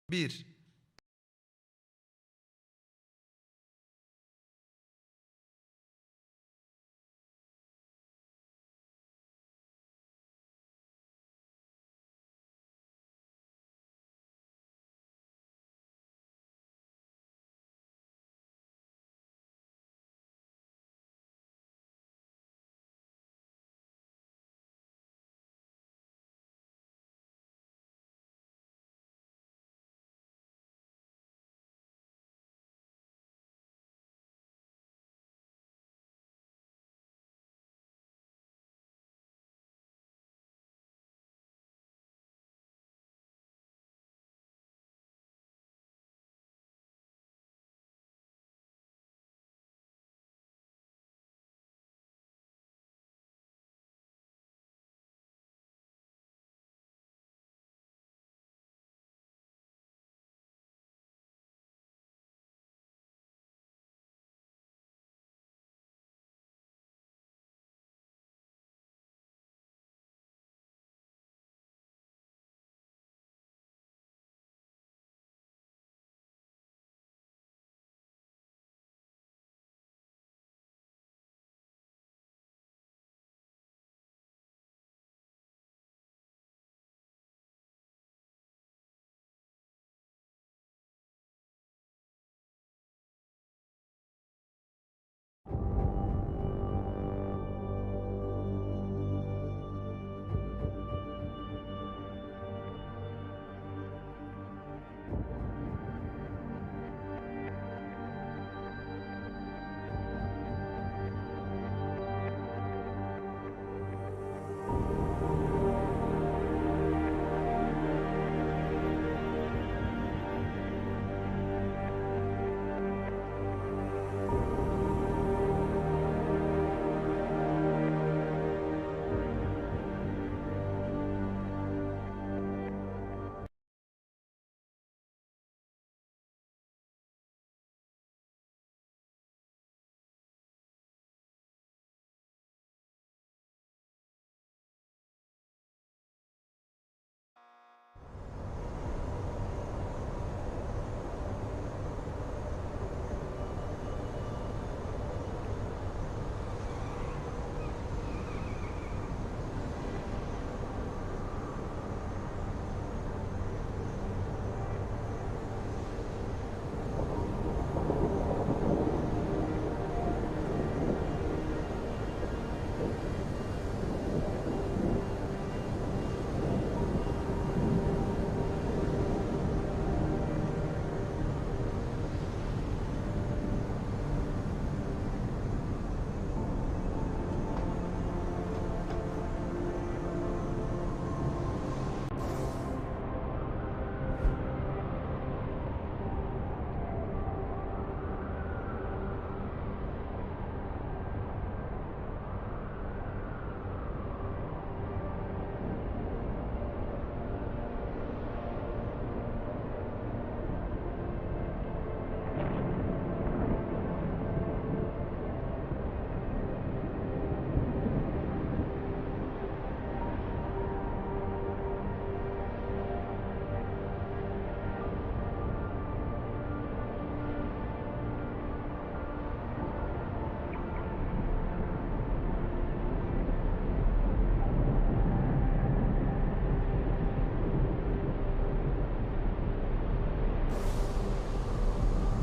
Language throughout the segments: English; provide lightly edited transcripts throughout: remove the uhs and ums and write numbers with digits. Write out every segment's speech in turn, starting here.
Bir.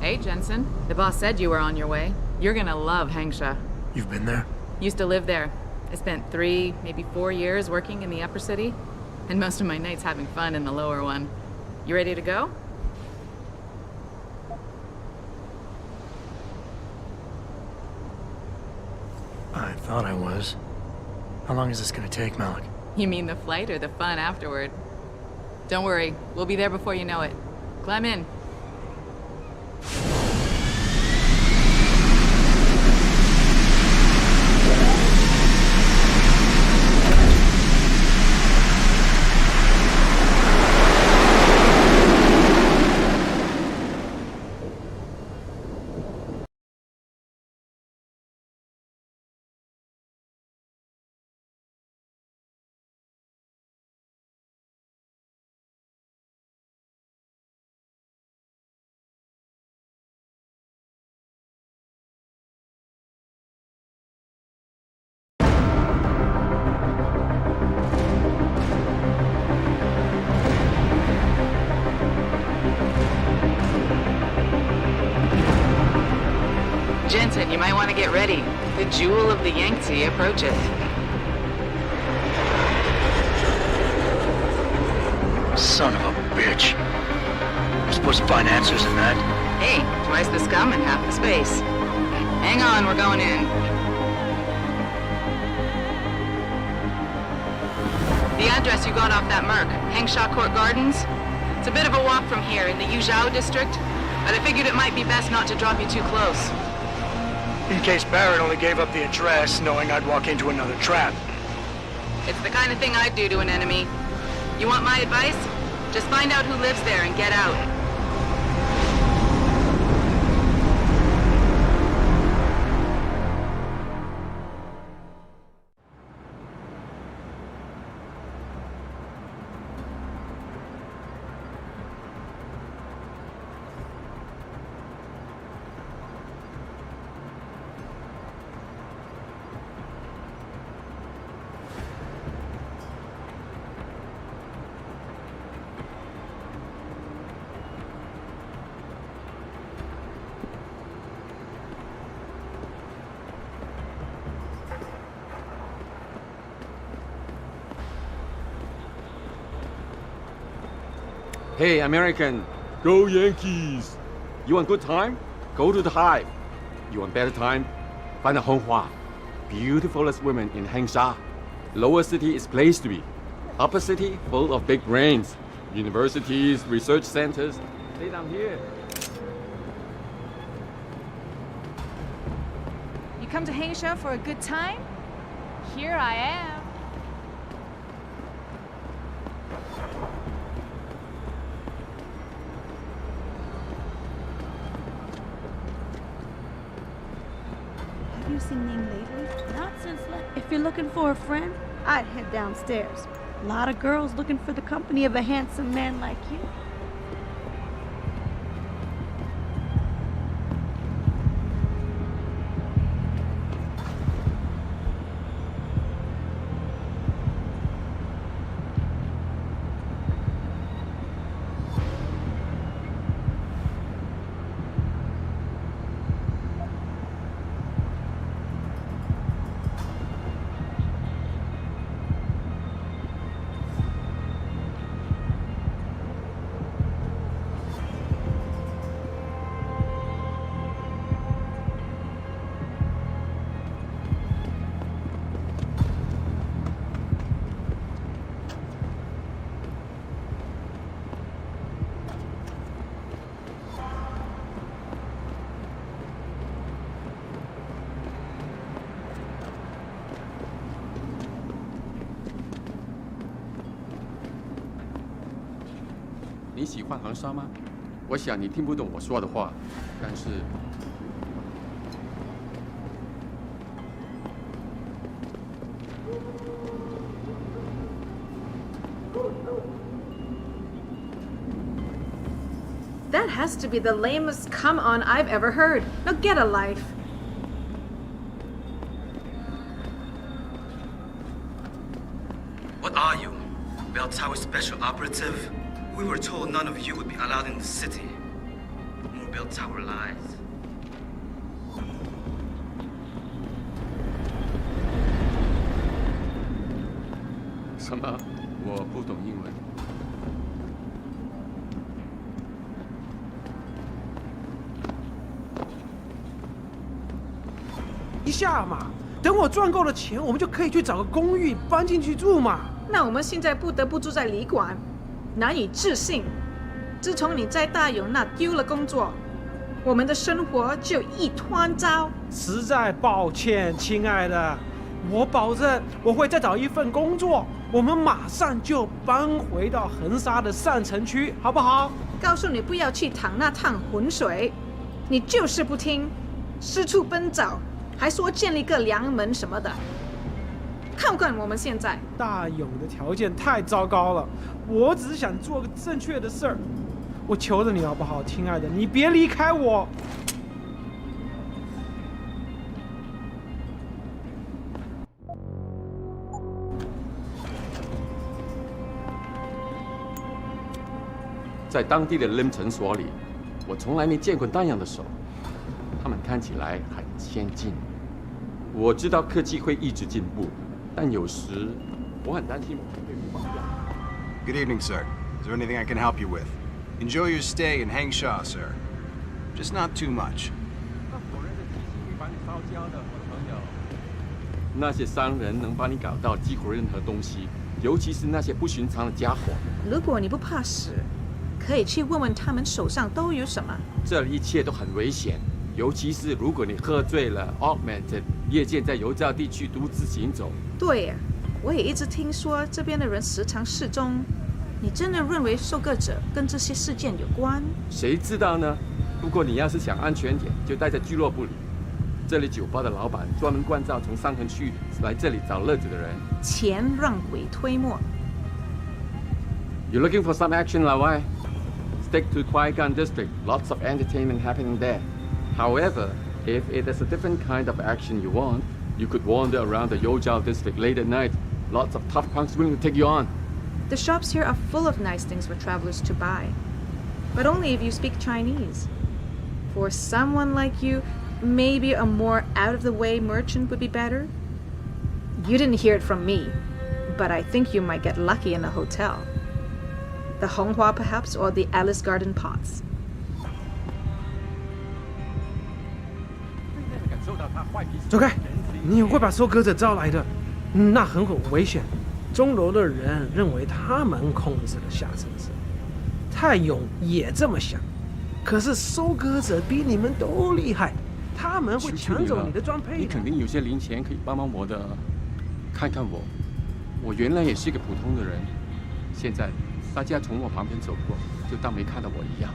Hey, Jensen. The boss said you were on your way. You're gonna love Hangsha. You've been there? Used to live there. I spent 3, maybe 4 years working in the upper city, and most of my nights having fun in the lower one. You ready to go? I thought I was. How long is this gonna take, Malik? You mean the flight or the fun afterward? Don't worry, we'll be there before you know it. Climb in. You might want to get ready. The jewel of the Yangtze approaches. Son of a bitch. I'm supposed to find answers in that. Hey, twice the scum and half the space. Hang on, we're going in. The address you got off that Merc, Hengsha Court Gardens. It's a bit of a walk from here in the Yuzhou district, but I figured it might be best not to drop you too close. In case Barrett only gave up the address knowing I'd walk into another trap. It's the kind of thing I'd do to an enemy. You want my advice? Just find out who lives there and get out. Hey, American, go Yankees! You want good time? Go to the Hive. You want better time? Find a Honghua. Beautifulest women in Hengsha. Lower city is place to be. Upper city, full of big brains. Universities, research centers. Stay down here. You come to Hengsha for a good time? Here I am. Have you seen Ning lately? Not since If you're looking for a friend, I'd head downstairs. A lot of girls looking for the company of a handsome man like you.你喜欢航沙吗？我想你听不懂我说的话，但是That has to be the lamest come on I've ever heard. Now get a life. What are you? Bell Tower Special Operative? We were told none of you would be allowed in the city. More Bell Tower lies. 什么？我不懂英文。一下嘛，等我赚够了钱，我们就可以去找个公寓搬进去住嘛。那我们现在不得不住在旅馆，难以置信。自从你在大勇那丢了工作，我们的生活就一团糟。实在抱歉，亲爱的，我保证我会再找一份工作，我们马上就搬回到横沙的上城区，好不好？告诉你不要去淌那趟浑水，你就是不听，四处奔走，还说建立个良门什么的。看看我们现在，大勇的条件太糟糕了，我只是想做个正确的事儿，我求着你好不好，亲爱的，你别离开我。在当地的 LIM 诊所里，我从来没见过那样的手。他们看起来很先进。我知道科技会一直进步，但有时我很担心我们会被绑架。Good evening, sir. Is there anything I can help you with? Enjoy your stay in Hangsha, sir. Just not too much. 那些商人能帮你搞到几乎任何东西，尤其是那些不寻常的家伙。如果你不怕死，可以去问问他们手上都有什么。这里一切都很危险，尤其是如果你喝醉了 ，augmented 夜间在游照地区独自行走。对呀，我也一直听说这边的人时常失踪。你真的认为受割者跟这些事件有关？谁知道呢？不过你要是想安全点，就待在俱乐部里。这里酒吧的老板专门关照从上城区来这里找乐子的人。钱让鬼推磨。You're looking for some action, La Wai? Stick to Qui-Gon District. Lots of entertainment happening there. However, if it is a different kind of action you want, you could wander around the Yozhou District late at night. Lots of tough punks willing to take you on. The shops here are full of nice things for travelers to buy, but only if you speak Chinese. For someone like you, maybe a more out-of-the-way merchant would be better. You didn't hear it from me, but I think you might get lucky in a hotel. The Honghua, perhaps, or the Alice Garden Pots. 走开！你会把收割者招来的，那很危险。钟楼的人认为他们控制了下城市，泰勇也这么想。可是收割者比你们都厉害，他们会抢走你的装配。你肯定有些零钱可以帮帮我的。看看我，我原来也是个普通的人，现在大家从我旁边走过，就当没看到我一样。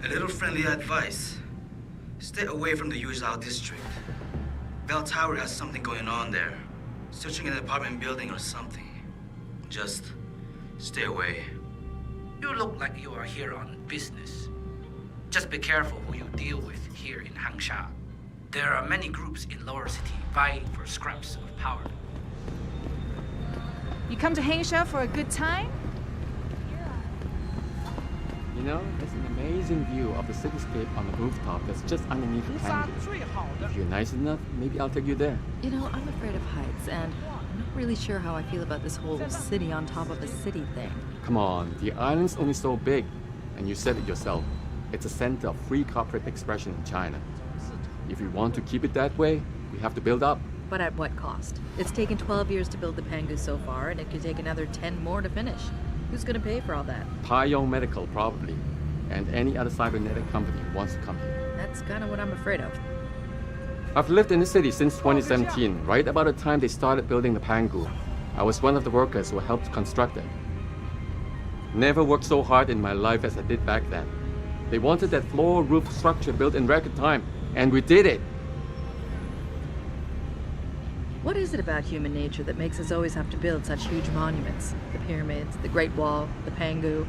A little friendly advice. Stay away from the Yuzhou district. Bell Tower has something going on there. Searching an apartment building or something. Just stay away. You look like you are here on business. Just be careful who you deal with here in Hangsha. There are many groups in Lower City vying for scraps of power. You come to Hangsha for a good time? You know, there's an amazing view of the cityscape on the rooftop that's just underneath the canyon. If you're nice enough, maybe I'll take you there. You know, I'm afraid of heights, and I'm not really sure how I feel about this whole city on top of a city thing. Come on, the island's only so big, and you said it yourself. It's a center of free corporate expression in China. If we want to keep it that way, we have to build up. But at what cost? It's taken 12 years to build the Pangu so far, and it could take another 10 more to finish. Who's gonna pay for all that? Taiyong Medical, probably. And any other cybernetic company who wants to come here. That's kind of what I'm afraid of. I've lived in the city since 2017, right about the time they started building the Pangu. I was one of the workers who helped construct it. Never worked so hard in my life as I did back then. They wanted that floor roof structure built in record time, and we did it. What is it about human nature that makes us always have to build such huge monuments? The pyramids, the Great Wall, the Pangu.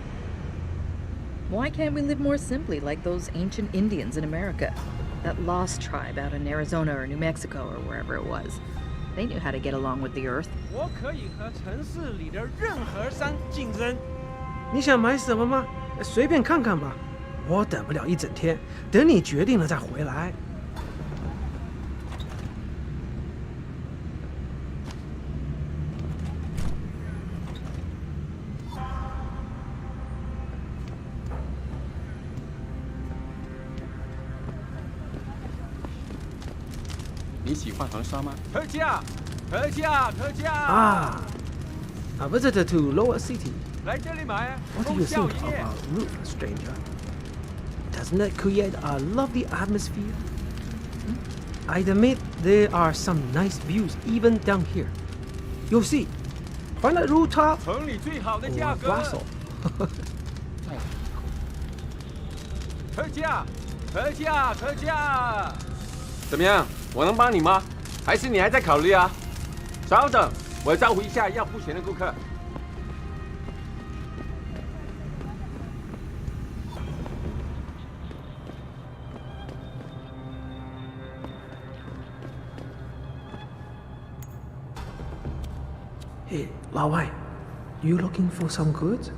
Why can't we live more simply like those ancient Indians in America? That lost tribe out in Arizona or New Mexico or wherever it was. They knew how to get along with the earth. 我可以和城市里的任何山竞争。你想买什么吗？随便看看吧。我等不了一整天，等你决定了再回来。你喜欢黄沙吗？特价，特价，特价！啊 A visitor to Lower City. 来这里买， What do you think of our roof, stranger? Doesn't it create a lovely atmosphere? I'd admit there are some nice views even down here. You'll see. Find a rooftop 城里最好的价格。特价，特价，特价！怎么样？我能帮你吗？还是你还在考虑啊？稍等，我招呼一下要付钱的顾客。Hey, 老外 you looking for some goods?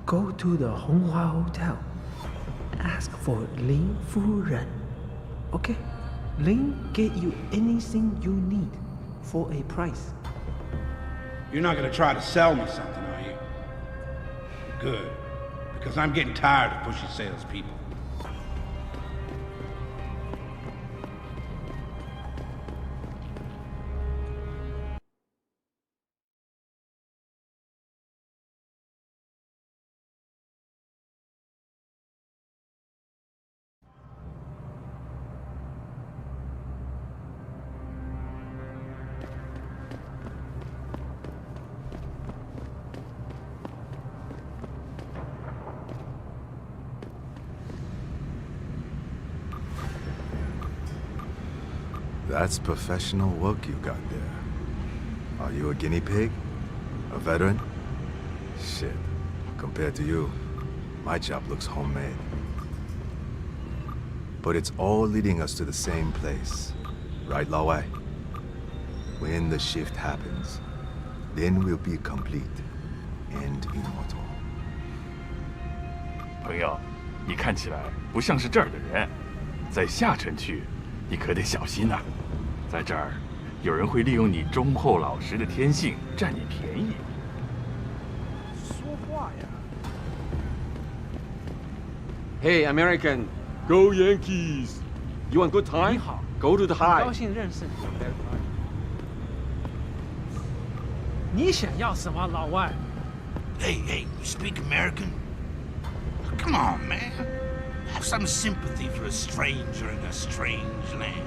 Go to the Honghua Hotel. Ask for Lin Fu Ren. Okay? Lin get you anything you need for a price. You're not gonna try to sell me something, are you? Good. Because I'm getting tired of pushy salespeople. That's professional work you got there. Are you a guinea pig? A veteran? Shit. Compared to you, my job looks homemade. But it's all leading us to the same place. Right, Lao Wai? When the shift happens, then we'll be complete and immortal. 朋友，你看起来不像是这儿的人，在下城区，你可得小心呐。在这儿，有人会利用你忠厚老实的天性占你便宜。说话呀！ Hey, American, go Yankees! You want good time? 你好 Go to the 很 high. 高兴认识你 你想要什么，老外？ Hey, you speak American? Come on, man. Have some sympathy for a stranger in a strange land.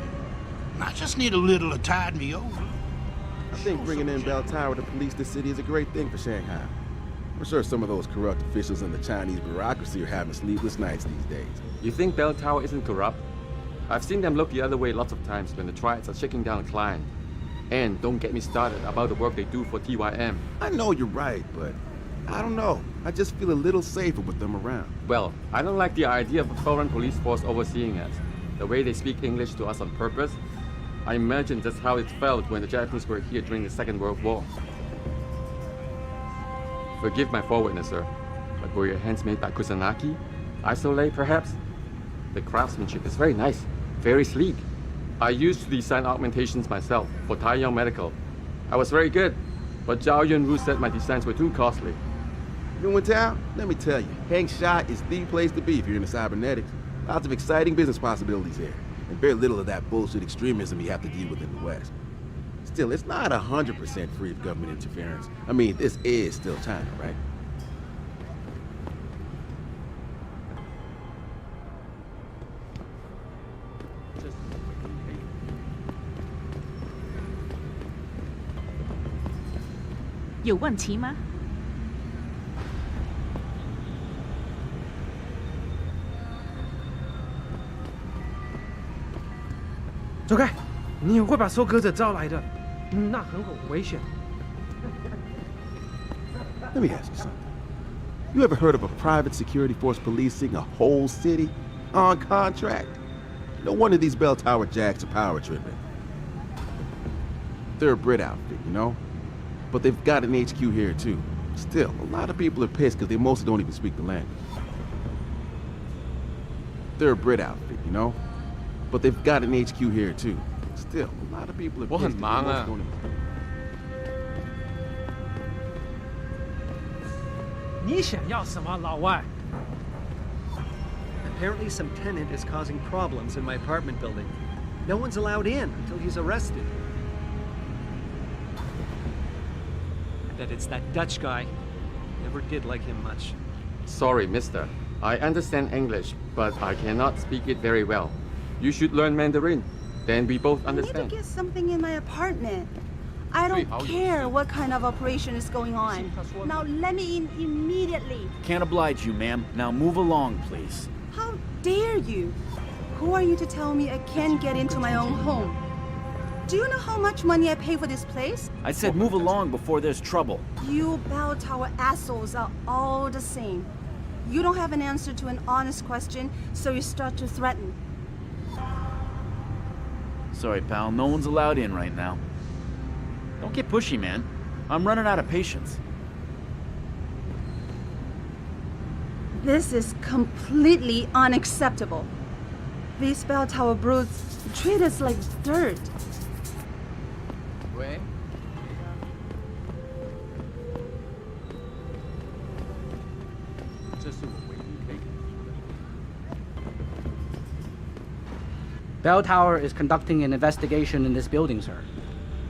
I just need a little to tide me over. I think bringing in Bell Tower to police the city is a great thing for Shanghai. I'm sure some of those corrupt officials in the Chinese bureaucracy are having sleepless nights these days. You think Bell Tower isn't corrupt? I've seen them look the other way lots of times when the triads are shaking down a client. And don't get me started about the work they do for TYM. I know you're right, but I don't know. I just feel a little safer with them around. Well, I don't like the idea of a foreign police force overseeing us. The way they speak English to us on purpose. I imagine that's how it felt when the Japanese were here during the Second World War. Forgive my forwardness, sir, but were your hands made by Kusanagi? Isolate, perhaps? The craftsmanship is very nice, very sleek. I used to design augmentations myself for Taiyang Medical. I was very good, but Zhao Yunwu said my designs were too costly. New in town? Let me tell you, Hangsha is the place to be if you're into cybernetics. Lots of exciting business possibilities here, and very little of that bullshit extremism you have to deal with in the West. Still, it's not 100% free of government interference. I mean, this is still China, right? You 有问题吗？走开！你会把收割者招来的，那很危险。 Let me ask you something. You ever heard of a private security force policing a whole city on contract? No wonder these bell tower jacks are power tripping. They're a Brit outfit, you know? But they've got an HQ here too. Still, a lot of people are pissed because they mostly don't even speak the language. They're a Brit outfit, you know? But they've got an HQ here too. Still, a lot of people are pissed 我很 'cause they 忙 mostly 啊。 don't even... 你想要什么，老外？ Apparently some tenant is causing problems in my apartment building. No one's allowed in until he's arrested. I bet it's that Dutch guy. Never did like him much. Sorry, mister. I understand English, but I cannot speak it very well. You should learn Mandarin. Then we both I need understand. to get something in my apartment. I don't care what kind of operation is going on. Now let me in immediately. Can't oblige you, ma'am. Now move along, please. How dare you? Who are you to tell me I can't get into my own home? Do you know how much money I pay for this place? I said move along before there's trouble. You bell tower assholes are all the same. You don't have an answer to an honest question, so you start to threaten. Sorry, pal, no one's allowed in right now. Don't get pushy, man. I'm running out of patience. This is completely unacceptable. These bell tower brutes treat us like dirt. Wait. Bell Tower is conducting an investigation in this building, sir.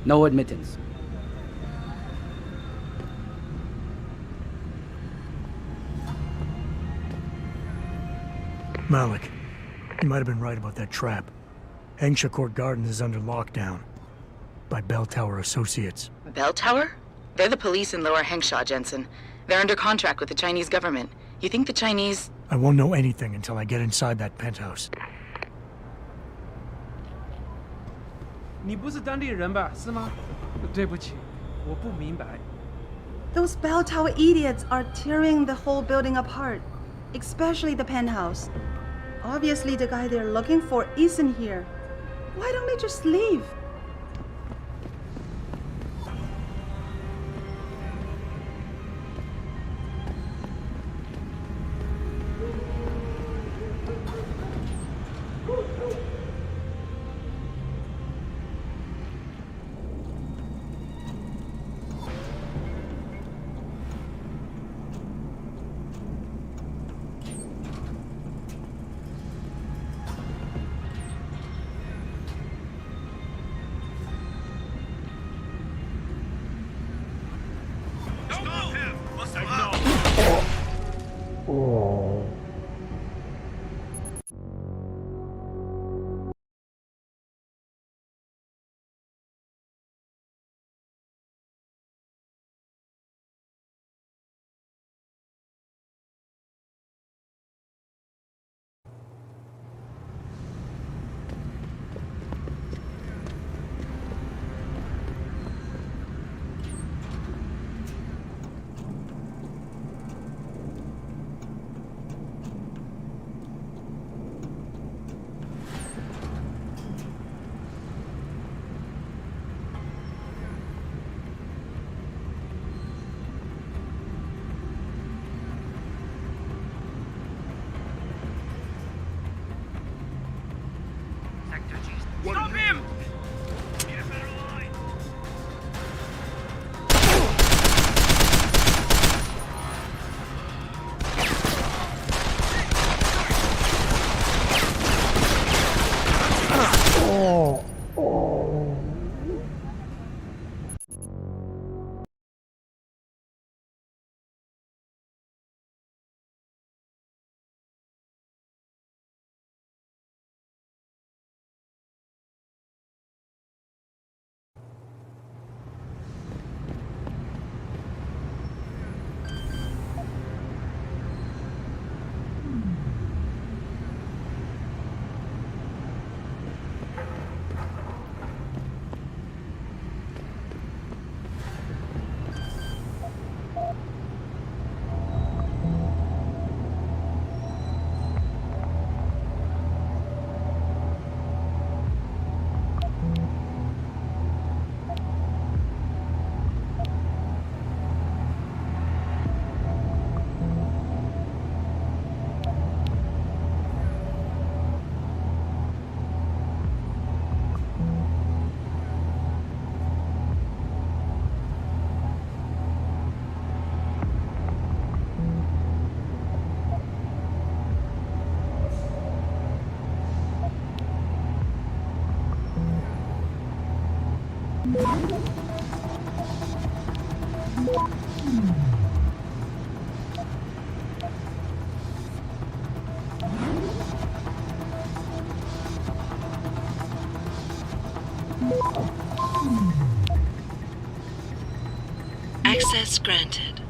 No admittance. Malik, you might have been right about that trap. Hengsha Court Gardens is under lockdown by Bell Tower Associates. Bell Tower? They're the police in Lower Hengsha, Jensen. They're under contract with the Chinese government. You think the Chinese... I won't know anything until I get inside that penthouse. 你不是当地人吧？是吗？对不起，我不明白。 Those bell tower idiots are tearing the whole building apart, especially the penthouse. Obviously, the guy they're looking for isn't here. Why don't they just leave? Stop him! Access granted.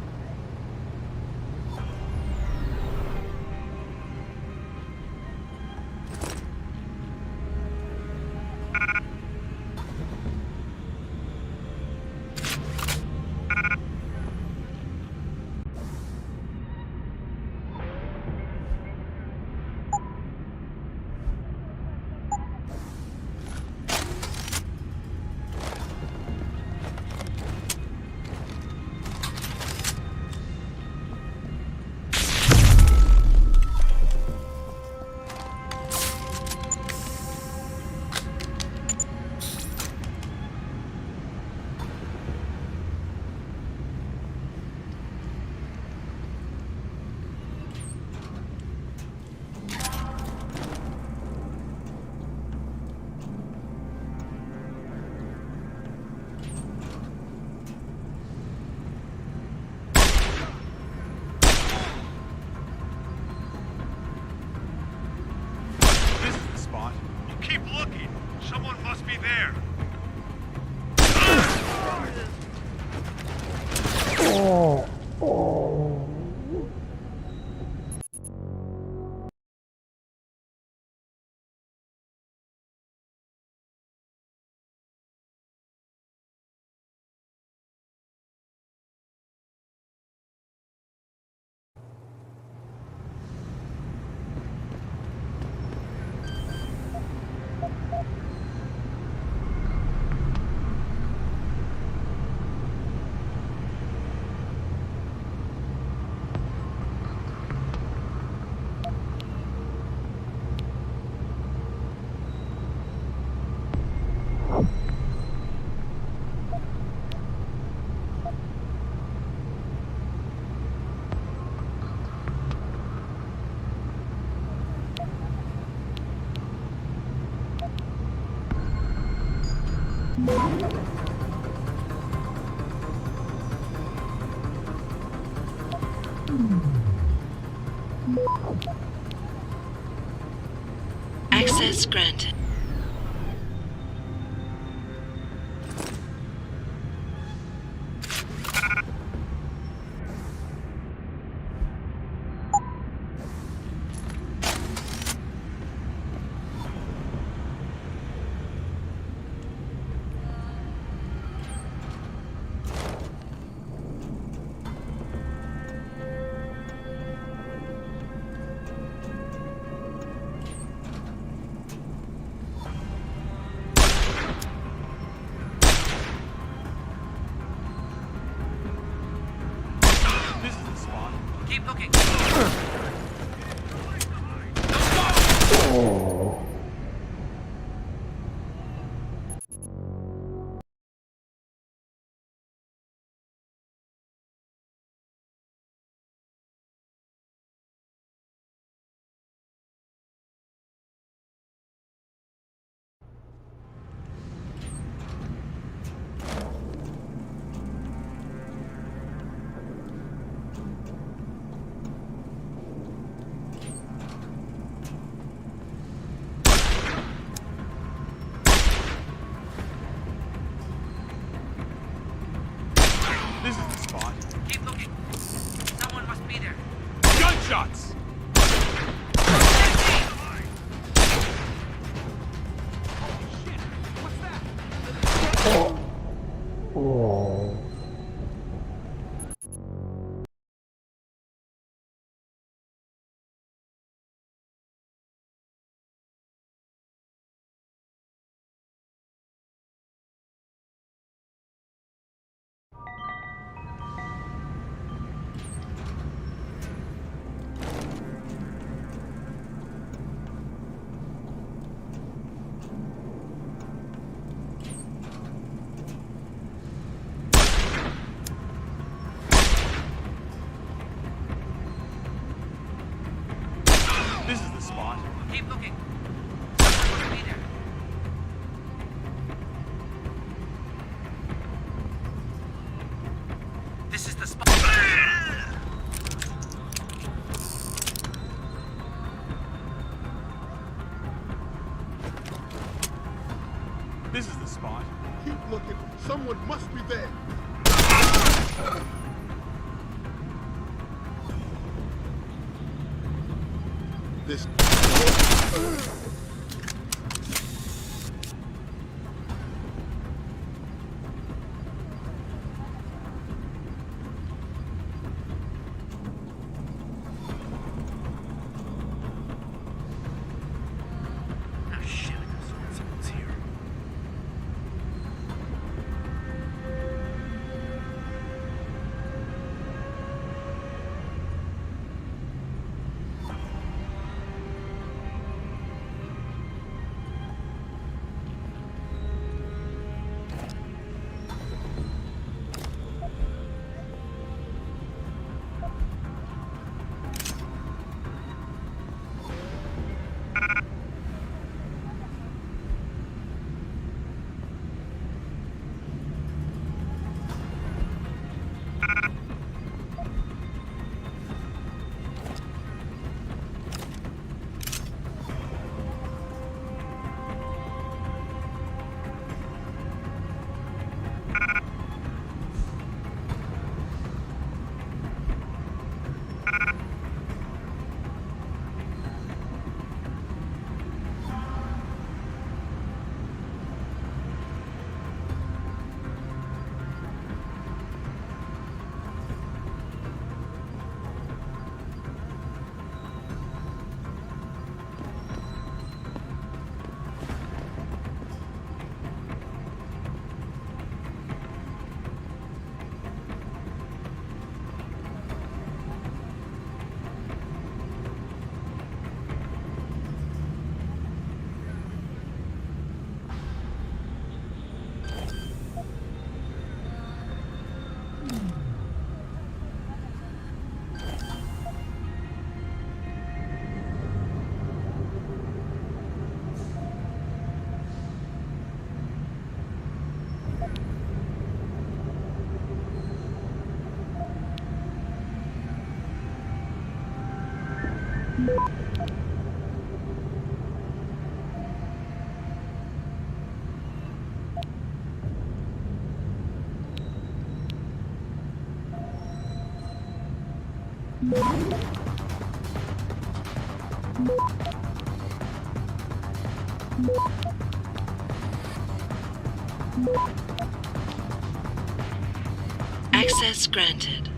Keep looking. Someone must be there. Access granted. Keep looking. This is the spot. Keep looking. Someone must be there. Gunshots! This is the spot. Keep looking. Someone must be there. This is the spot. This is the spot. Keep looking. Someone must be there. This. Oh shit, someone's here. Access granted.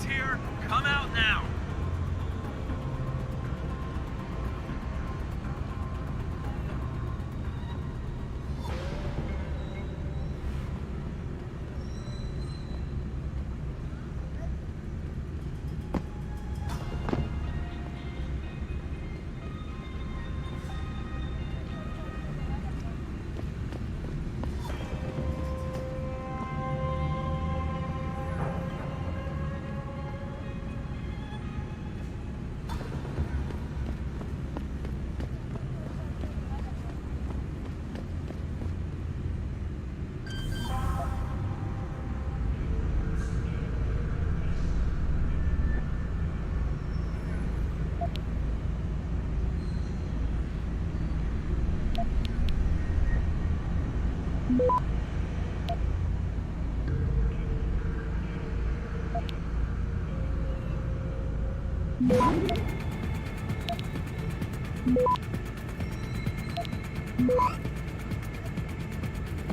Here, come out now.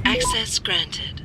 Access granted.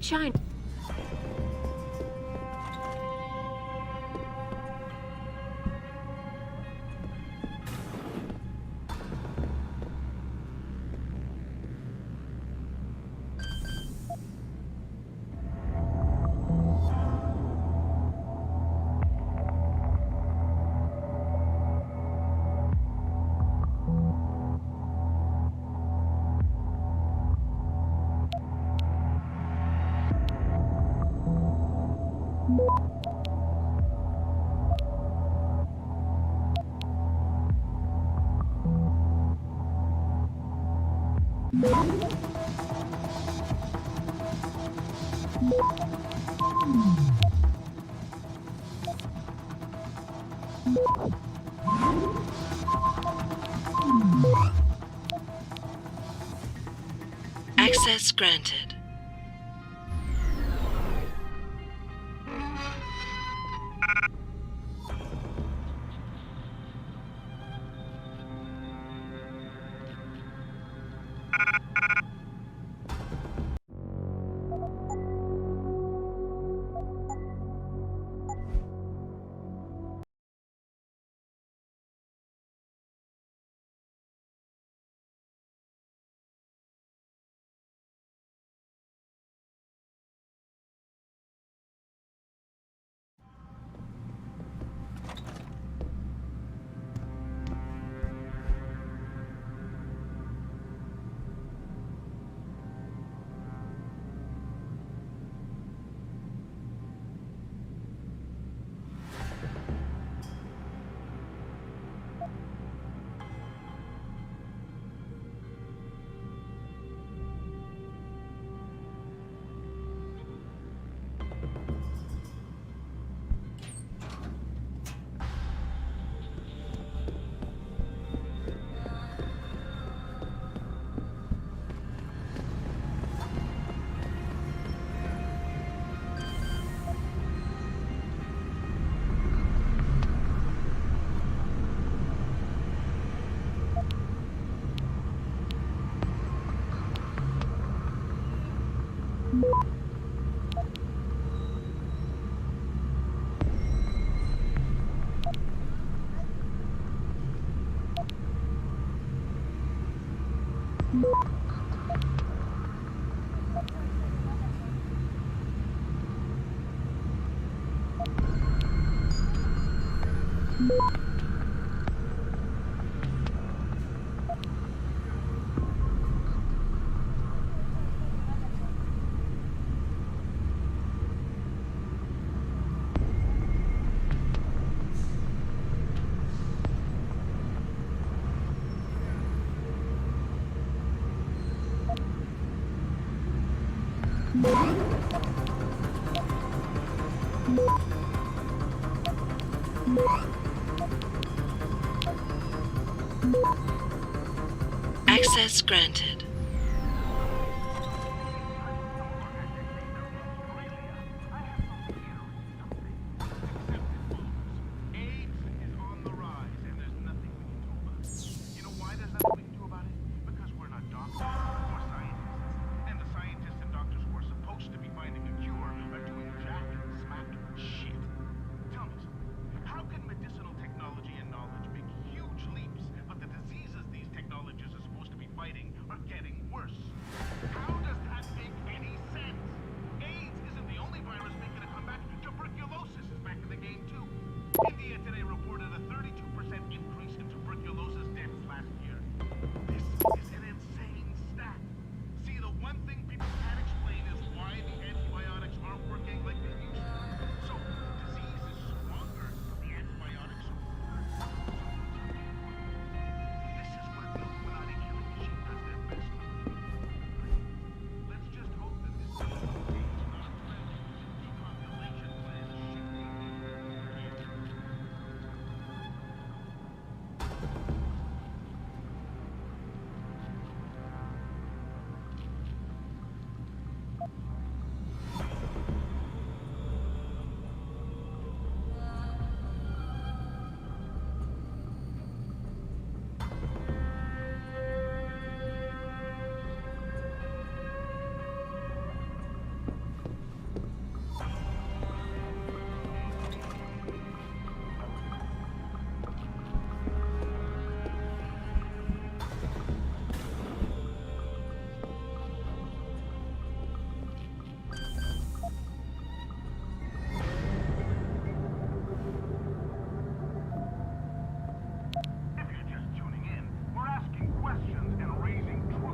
China. Access granted. Access granted. Are getting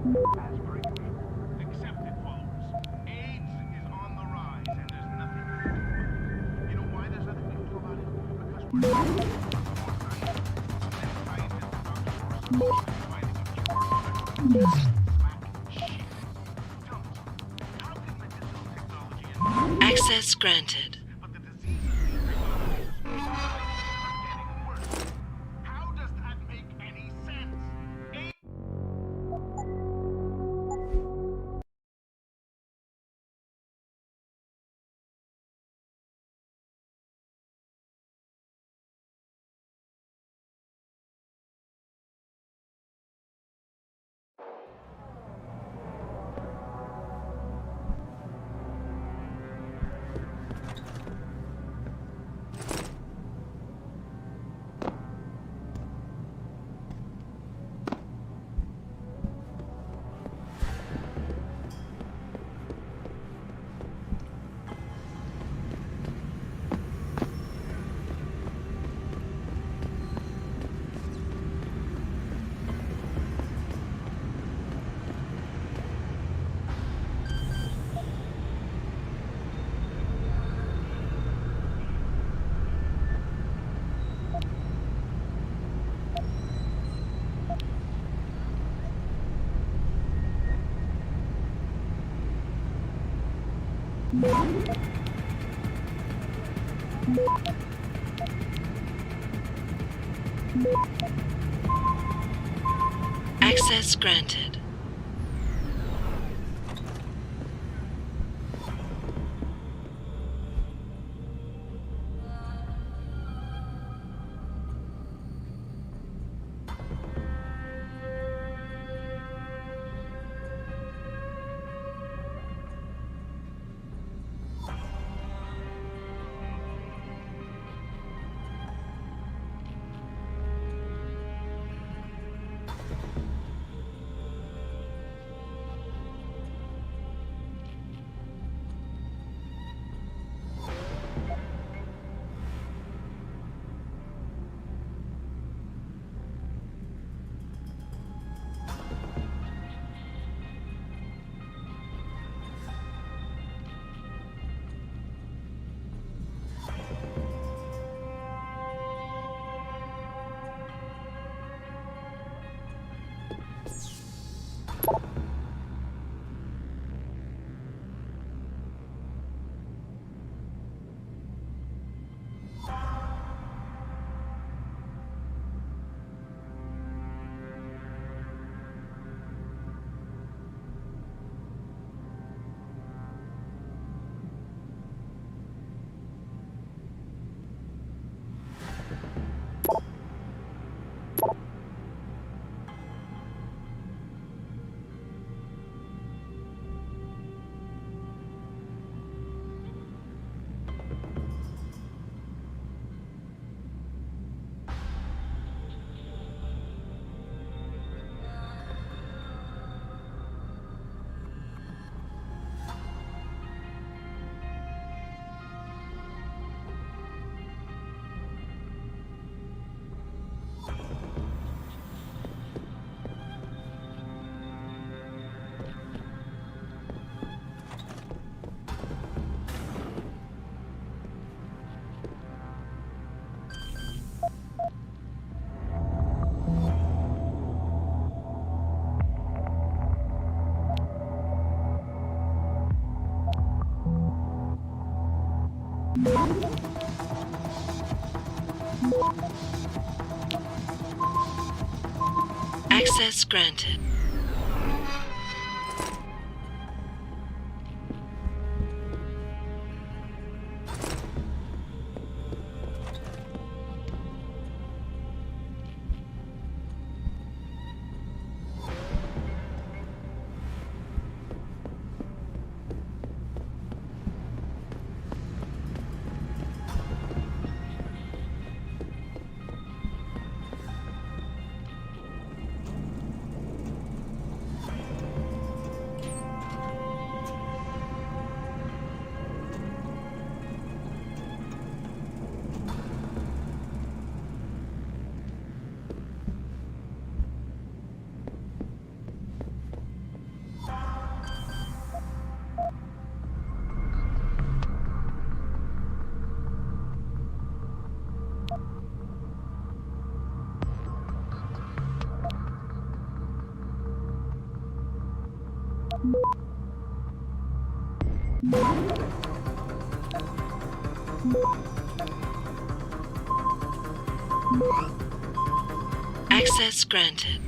As per agreement, accepted, followers. AIDS is on the rise, and there's nothing we can do about it. You know why there's nothing we can do about it? Because we're not scientists, doctors, finding a cure for it. Smack shit. Tell me, how can medicinal technology and Access granted. Access granted. Access granted. Access granted.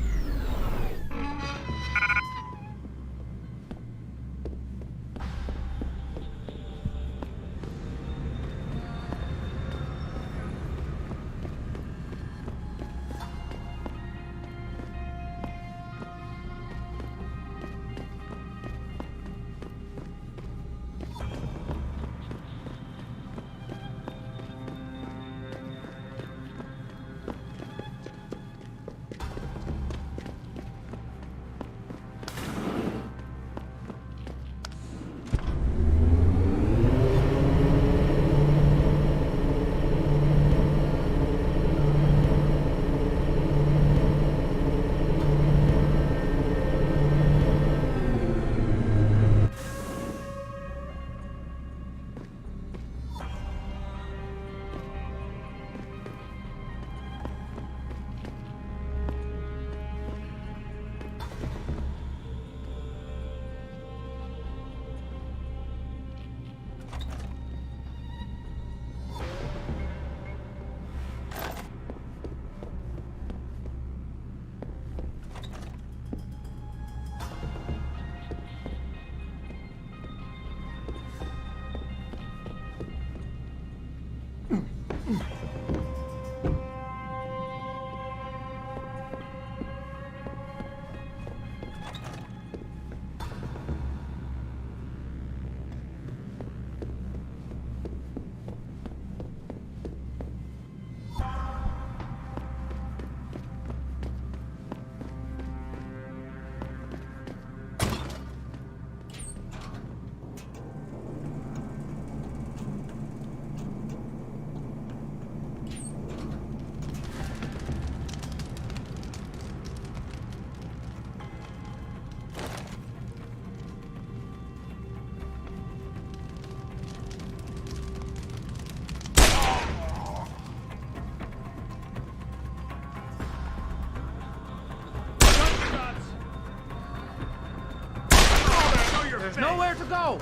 There's nowhere to go!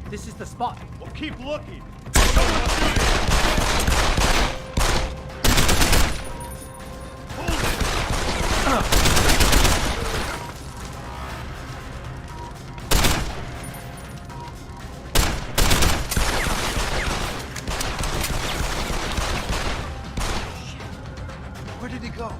This is the spot. Well, keep looking. Where did he go?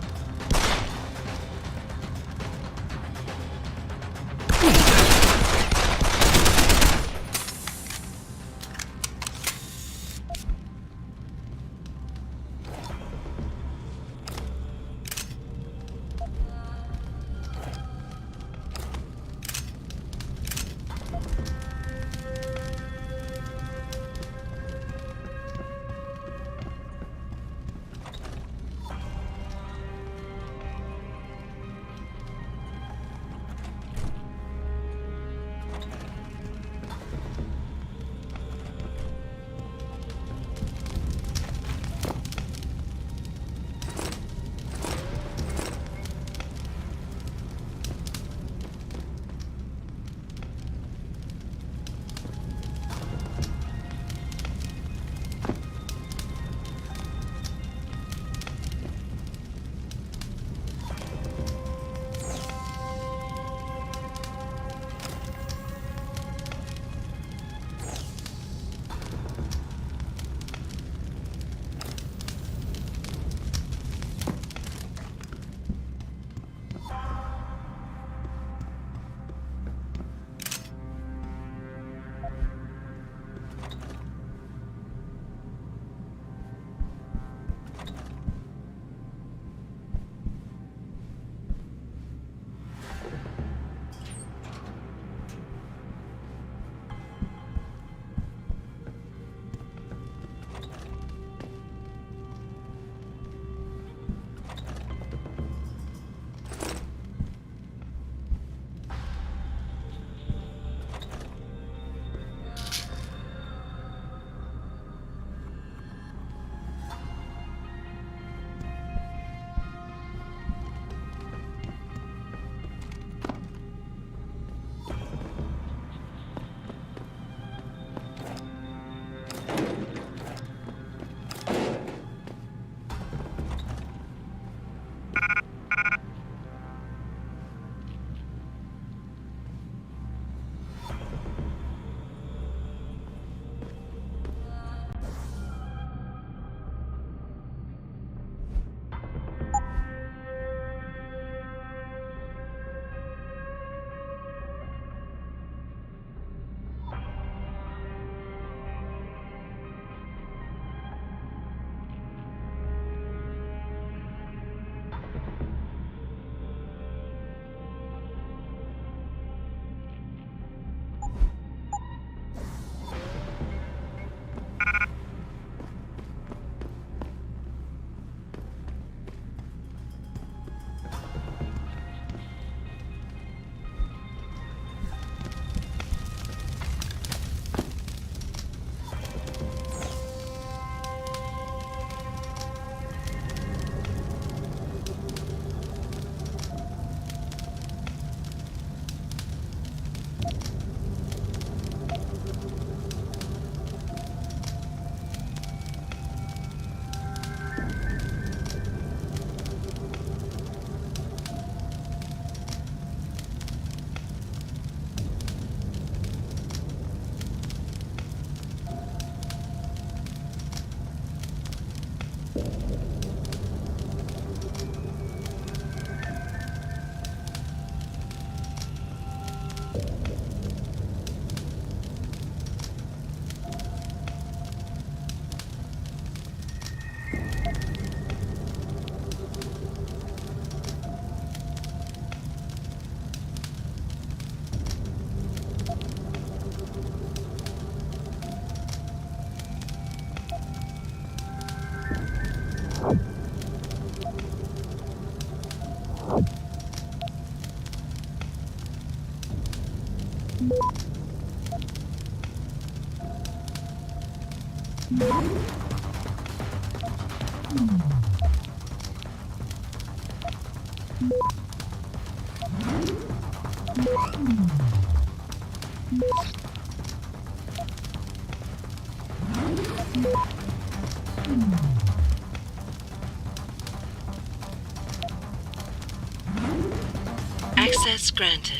Access granted.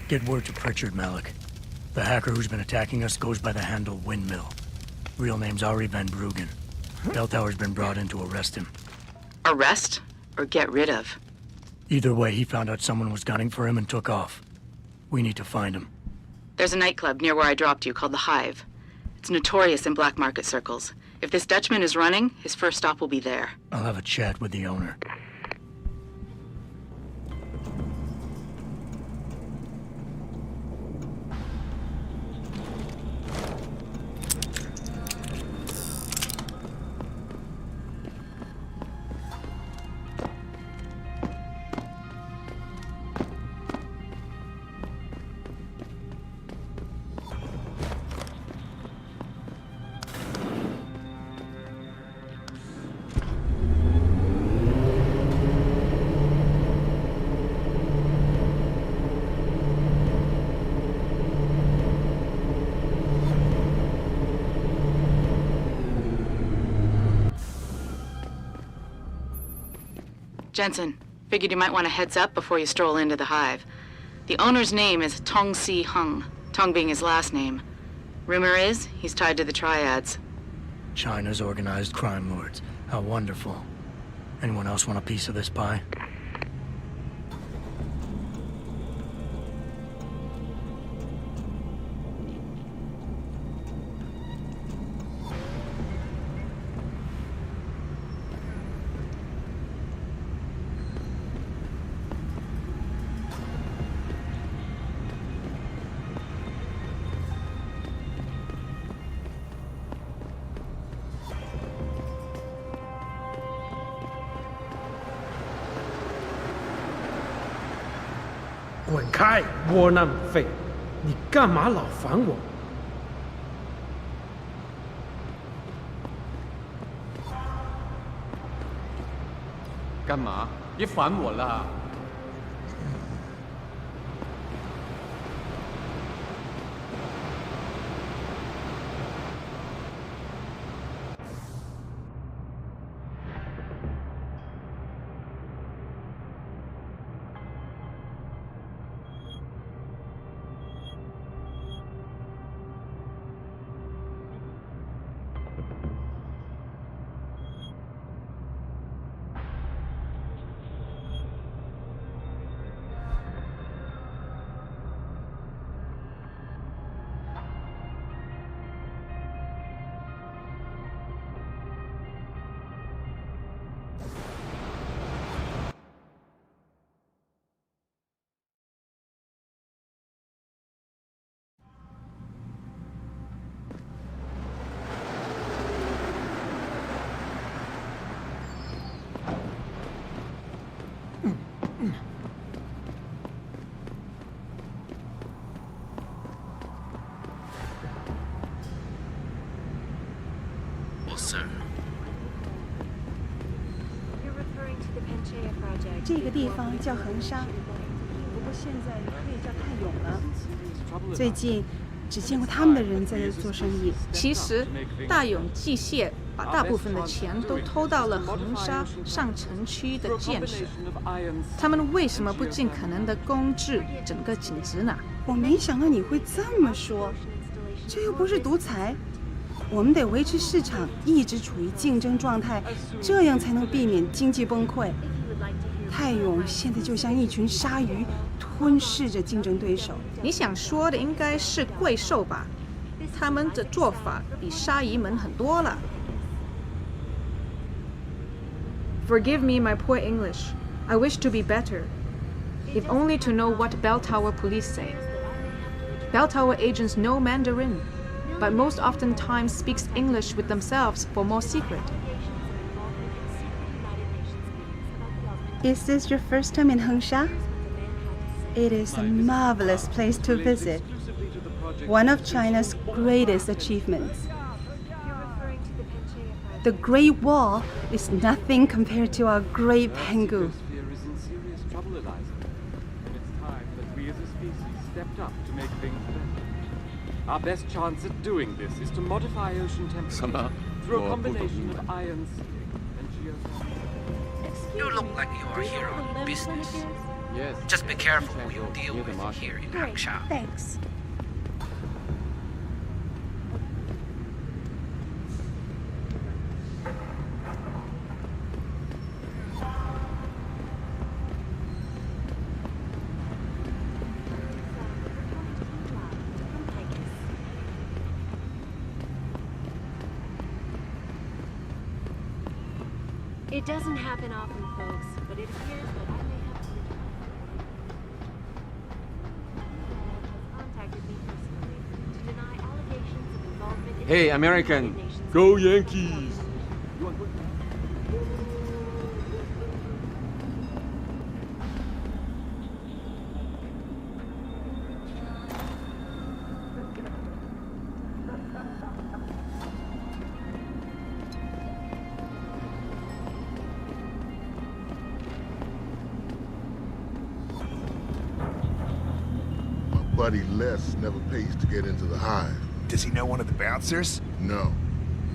Get word to Pritchard, Malik. The hacker who's been attacking us goes by the handle Windmill. Real name's Ari Van Bruggen. Bell Tower's been brought in to arrest him. Arrest or get rid of? Either way, he found out someone was gunning for him and took off. We need to find him. There's a nightclub near where I dropped you called the Hive. It's notorious in black market circles. If this Dutchman is running, his first stop will be there. I'll have a chat with the owner. Jensen, figured you might want a heads up before you stroll into the Hive. The owner's name is Tong Si Hung, Tong being his last name. Rumor is, he's tied to the Triads. China's organized crime lords. How wonderful. Anyone else want a piece of this pie?滚开，窝囊废！你干嘛老烦我？干嘛？别烦我了。这个地方叫恒沙，不过现在可以叫泰永了。最近只见过他们的人在这做生意。其实，大永机械把大部分的钱都偷到了恒沙上城区的建设。他们为什么不尽可能的公治整个景值呢？我没想到你会这么说，这又不是独裁。我们得维持市场一直处于竞争状态，这样才能避免经济崩溃。泰永现在就像一群鲨鱼，吞噬着竞争对手。你想说的应该是贵兽吧？他们的做法比鲨鱼们很多了。Forgive me my poor English. I wish to be better, if only to know what Bell Tower police say. Bell Tower agents know Mandarin, but most oftentimes speaks English with themselves for more secret. Is this your first time in Hengsha? It is a marvelous place to visit. One of China's greatest achievements. The Great Wall is nothing compared to our Great Pangu. Our best chance at doing this is to modify ocean temperature through a combination of iron sealing and geothermal. You look like you are here on business. Yes. Just be careful who you deal with here in Hangsha. Thanks. It doesn't happen often, folks, but it appears that I may have to contacted me personally to deny allegations of involvement in Hey, American, go Yankees! Buddy Les never pays to get into the hive. Does he know one of the bouncers? No.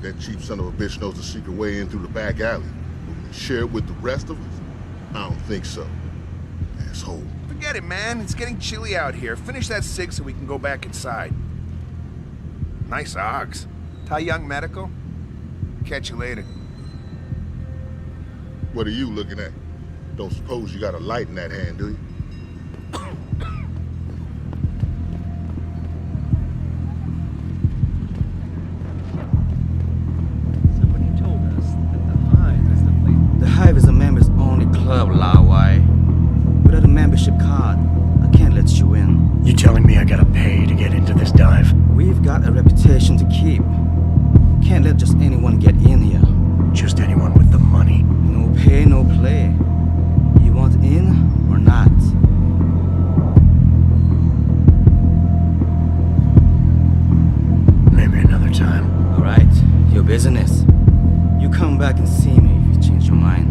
That cheap son of a bitch knows the secret way in through the back alley. But will he share it with the rest of us? I don't think so. Asshole. Forget it, man. It's getting chilly out here. Finish that cig so we can go back inside. Nice Ogs. Tai Young Medical? Catch you later. What are you looking at? Don't suppose you got a light in that hand, do you? The Hive is a members-only club, Lao Wai. Without a membership card, I can't let you in. You telling me I gotta pay to get into this dive? We've got a reputation to keep. Can't let just anyone get in here. Just anyone with the money? No pay, no play. You want in or not? Maybe another time. All right, your business. You come back and see me if you change your mind.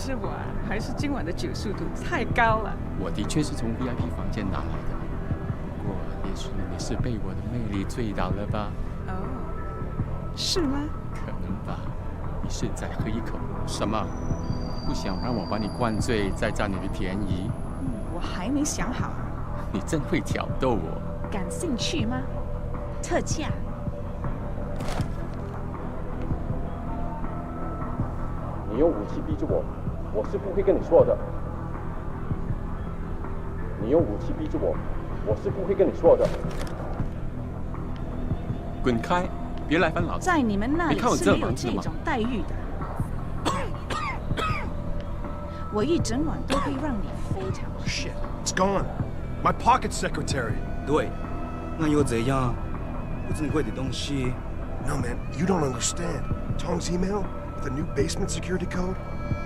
是我啊，还是今晚的酒速度太高了？我的确是从 VIP 房间拿来的，不过也许你是被我的魅力醉倒了吧？哦，是吗？可能吧。你现在喝一口，什么？不想让我把你灌醉，再占你的便宜？我还没想好。你真会挑逗我。感兴趣吗？特价。你用武器逼着我，我是不会跟你说的。你用武器逼着我，我是不会跟你说的。滚开！别来烦老子。在你们那里是没有这种待遇的。我一整晚都会让你非常。Shit, it's gone. My pocket secretary. 对，那又怎样？不珍贵的东西。No, man, you don't understand. Tong's email with a new basement security code.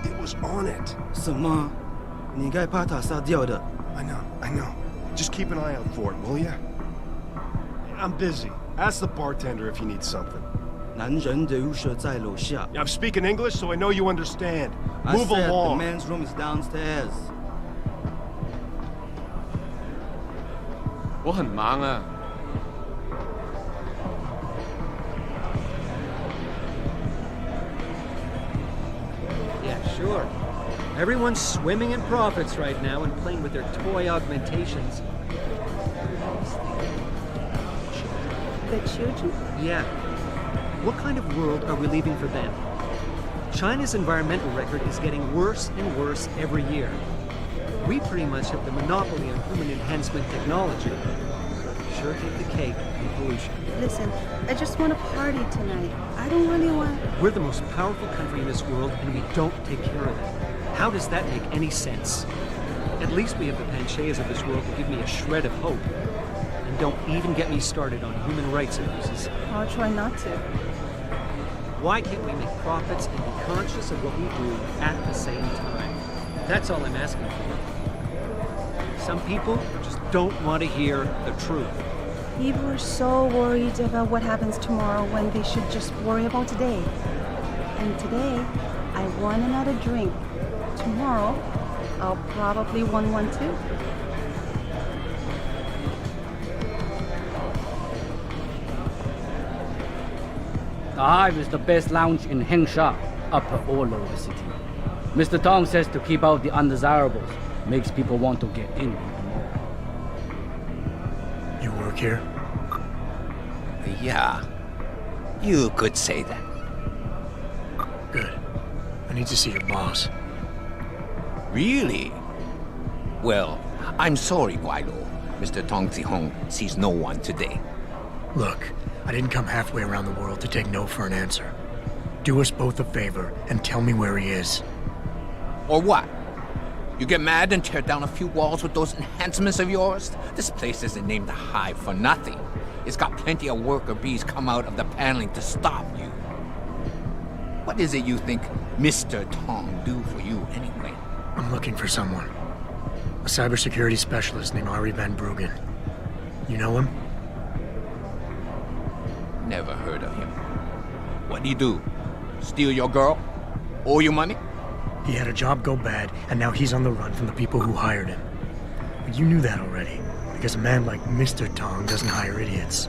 It was on it. 什么？你该把它杀掉的。I know. Just keep an eye out for it, will ya? I'm busy. Ask the bartender if he needs something. 男人的宿舍在楼下。I'm speaking English, so I know you understand. I Move said along. The man's room is downstairs. 我很忙啊。Yeah, sure. Everyone's swimming in profits right now and playing with their toy augmentations. The children? Yeah. What kind of world are we leaving for them? China's environmental record is getting worse and worse every year. We pretty much have the monopoly on human enhancement technology. Sure take the cake in pollution. Listen, I just want to party tonight. I don't really want... We're the most powerful country in this world, and we don't take care of it. How does that make any sense? At least we have the Pancheas of this world to give me a shred of hope. And don't even get me started on human rights abuses. I'll try not to. Why can't we make profits and be conscious of what we do at the same time? That's all I'm asking for. Some people just don't want to hear the truth. People are so worried about what happens tomorrow when they should just worry about today. And today, I want another drink. Tomorrow, I'll probably want one too. The Hive is the best lounge in Hengsha, upper or lower city. Mr. Tong says to keep out the undesirables. Makes people want to get in even more. You work here? Yeah. You could say that. Good. I need to see your boss. Really? Well, I'm sorry, Guaido. Mr. Tong Zihong sees no one today. Look, I didn't come halfway around the world to take no for an answer. Do us both a favor and tell me where he is. Or what? You get mad and tear down a few walls with those enhancements of yours? This place isn't named the Hive for nothing. It's got plenty of worker bees come out of the paneling to stop you. What is it you think Mr. Tong do for you anyway? I'm looking for someone. A cybersecurity specialist named Ari Van Bruggen. You know him? Never heard of him. What'd he do? Steal your girl? Owe you money? He had a job go bad, and now he's on the run from the people who hired him. But you knew that already, because a man like Mr. Tong doesn't hire idiots.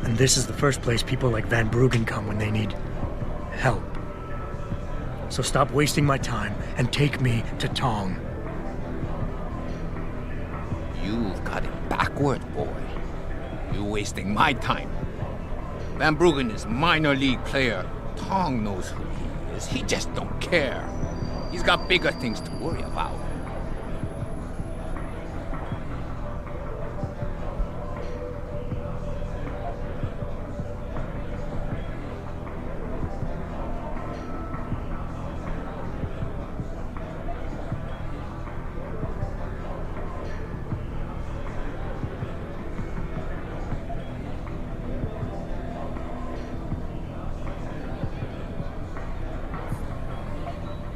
And this is the first place people like Van Bruggen come when they need help. So stop wasting my time and take me to Tong. You've got it backward, boy. You're wasting my time. Van Bruggen is minor league player. Tong knows who he is. He just don't care. He's got bigger things to worry about.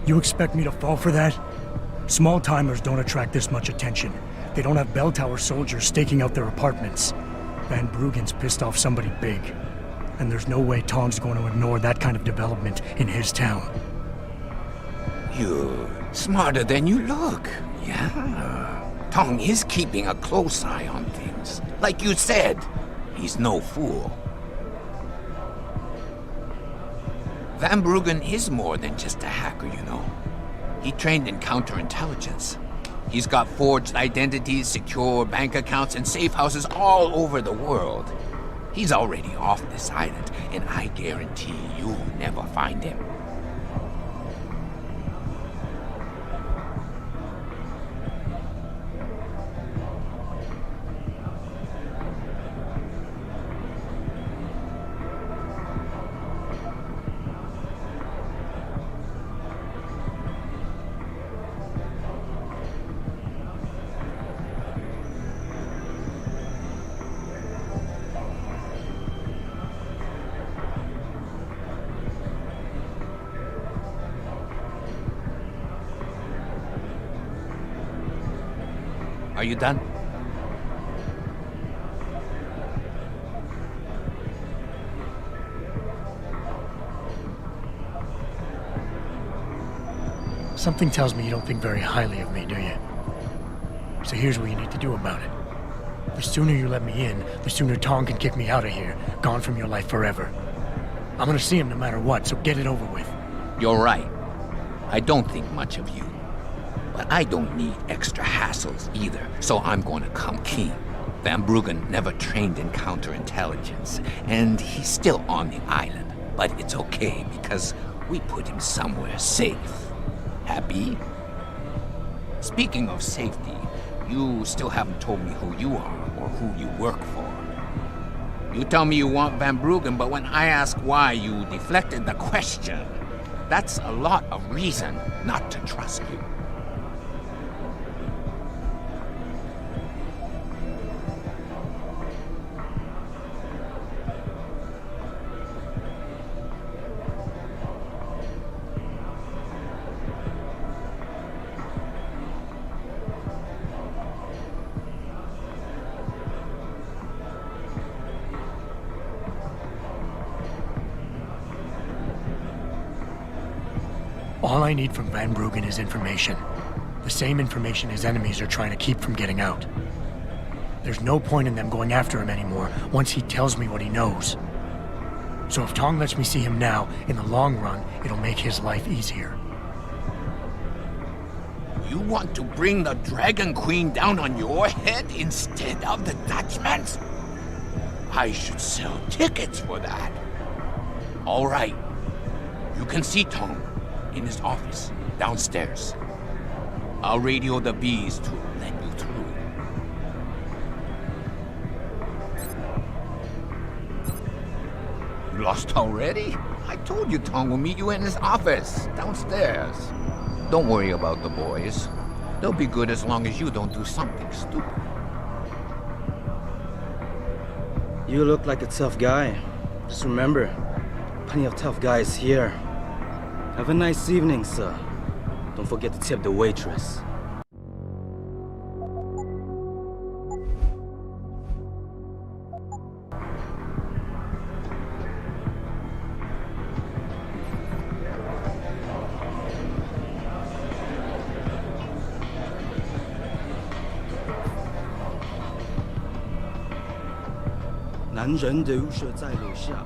You expect me to fall for that? Small-timers don't attract this much attention. They don't have bell tower soldiers staking out their apartments. Van Bruggen's pissed off somebody big. And there's no way Tong's going to ignore that kind of development in his town. You're smarter than you look. Yeah. Tong is keeping a close eye on things. Like you said, he's no fool. Van Bruggen is more than just a hacker, you know. He trained in counterintelligence. He's got forged identities, secure bank accounts, and safe houses all over the world. He's already off this island, and I guarantee you'll never find him. Are you done? Something tells me you don't think very highly of me, do you? So here's what you need to do about it. The sooner you let me in, the sooner Tong can kick me out of here, gone from your life forever. I'm gonna see him no matter what, so get it over with. You're right. I don't think much of you. But I don't need extra hassles either, so I'm going to come clean. Van Bruggen never trained in counterintelligence, and he's still on the island. But it's okay, because we put him somewhere safe. Happy? Speaking of safety, you still haven't told me who you are or who you work for. You tell me you want Van Bruggen, but when I ask why, you deflected the question. That's a lot of reason not to trust you. All I need from Van Bruggen is information. The same information his enemies are trying to keep from getting out. There's no point in them going after him anymore once he tells me what he knows. So if Tong lets me see him now, in the long run, it'll make his life easier. You want to bring the Dragon Queen down on your head instead of the Dutchman's? I should sell tickets for that. All right. You can see Tong in his office downstairs. I'll radio the bees to let you through. You lost already? I told you Tong will meet you in his office downstairs. Don't worry about the boys. They'll be good as long as you don't do something stupid. You look like a tough guy. Just remember, plenty of tough guys here. Have a nice evening, sir. Don't forget to tip the waitress.男人留学在楼下。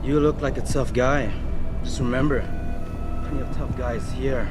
You look like a tough guy. Just remember, plenty of tough guys here.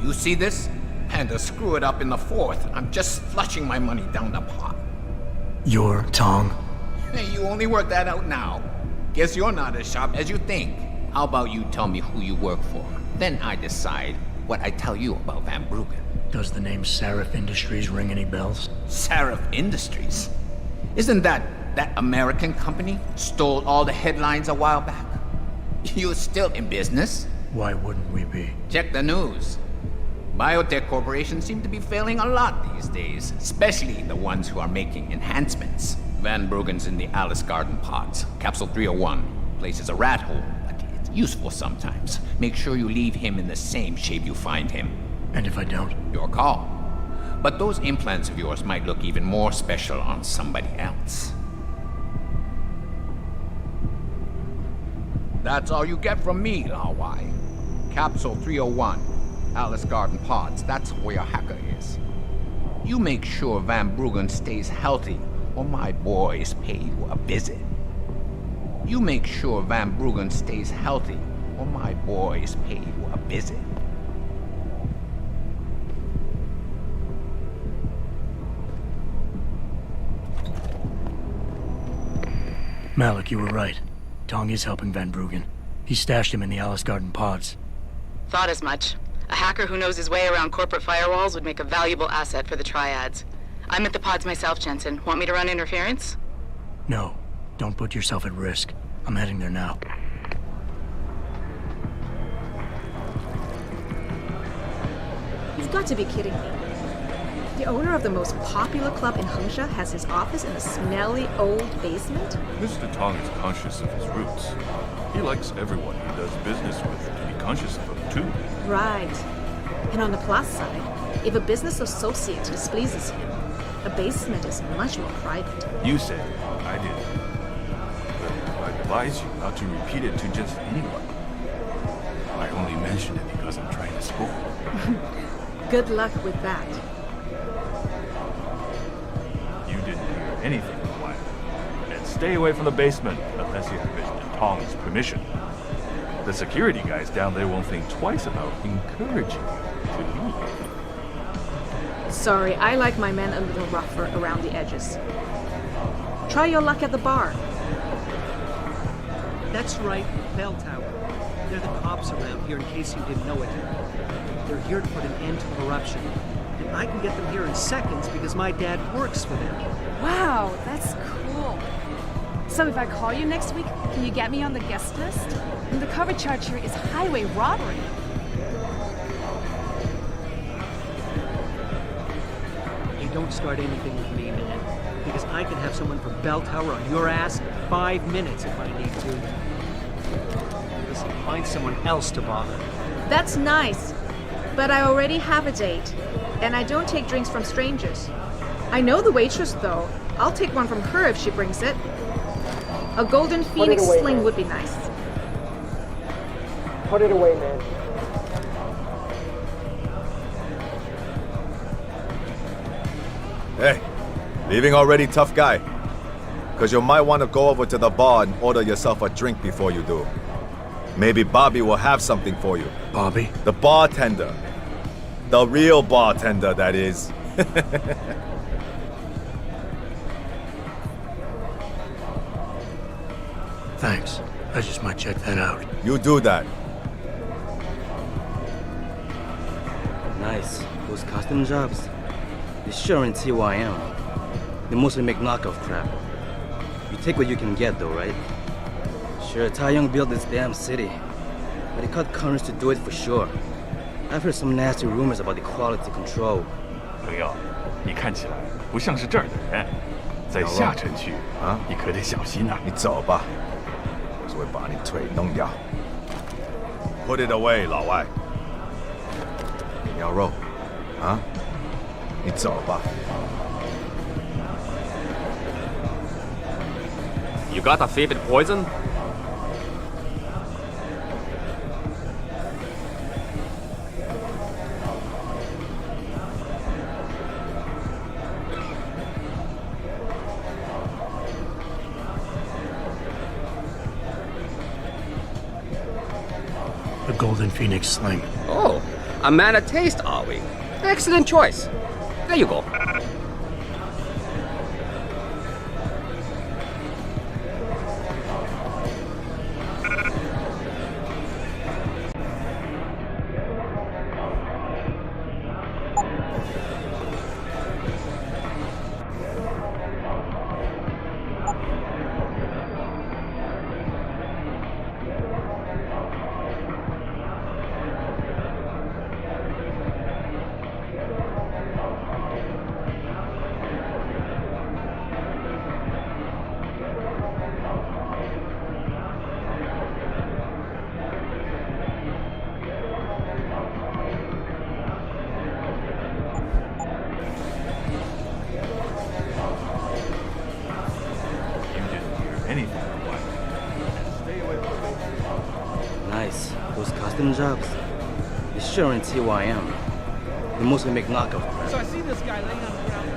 You see this? And to screw it up in the fourth, I'm just flushing my money down the pot. You're Tong? Hey, you only work that out now. Guess you're not as sharp as you think. How about you tell me who you work for? Then I decide what I tell you about Van Bruggen. Does the name Seraph Industries ring any bells? Seraph Industries? Isn't that American company stole all the headlines a while back? You're still in business? Why wouldn't we be? Check the news. Biotech corporations seem to be failing a lot these days, especially the ones who are making enhancements. Van Bruggen's in the Alice Garden pods. Capsule 301. Place is a rat hole, but it's useful sometimes. Make sure you leave him in the same shape you find him. And if I don't? Your call. But those implants of yours might look even more special on somebody else. That's all you get from me, Hawaii. Capsule 301. Alice Garden Pods, that's where your hacker is. You make sure Van Bruggen stays healthy, or my boys pay you a visit. You make sure Van Bruggen stays healthy, or my boys pay you a visit. Malik, you were right. Tong is helping Van Bruggen. He stashed him in the Alice Garden Pods. Thought as much. A hacker who knows his way around corporate firewalls would make a valuable asset for the triads. I'm at the pods myself, Jensen. Want me to run interference? No. Don't put yourself at risk. I'm heading there now. You've got to be kidding me. The owner of the most popular club in Hengsha has his office in a smelly old basement? Mr. Tong is conscious of his roots. He likes everyone he does business with to be conscious of them, too. Right. And on the plus side, if a business associate displeases him, a basement is much more private. You said it, I did. But I advise you not to repeat it to just anyone. I only mention it because I'm trying to score. Good luck with that. You didn't hear anything for a while. And stay away from the basement unless you have Mr. Tong's permission. The security guys down there won't think twice about encouraging you to leave. Sorry, I like my men a little rougher around the edges. Try your luck at the bar. That's right, Bell Tower. They're the cops around here in case you didn't know it. They're here to put an end to corruption. And I can get them here in seconds because my dad works for them. Wow, that's cool. So if I call you next week, can you get me on the guest list? And the cover charge here is highway robbery. You don't start anything with me, man. Because I can have someone from Bell Tower on your ass in 5 minutes if I need to. Listen, find someone else to bother. That's nice. But I already have a date. And I don't take drinks from strangers. I know the waitress, though. I'll take one from her if she brings it. A golden phoenix away, sling man. would be nice. Put it away, man. Hey, leaving already, tough guy? Because you might want to go over to the bar and order yourself a drink before you do. Maybe Bobby will have something for you. Bobby? The bartender. The real bartender, that is. Thanks. I just might check that out. You do that. Nice. Those custom jobs. They sure ain't TYM. They mostly make knockoff crap. You take what you can get though, right? Sure, Tai Young built this damn city. But they cut corners to do it for sure. I've heard some nasty rumors about the quality control. 朋友，你看起来不像是这儿的人，在下城区啊，你可得小心呐。你走吧，我只会把你腿弄掉。Put it away， 老外。你要肉啊？你走吧。You got a favorite poison? The golden phoenix sling. Oh, a man of taste, are we? Excellent choice. There you go. Nice. Those custom jobs. They sure ain't TYM. They mostly make knockoff crap. So I see this guy laying on the ground.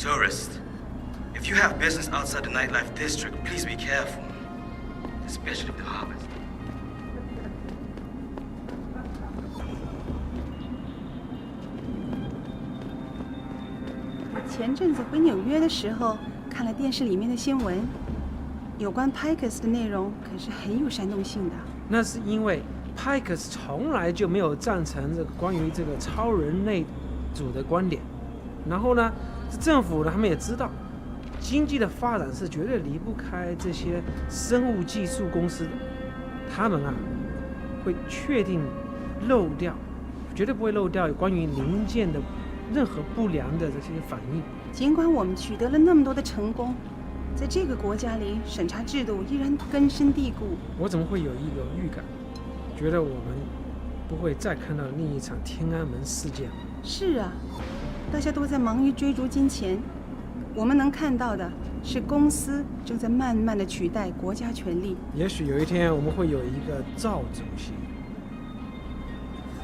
Tourists, if you have business outside the nightlife district, please be careful. Especially the harvest. 前阵子回纽约的时候，看了电视里面的新闻，有关 Pikers 的内容可是很有煽动性的。那是因为 Pikers 从来就没有赞成这个关于这个超人类组的观点。然后呢，这政府呢，他们也知道，经济的发展是绝对离不开这些生物技术公司的。他们啊，会确定漏掉，绝对不会漏掉有关于零件的任何不良的这些反应。尽管我们取得了那么多的成功，在这个国家里，审查制度依然根深蒂固。我怎么会有一个预感，觉得我们不会再看到另一场天安门事件？是啊，大家都在忙于追逐金钱，我们能看到的是公司正在慢慢的取代国家权力。也许有一天我们会有一个赵主席。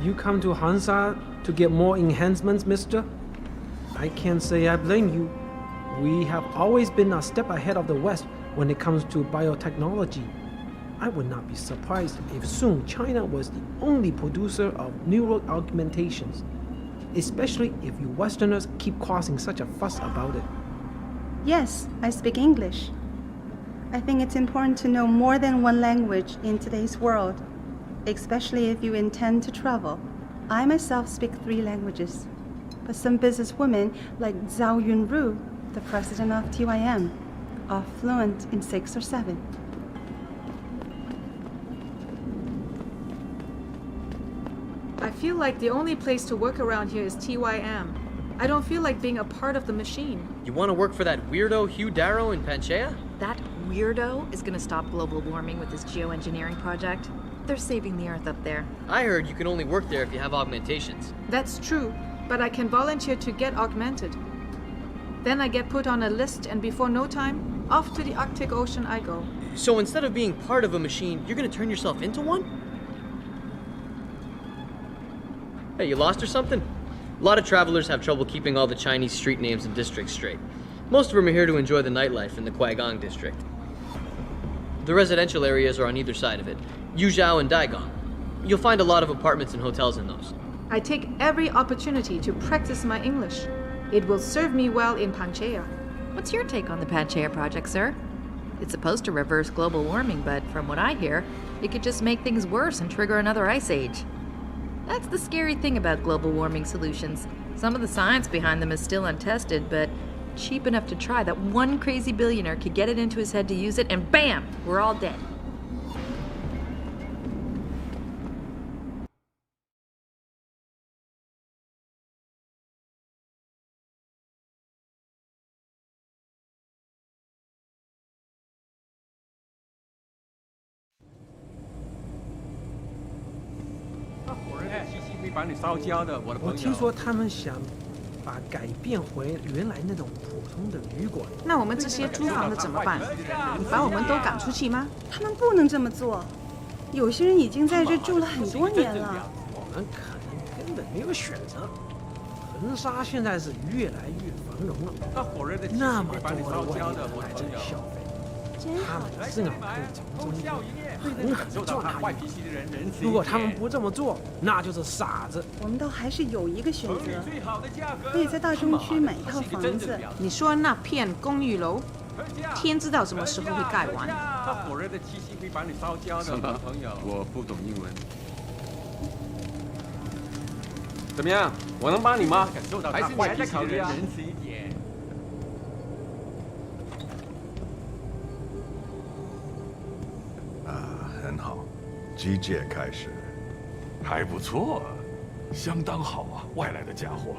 You come to Hansa to get more enhancements, mister? I can't say I blame you. We have always been a step ahead of the West when it comes to biotechnology. I would not be surprised if soon China was the only producer of neural augmentations, especially if you Westerners keep causing such a fuss about it. Yes, I speak English. I think it's important to know more than one language in today's world, especially if you intend to travel. I myself speak 3 languages, but some businesswomen like Zhao Yunru, the president of TYM, are fluent in 6 or 7. I feel like the only place to work around here is TYM. I don't feel like being a part of the machine. You want to work for that weirdo Hugh Darrow in Panchea? That weirdo is going to stop global warming with his geoengineering project. They're saving the Earth up there. I heard you can only work there if you have augmentations. That's true, but I can volunteer to get augmented. Then I get put on a list, and before no time, off to the Arctic Ocean I go. So instead of being part of a machine, you're going to turn yourself into one? Hey, you lost or something? A lot of travelers have trouble keeping all the Chinese street names and districts straight. Most of them are here to enjoy the nightlife in the Guigang district. The residential areas are on either side of it, Yuzhou and Daigong. You'll find a lot of apartments and hotels in those. I take every opportunity to practice my English. It will serve me well in Panchea. What's your take on the Panchea project, sir? It's supposed to reverse global warming, but from what I hear, it could just make things worse and trigger another ice age. That's the scary thing about global warming solutions. Some of the science behind them is still untested, but cheap enough to try that one crazy billionaire could get it into his head to use it, and bam, we're all dead.会把你烧焦的，我的朋友。我听说他们想把改变回原来那种普通的旅馆。那我们这些租房的怎么办？把我们都赶出去吗？他们不能这么做，有些人已经在这住了很多年了。我们可能根本没有选择。恒沙现在是越来越繁荣了，那么多的外地人来这里消费。他们正好可以从中很好的赚他一笔。如果他们不这么做，那就是傻子。我们倒还是有一个选择，可以在大中区买一套房子。你说那片公寓楼，天知道什么时候会盖完。那火热的气息会把你烧焦的，朋友。我不懂英文。怎么样？我能帮你吗？还是你还在考虑啊？仁慈一点。很好，机械开始，还不错，相当好啊，外来的家伙。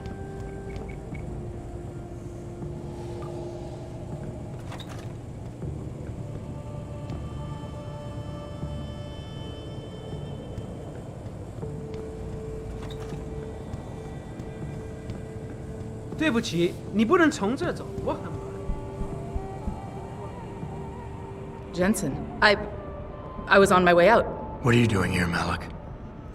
对不起，你不能从这走，我很忙。Jensen, I was on my way out. What are you doing here, Malik?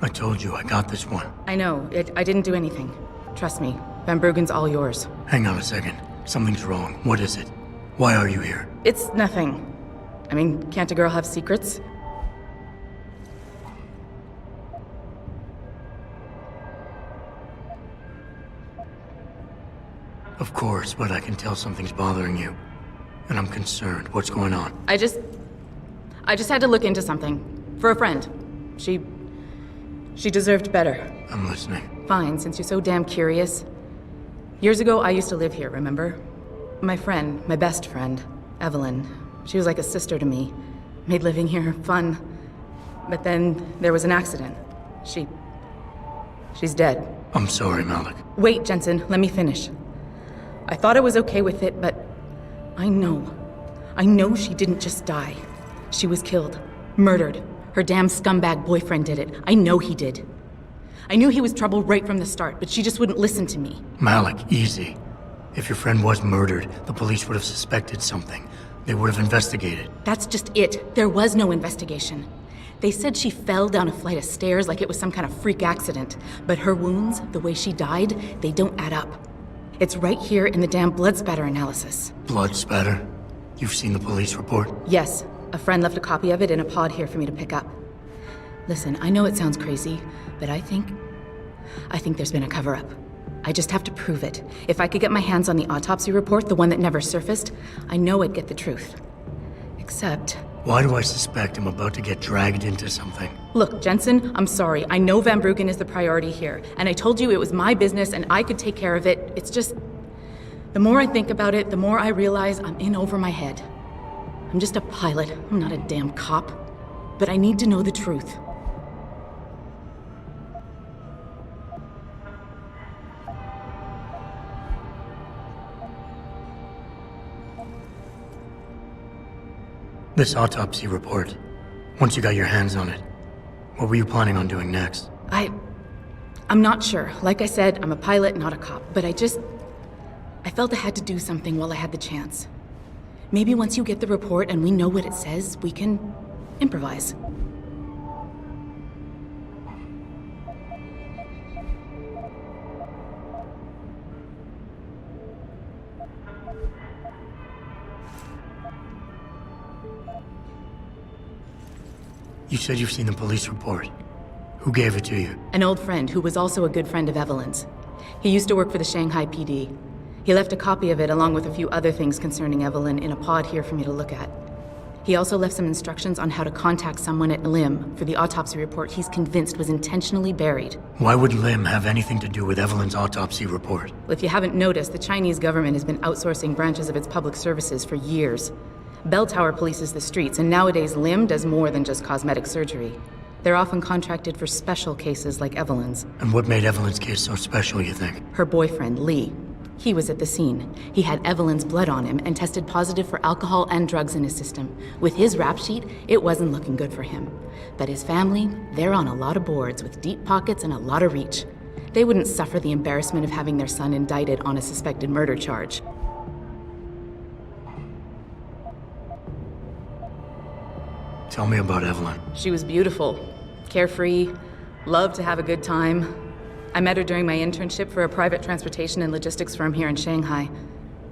I told you I got this one. I know. I didn't do anything. Trust me. Van Bruggen's all yours. Hang on a second. Something's wrong. What is it? Why are you here? It's nothing. I mean, can't a girl have secrets? Of course, but I can tell something's bothering you. And I'm concerned. What's going on? I just had to look into something. For a friend. She deserved better. I'm listening. Fine, since you're so damn curious. Years ago, I used to live here, remember? My friend, my best friend, Evelyn. She was like a sister to me. Made living here fun. But then there was an accident. She's dead. I'm sorry, Malik. Wait, Jensen, let me finish. I thought I was okay with it, but I know she didn't just die. She was killed. Murdered. Her damn scumbag boyfriend did it. I know he did. I knew he was trouble right from the start, but she just wouldn't listen to me. Malik, easy. If your friend was murdered, the police would have suspected something. They would have investigated. That's just it. There was no investigation. They said she fell down a flight of stairs like it was some kind of freak accident. But her wounds, the way she died, they don't add up. It's right here in the damn blood spatter analysis. Blood spatter? You've seen the police report? Yes. A friend left a copy of it in a pod here for me to pick up. Listen, I know it sounds crazy, but I think there's been a cover-up. I just have to prove it. If I could get my hands on the autopsy report, the one that never surfaced, I know I'd get the truth. Except... Why do I suspect I'm about to get dragged into something? Look, Jensen, I'm sorry. I know Van Bruggen is the priority here, and I told you it was my business and I could take care of it. It's just... The more I think about it, the more I realize I'm in over my head. I'm just a pilot. I'm not a damn cop. But I need to know the truth. This autopsy report. Once you got your hands on it, what were you planning on doing next? I'm not sure. Like I said, I'm a pilot, not a cop. But I felt I had to do something while I had the chance. Maybe once you get the report and we know what it says, we can improvise. You said you've seen the police report. Who gave it to you? An old friend who was also a good friend of Evelyn's. He used to work for the Shanghai PD. He left a copy of it along with a few other things concerning Evelyn in a pod here for me to look at. He also left some instructions on how to contact someone at Lim for the autopsy report he's convinced was intentionally buried. Why would Lim have anything to do with Evelyn's autopsy report? Well, if you haven't noticed, the Chinese government has been outsourcing branches of its public services for years. Bell Tower polices the streets, and nowadays Lim does more than just cosmetic surgery. They're often contracted for special cases like Evelyn's. And what made Evelyn's case so special, you think? Her boyfriend, Lee. He was at the scene. He had Evelyn's blood on him and tested positive for alcohol and drugs in his system. With his rap sheet, it wasn't looking good for him. But his family, they're on a lot of boards with deep pockets and a lot of reach. They wouldn't suffer the embarrassment of having their son indicted on a suspected murder charge. Tell me about Evelyn. She was beautiful, carefree, loved to have a good time. I met her during my internship for a private transportation and logistics firm here in Shanghai.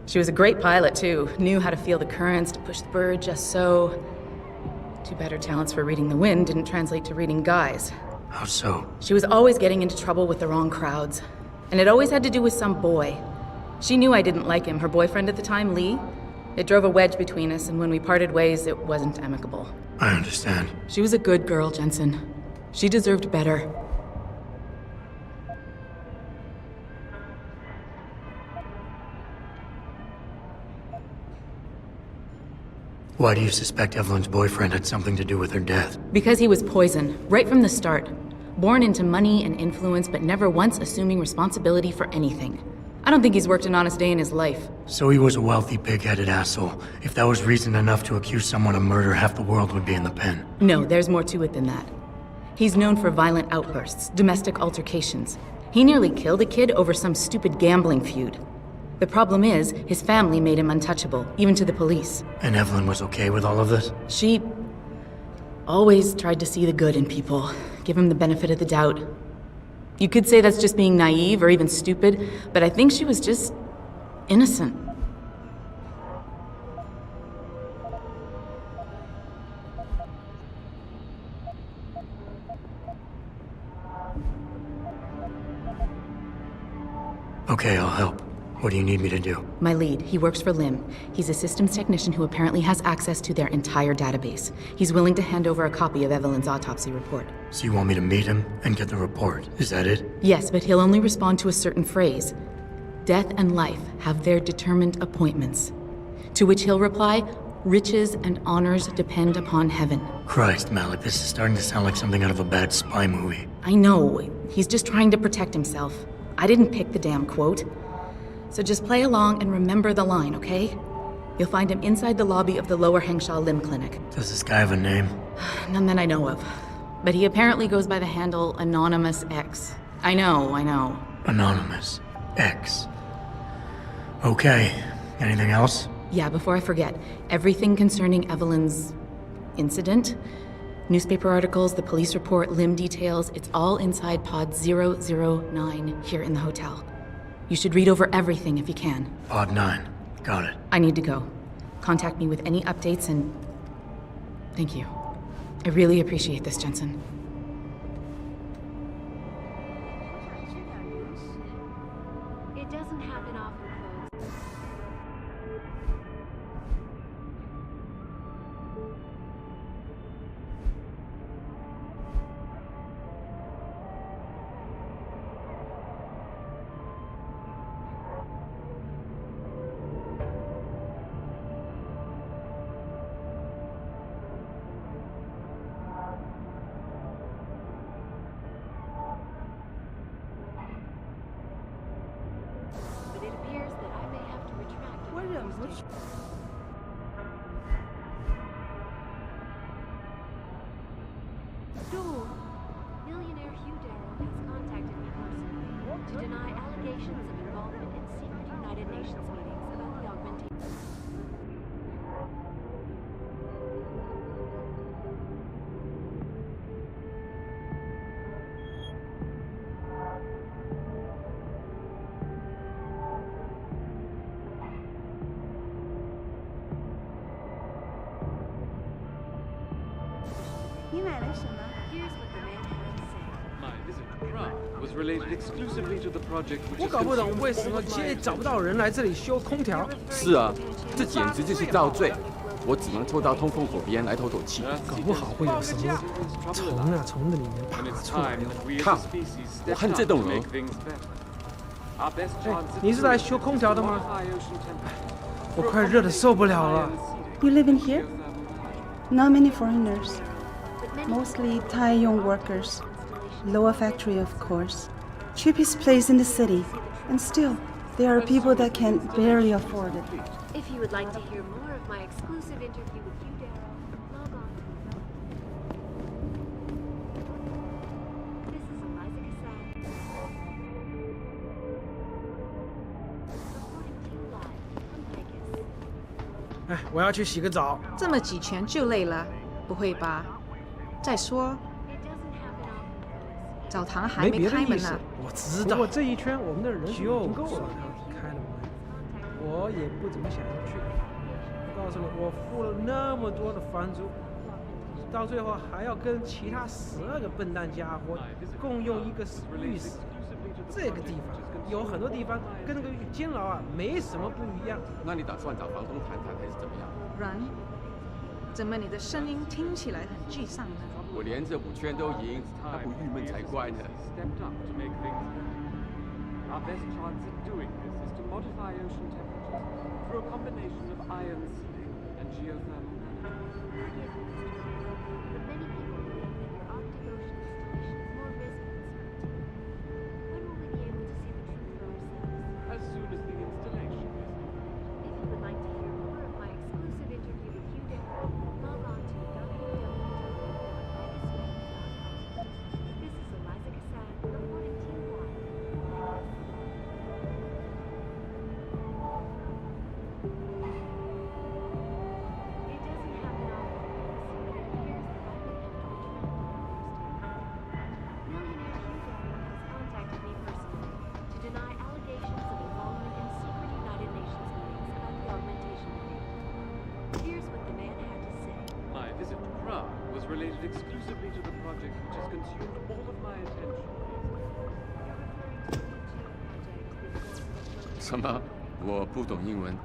She was a great pilot, too. Knew how to feel the currents, to push the bird just so. Too bad her talents for reading the wind didn't translate to reading guys. How so? She was always getting into trouble with the wrong crowds. And it always had to do with some boy. She knew I didn't like him. Her boyfriend at the time, Lee. It drove a wedge between us, and when we parted ways, it wasn't amicable. I understand. She was a good girl, Jensen. She deserved better. Why do you suspect Evelyn's boyfriend had something to do with her death? Because he was poison, right from the start. Born into money and influence, but never once assuming responsibility for anything. I don't think he's worked an honest day in his life. So he was a wealthy, pig-headed asshole. If that was reason enough to accuse someone of murder, half the world would be in the pen. No, there's more to it than that. He's known for violent outbursts, domestic altercations. He nearly killed a kid over some stupid gambling feud. The problem is, his family made him untouchable, even to the police. And Evelyn was okay with all of this? She always tried to see the good in people, give him the benefit of the doubt. You could say that's just being naive or even stupid, but I think she was just innocent. Okay, I'll help. What do you need me to do? My lead, he works for Lim. He's a systems technician who apparently has access to their entire database. He's willing to hand over a copy of Evelyn's autopsy report. So you want me to meet him and get the report? Is that it? Yes, but he'll only respond to a certain phrase. Death and life have their determined appointments. To which he'll reply, riches and honors depend upon heaven. Christ, Malik, this is starting to sound like something out of a bad spy movie. I know. He's just trying to protect himself. I didn't pick the damn quote. So just play along and remember the line, okay? You'll find him inside the lobby of the Lower Hengsha Lim Clinic. Does this guy have a name? None that I know of. But he apparently goes by the handle Anonymous X. I know. Anonymous X. Okay. Anything else? Yeah, before I forget, everything concerning Evelyn's incident, newspaper articles, the police report, Lim details, it's all inside pod 009 here in the hotel. You should read over everything if you can. Pod 9. Got it. I need to go. Contact me with any updates and... Thank you. I really appreciate this, Jensen. It doesn't happen often, folks. But it appears that I may have to retract a proposed date. Millionaire Hugh Darrow has contacted me personally to deny allegations of involvement in secret United Nations meetings about the augmentation. Here's what the man had to say. My visit to Prague was related exclusively to the project which 我 is 搞不懂 consumed 为什么今天找不到人来这里修空调。是啊，这简直就是造罪！我只能凑到通风口边来透透气。搞不好会有什么虫啊从这里面爬出来。看，我看这栋楼。你是来修空调的吗？我快热得受不了了。 You live in here? Not many foreigners. Mostly Thai young workers. Lower factory, of course. Cheapest place in the city. And still, there are people that can barely afford it. If you would like to hear more of my exclusive interview with Hugh Darrow, log on to This is Eliza Cassan. Reporting to you live from Vegas. 哎，我要去洗个澡。这么几拳就累了？不会吧？再说，澡堂还没开门呢。我知道。不过这一圈我们的人已经够了，开了门，我也不怎么想要去。我告诉你，我付了那么多的房租，到最后还要跟其他12个笨蛋家伙共用一个浴室。这个地方有很多地方跟那个监牢啊没什么不一样。那你打算找房东谈谈还是怎么样？然，怎么你的声音听起来很沮丧呢？ 我连着5圈都赢，还不郁闷才怪呢。 Our best chance at doing this is to modify ocean temperatures through a combination of ion seeding and geothermal management. But many people believe that your Arctic Ocean installation is more risk than certainty. When will we be able to see the truth for ourselves? As soon as the installation is complete. If you would like to hear more of my exclusive interview with Hugh Darrow, log on to www.vegaswing.com. This is Eliza Cassan reporting to you live. It doesn't happen often, but it appears that I may have to retract my proposed date. Millionaire Hugh Darrow has contacted me personally to deny allegations of involvement in secret United Nations meetings about the augmentation agreement. Here's what the man had to say. My visit to Prague was related exclusively to the project which has consumed all of my attention. You're referring to the project before 什么？我不懂英文。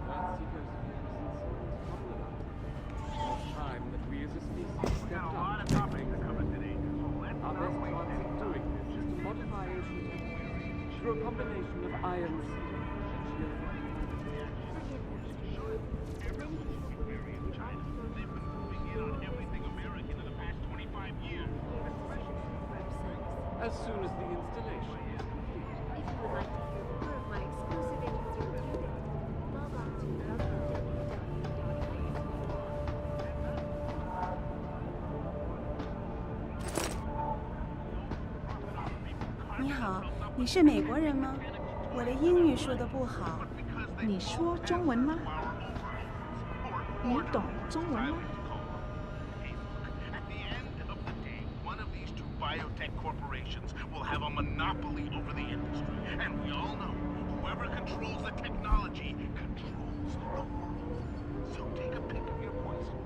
Time that we as a species stepped up to make things happen. Our best chance of doing this is to modify ocean temperatures through a combination of ion seeding and geothermal. As soon as the installation is complete. If you would like to hear more of my exclusive interview with Judith, log on to www.ion.com. 你好，你是美国人吗？我的英语说的不好。你说中文吗？你懂中文吗？ Biotech corporations will have a monopoly over the industry. And we all know, whoever controls the technology controls the world. So take a pick of your poison.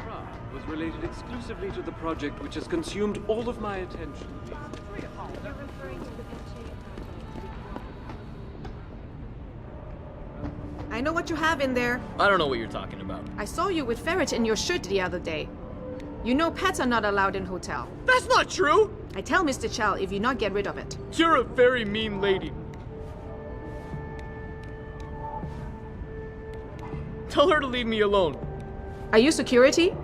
'Kra' was related exclusively to the project which has consumed all of my attention. I know what what you have in there. I don't know what you're talking about. I saw you with ferret in your shirt the other day. You know pets are not allowed in hotel. That's not true! I tell Mr. Chow if you not get rid of it. You're a very mean lady. Tell her to leave me alone. Are you security?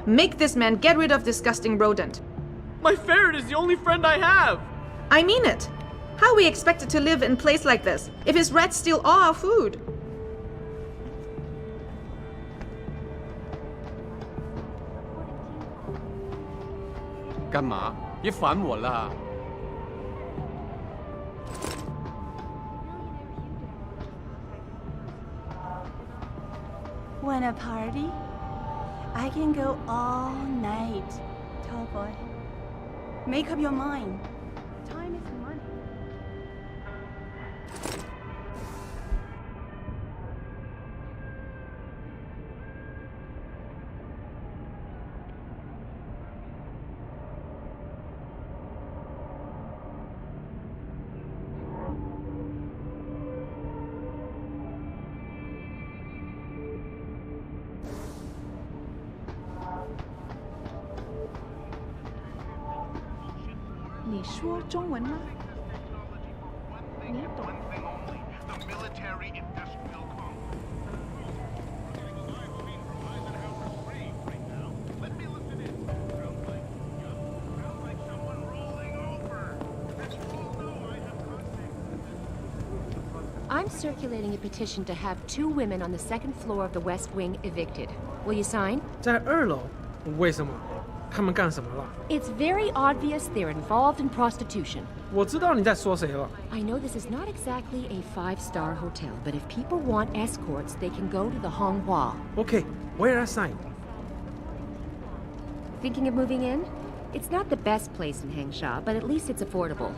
Make this man get rid of disgusting rodent. My ferret is the only friend I have! I mean it. How are we expected to live in a place like this if his rats steal all our food? Want a party? I can go all night, tall boy. Make up your mind. Time is money. 你说中文吗？你懂。 I'm circulating a petition to have 2 women on the 2nd floor of the West Wing evicted. Will you sign? 在2楼，为什么？他们干什么了？ It's very obvious they're involved in prostitution. 我知道你在说谁了。 I know this is not exactly a 5-star hotel, but if people want escorts, they can go to the Honghua. Okay, where I sign? Thinking of moving in? It's not the best place in Hangsha, but at least it's affordable.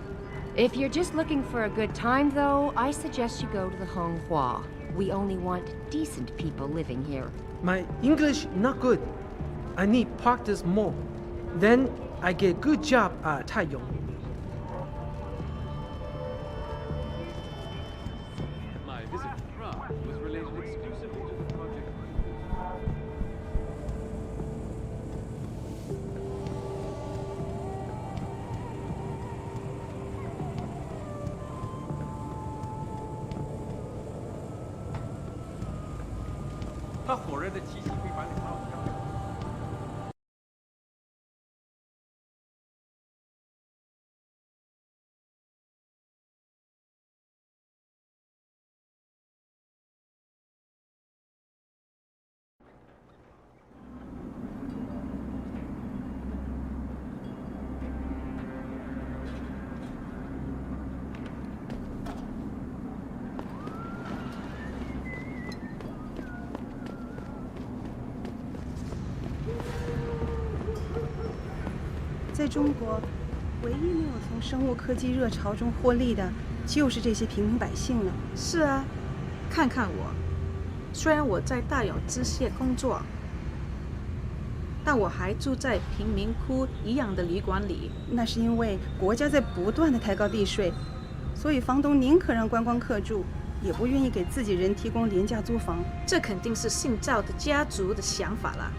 If you're just looking for a good time, though, I suggest you go to the Honghua. We only want decent people living here. My English not good. I need practice more. Then I get good job at Taiyong. My visit to Prague was related exclusively to the project. 它火热的气息会把你烧焦。 在中国，唯一没有从生物科技热潮中获利的，就是这些平民百姓了。是啊，看看我，虽然我在大有机械工作，但我还住在贫民窟一样的旅馆里。那是因为国家在不断的抬高地税，所以房东宁可让观光客住，也不愿意给自己人提供廉价租房。这肯定是姓赵的家族的想法啦。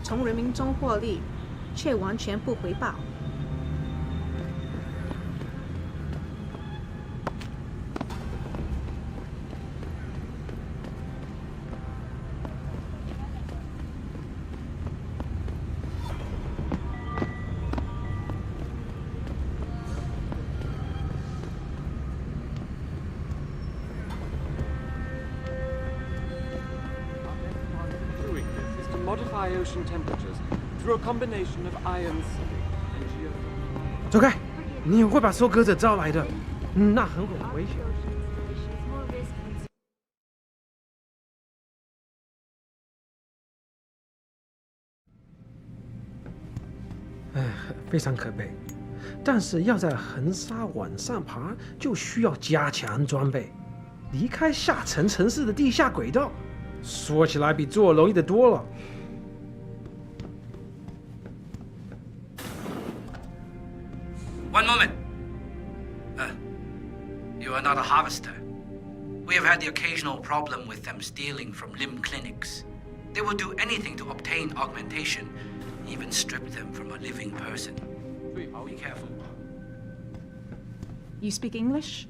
从人民中获利，却完全不回报。Modify ocean temperatures through a combination of iron and geothermal. 走开！你会把收割者招来的，那很危险。哎，非常可悲。但是要在横沙往上爬，就需要加强装备，离开下沉城市的地下轨道，说起来比做容易的多了。 One moment. You are not a harvester. had the occasional problem with them stealing from limb clinics. They will do anything to obtain augmentation, even strip them from a living person. Be careful. You speak English?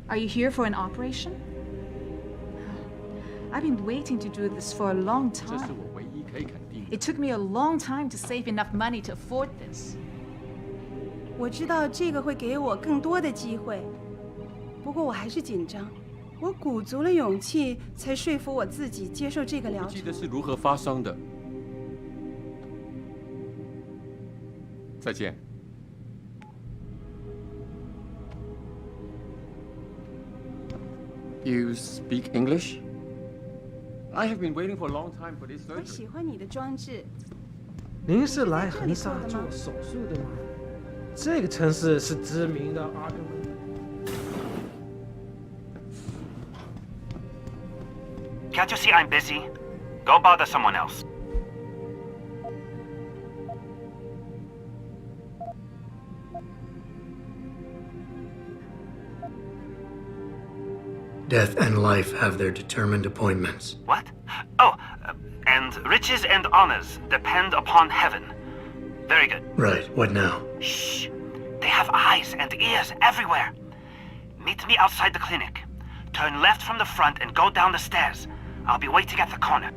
Are you here for an operation? I've been waiting to do this for a long time. It took me a long time to save enough money to afford this. 我知道这个会给我更多的机会，不过我还是紧张。我鼓足了勇气，才说服我自己接受这个疗程。记得是如何发生的。再见。You speak English? I have been waiting for a long time for this 我 surgery. 喜欢你的装置。您是来恒沙做手术的吗？这个城市是知名的阿根文。Can't you see I'm busy? Go bother someone else. Death and life have their determined appointments. What? Oh, and riches and honors depend upon heaven. Very good. Right, what now? Shh. They have eyes and ears everywhere. Meet me outside the clinic. Turn left from the front and go down the stairs. I'll be waiting at the corner.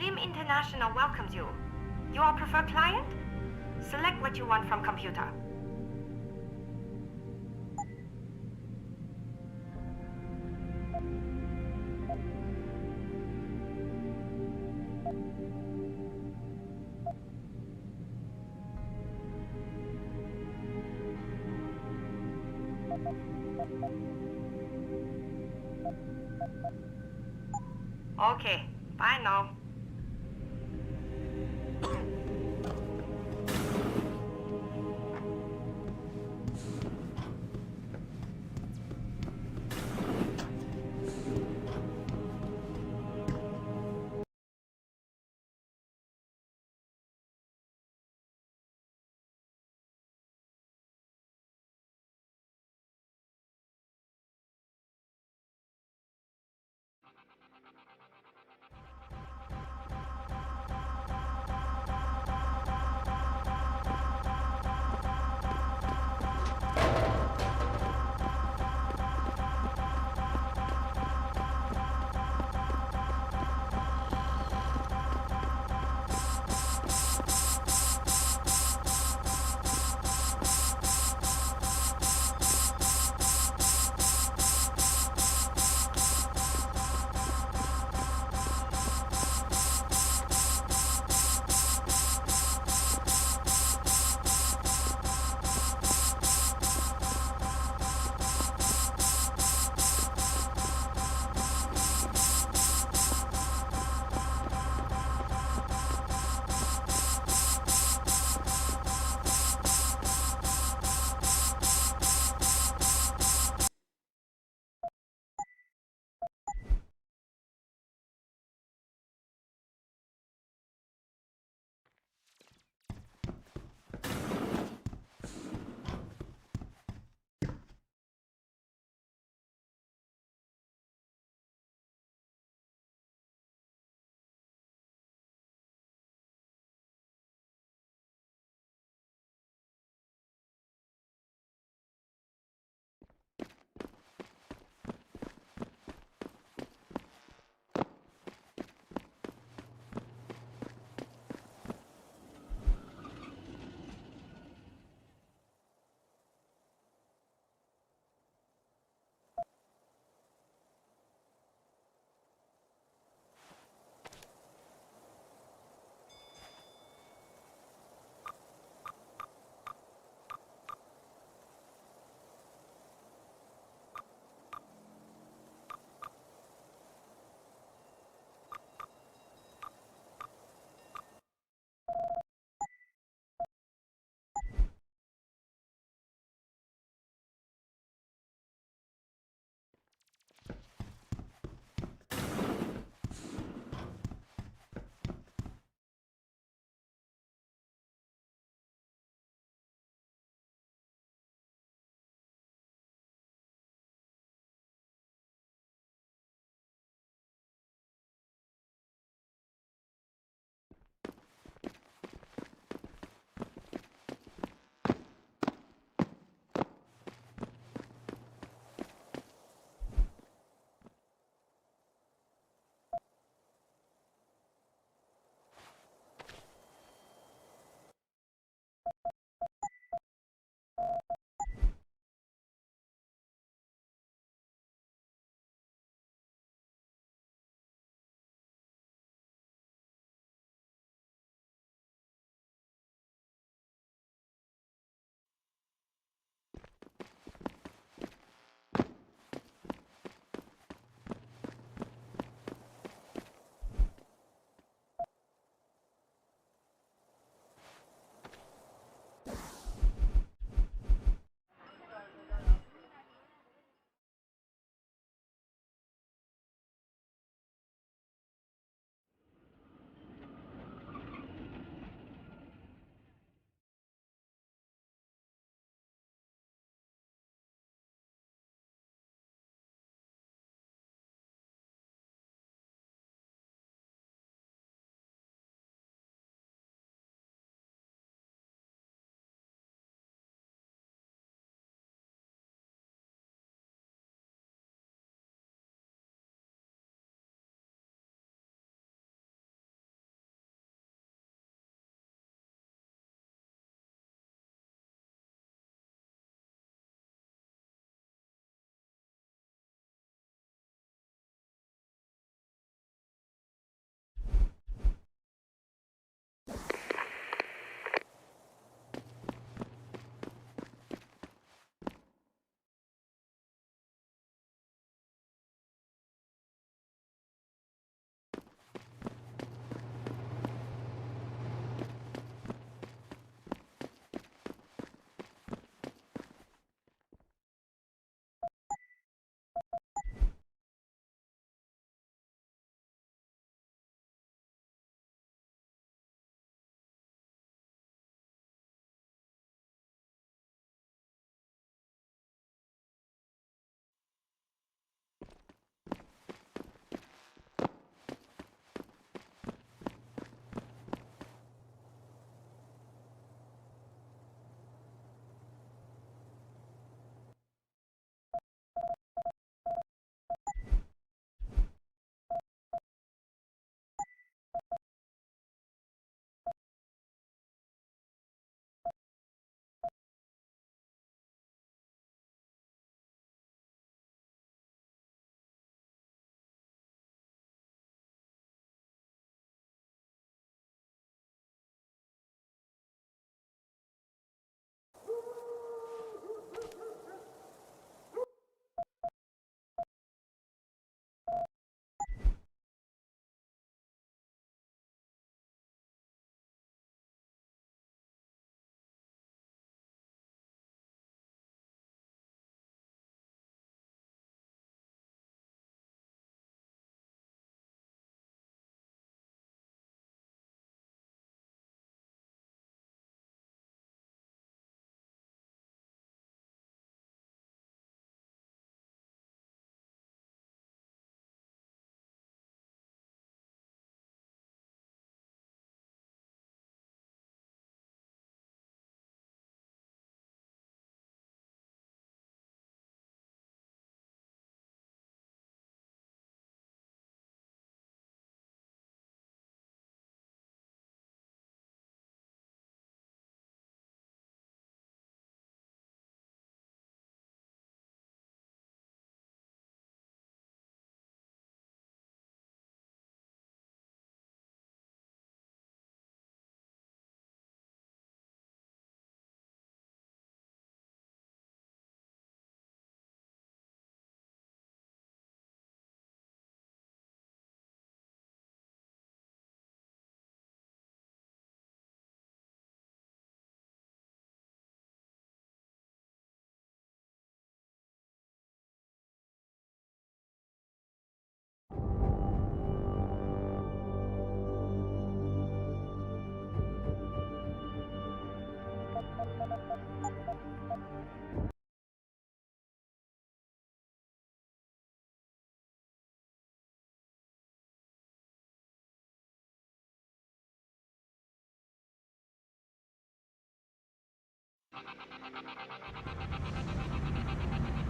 Lim International welcomes you. You are preferred client? Select what you want from computer. Okay, bye now.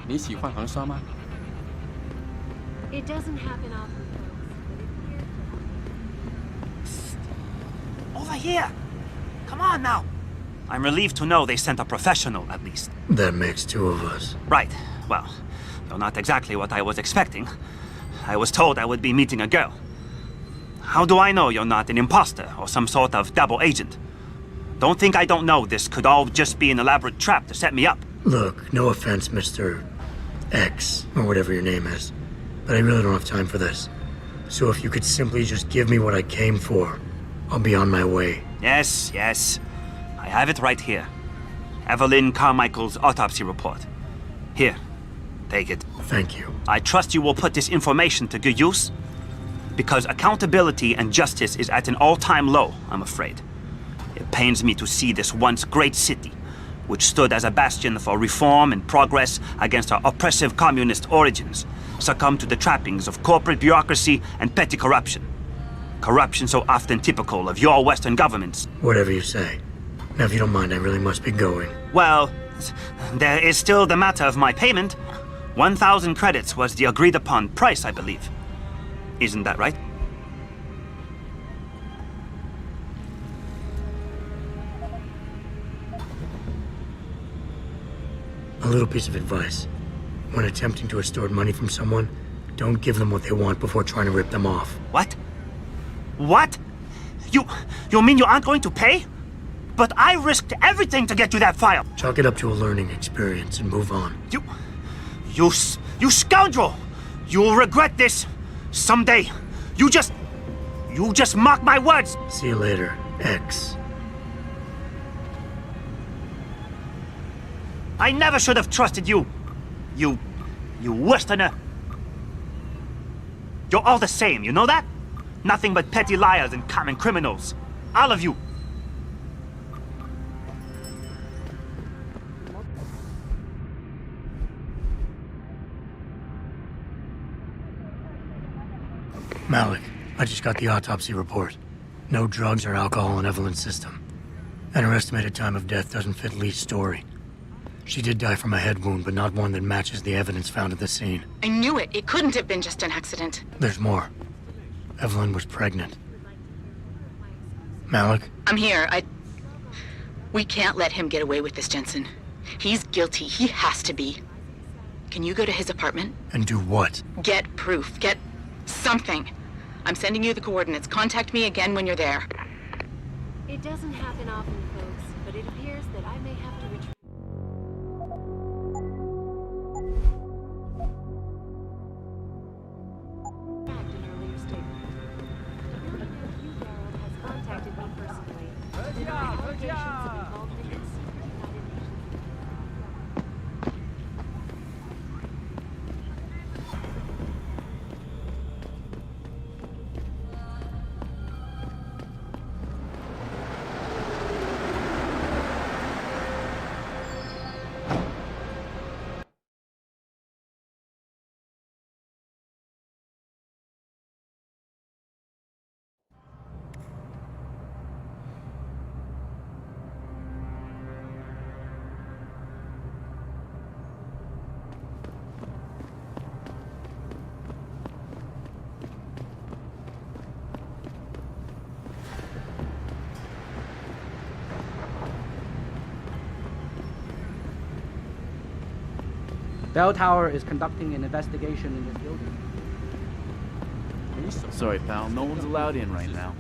你喜欢航沙吗？ It doesn't happen often, Over here! Come on now! I'm relieved to know they sent a professional, at least. That makes two of us. Right. Well, though not exactly what I was expecting. I was told I would be meeting a girl. How do I know you're not an imposter or some sort of double agent? Don't think I don't know this could all just be an elaborate trap to set me up. Look, no offense, Mr. X, or whatever your name is, but I really don't have time for this. So if you could simply just give me what I came for, I'll be on my way. Yes, yes. I have it right here. Evelyn Carmichael's autopsy report. Here, take it. Thank you. I trust you will put this information to good use, because accountability and justice is at an all-time low, I'm afraid. It pains me to see this once great city, which stood as a bastion for reform and progress against our oppressive communist origins, succumb to the trappings of corporate bureaucracy and petty corruption. Corruption so often typical of your Western governments. Whatever you say. Now, if you don't mind, I really must be going. Well, there is still the matter of my payment. 1,000 credits was the agreed-upon price, I believe. Isn't that right? A little piece of advice. When attempting to extort money from someone, don't give them what they want before trying to rip them off. What? What? You mean you aren't going to pay? But I risked everything to get you that file. Chalk it up to a learning experience and move on. You scoundrel! You'll regret this someday. You just mock my words. See you later, X. I never should have trusted you. You Westerner. You're all the same, you know that? Nothing but petty liars and common criminals. All of you. Malik, I just got the autopsy report. No drugs or alcohol in Evelyn's system. And her estimated time of death doesn't fit Lee's story. She did die from a head wound, but not one that matches the evidence found at the scene. I knew it. It couldn't have been just an accident. There's more. Evelyn was pregnant. Malik? I'm here. We can't let him get away with this, Jensen. He's guilty. He has to be. Can you go to his apartment? And do what? Get proof. Get something. I'm sending you the coordinates. Contact me again when you're there. It doesn't happen often, folks, but it appears that I may have to retrieve. An earlier statement. The billionaire Hugh Garrett has contacted me personally to deny allegations of involvement in secret United Nations. Bell Tower is conducting an investigation in this building. Sorry, pal. No one's allowed in right now.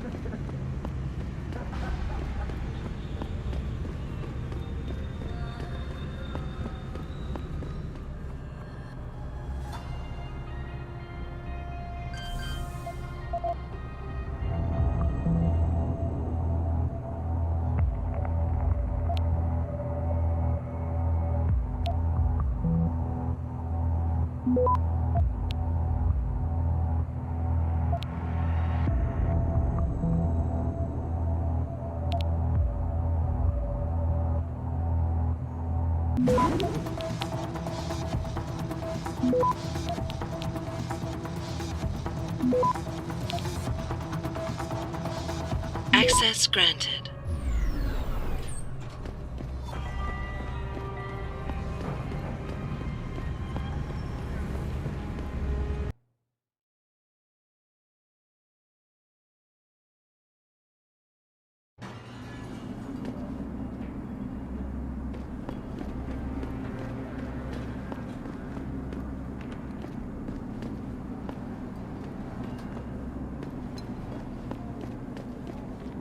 Access granted.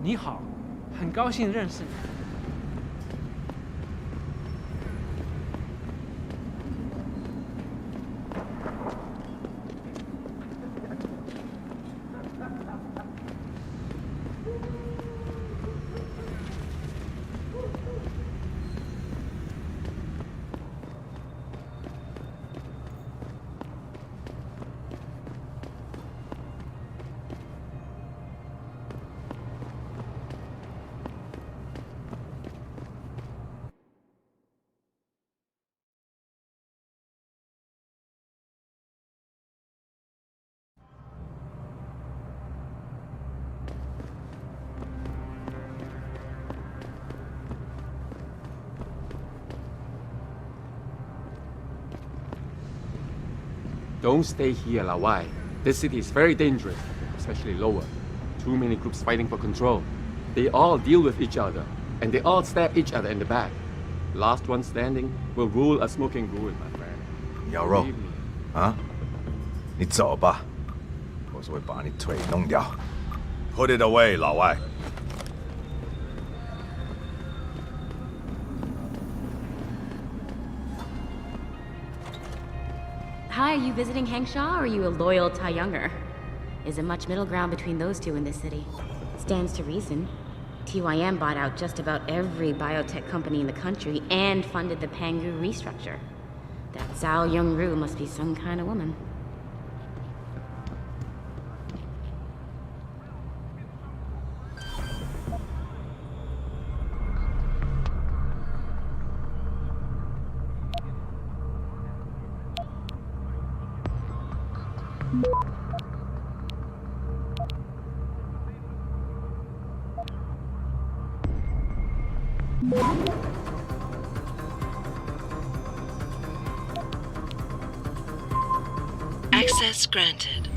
你好，很高兴认识你。Don't stay here, Lao Wai. This city is very dangerous, especially lower. Too many groups fighting for control. They all deal with each other, and they all stab each other in the back. Last one standing will rule a smoking ruin, my friend. 羊肉，啊？你走吧，否则会把你腿弄掉。Put it away，老外。Hi, are you visiting Hangsha or are you a loyal Taiyunger? Isn't much middle ground between those two in this city. Stands to reason. TYM bought out just about every biotech company in the country and funded the Pangu restructure. That Zhao Yongru must be some kind of woman. Access granted.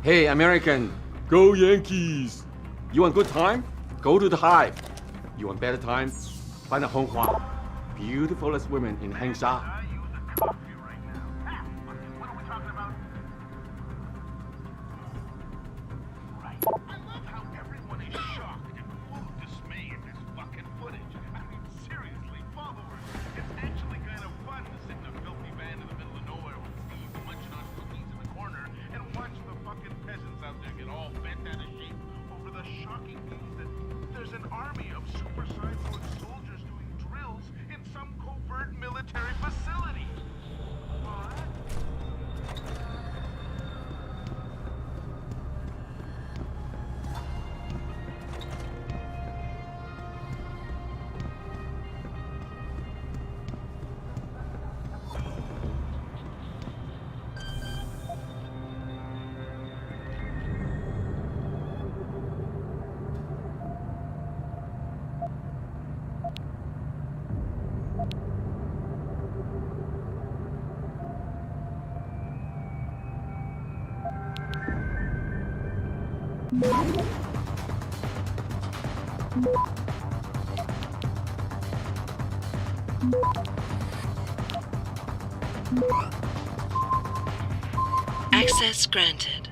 Hey, American, go Yankees! You want good time? Go to the Hive. You want better time? Find a Honghua, beautifulest women in Hangsha. Access granted.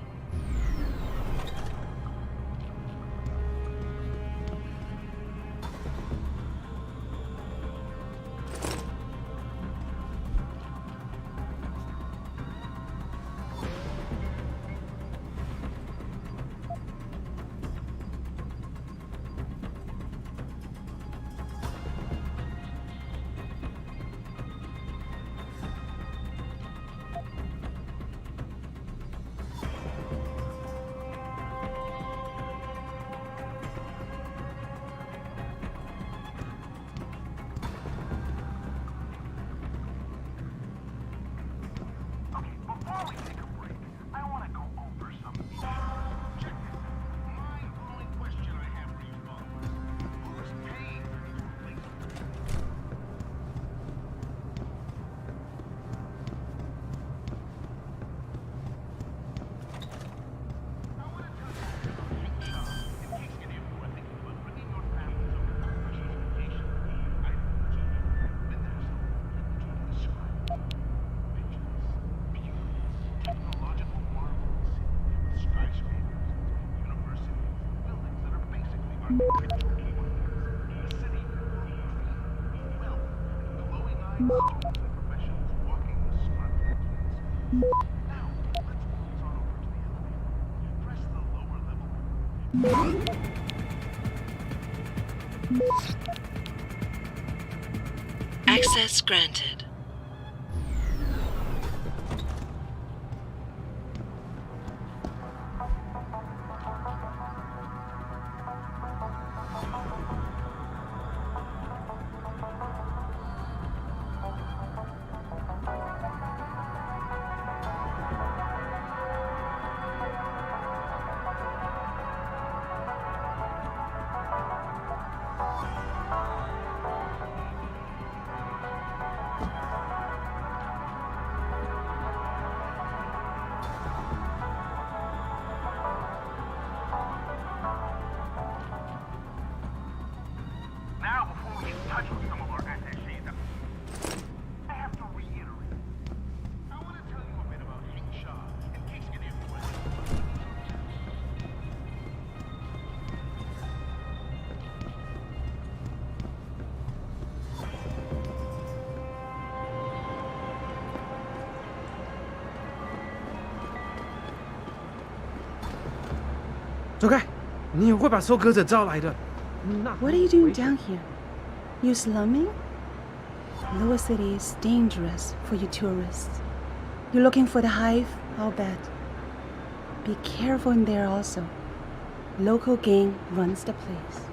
Access granted. Now, before we get touch with some of our attachés, I have to reiterate. I want to tell you a bit about Hangsha, in case you didn't know. 走开！你也会把收割者招来的。 What are you doing down here? You slumming? Lower City is dangerous for you tourists. You're looking for the hive? I'll bet. Be careful in there also. Local gang runs the place.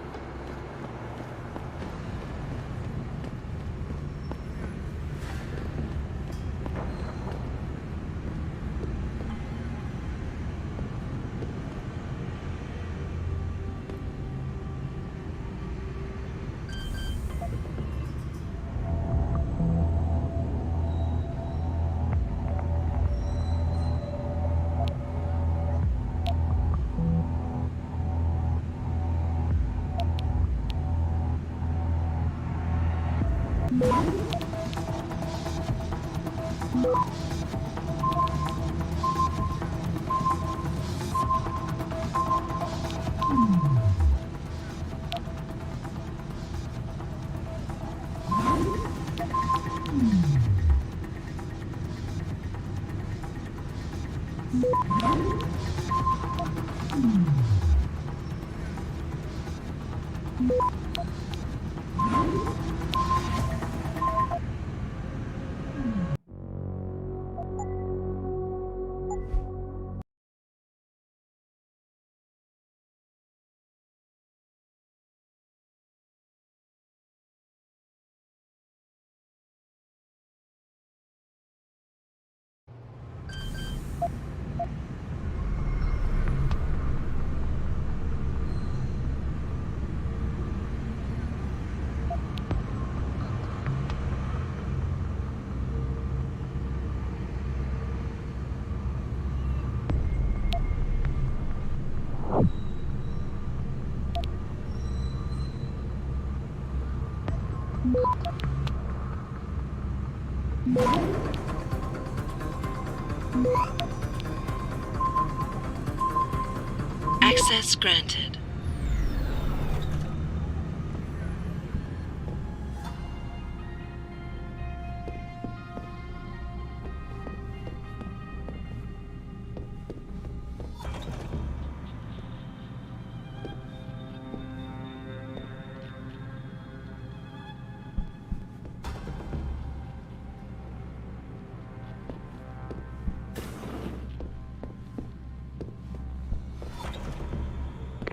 Access granted.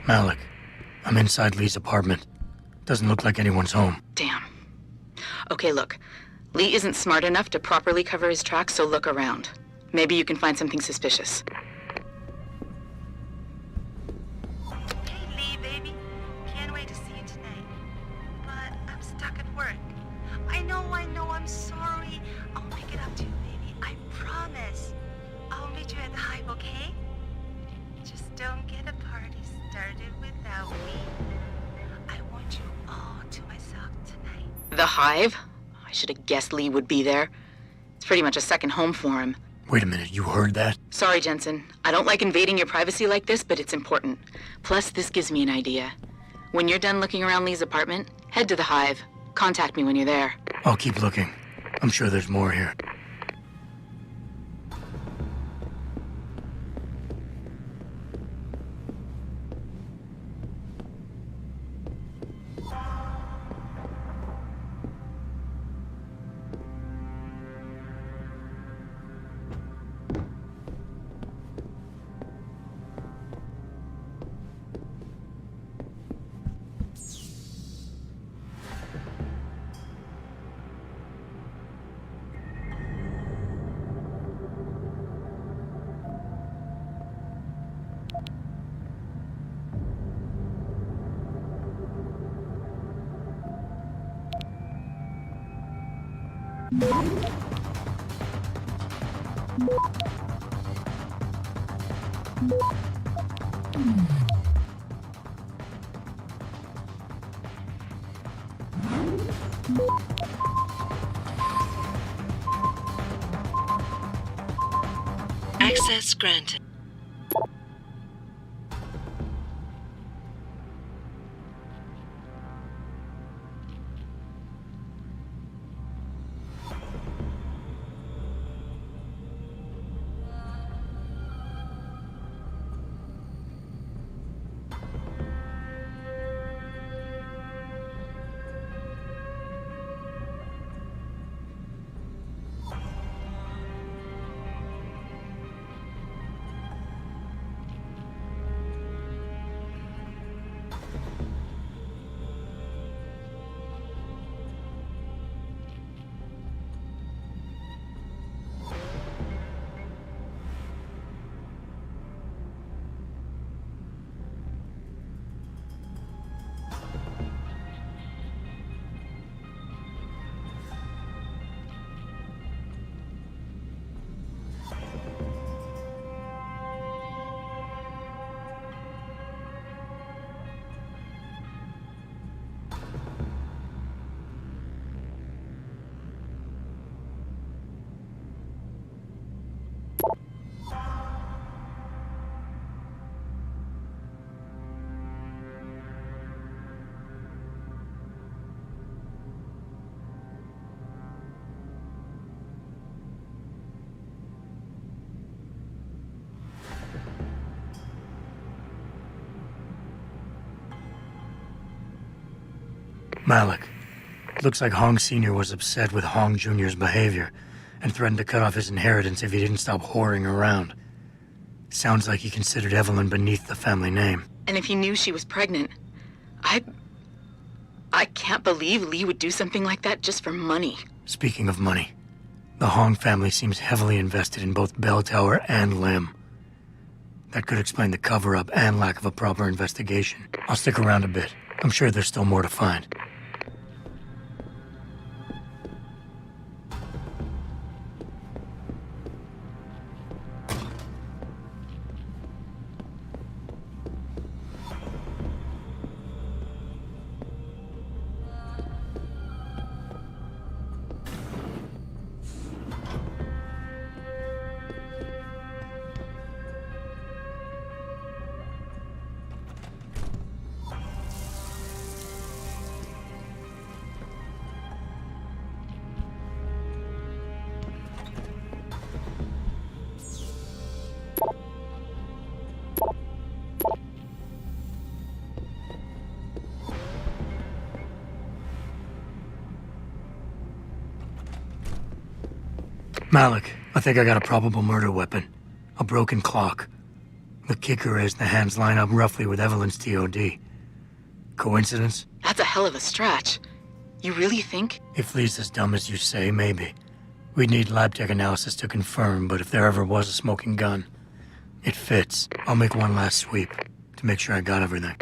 Malik, I'm inside Lee's apartment. Doesn't look like anyone's home. Damn. Okay, look. Lee isn't smart enough to properly cover his tracks, so look around. Maybe you can find something suspicious. Hey, Lee, baby. Can't wait to see you tonight. But I'm stuck at work. I know, I'm sorry. I'll make it up to you, baby. I promise. I'll meet you at the Hive, okay? Just don't get a party started without me. I want you all to myself tonight. The Hive? I should have guessed Lee would be there. It's pretty much a second home for him. Wait a minute, you heard that? Sorry, Jensen. I don't like invading your privacy like this, but it's important. Plus, this gives me an idea. When you're done looking around Lee's apartment, head to the Hive. Contact me when you're there. I'll keep looking. I'm sure there's more here. Access granted. Malik. Looks like Hong Sr. was upset with Hong Jr.'s behavior and threatened to cut off his inheritance if he didn't stop whoring around. Sounds like he considered Evelyn beneath the family name. And if he knew she was pregnant, I can't believe Lee would do something like that just for money. Speaking of money, the Hong family seems heavily invested in both Bell Tower and Lim. That could explain the cover-up and lack of a proper investigation. I'll stick around a bit. I'm sure there's still more to find. Malik, I think I got a probable murder weapon. A broken clock. The kicker is the hands line up roughly with Evelyn's TOD. Coincidence? That's a hell of a stretch. You really think? If Lee's as dumb as you say, maybe. We'd need lab tech analysis to confirm, but if there ever was a smoking gun, it fits. I'll make one last sweep to make sure I got everything.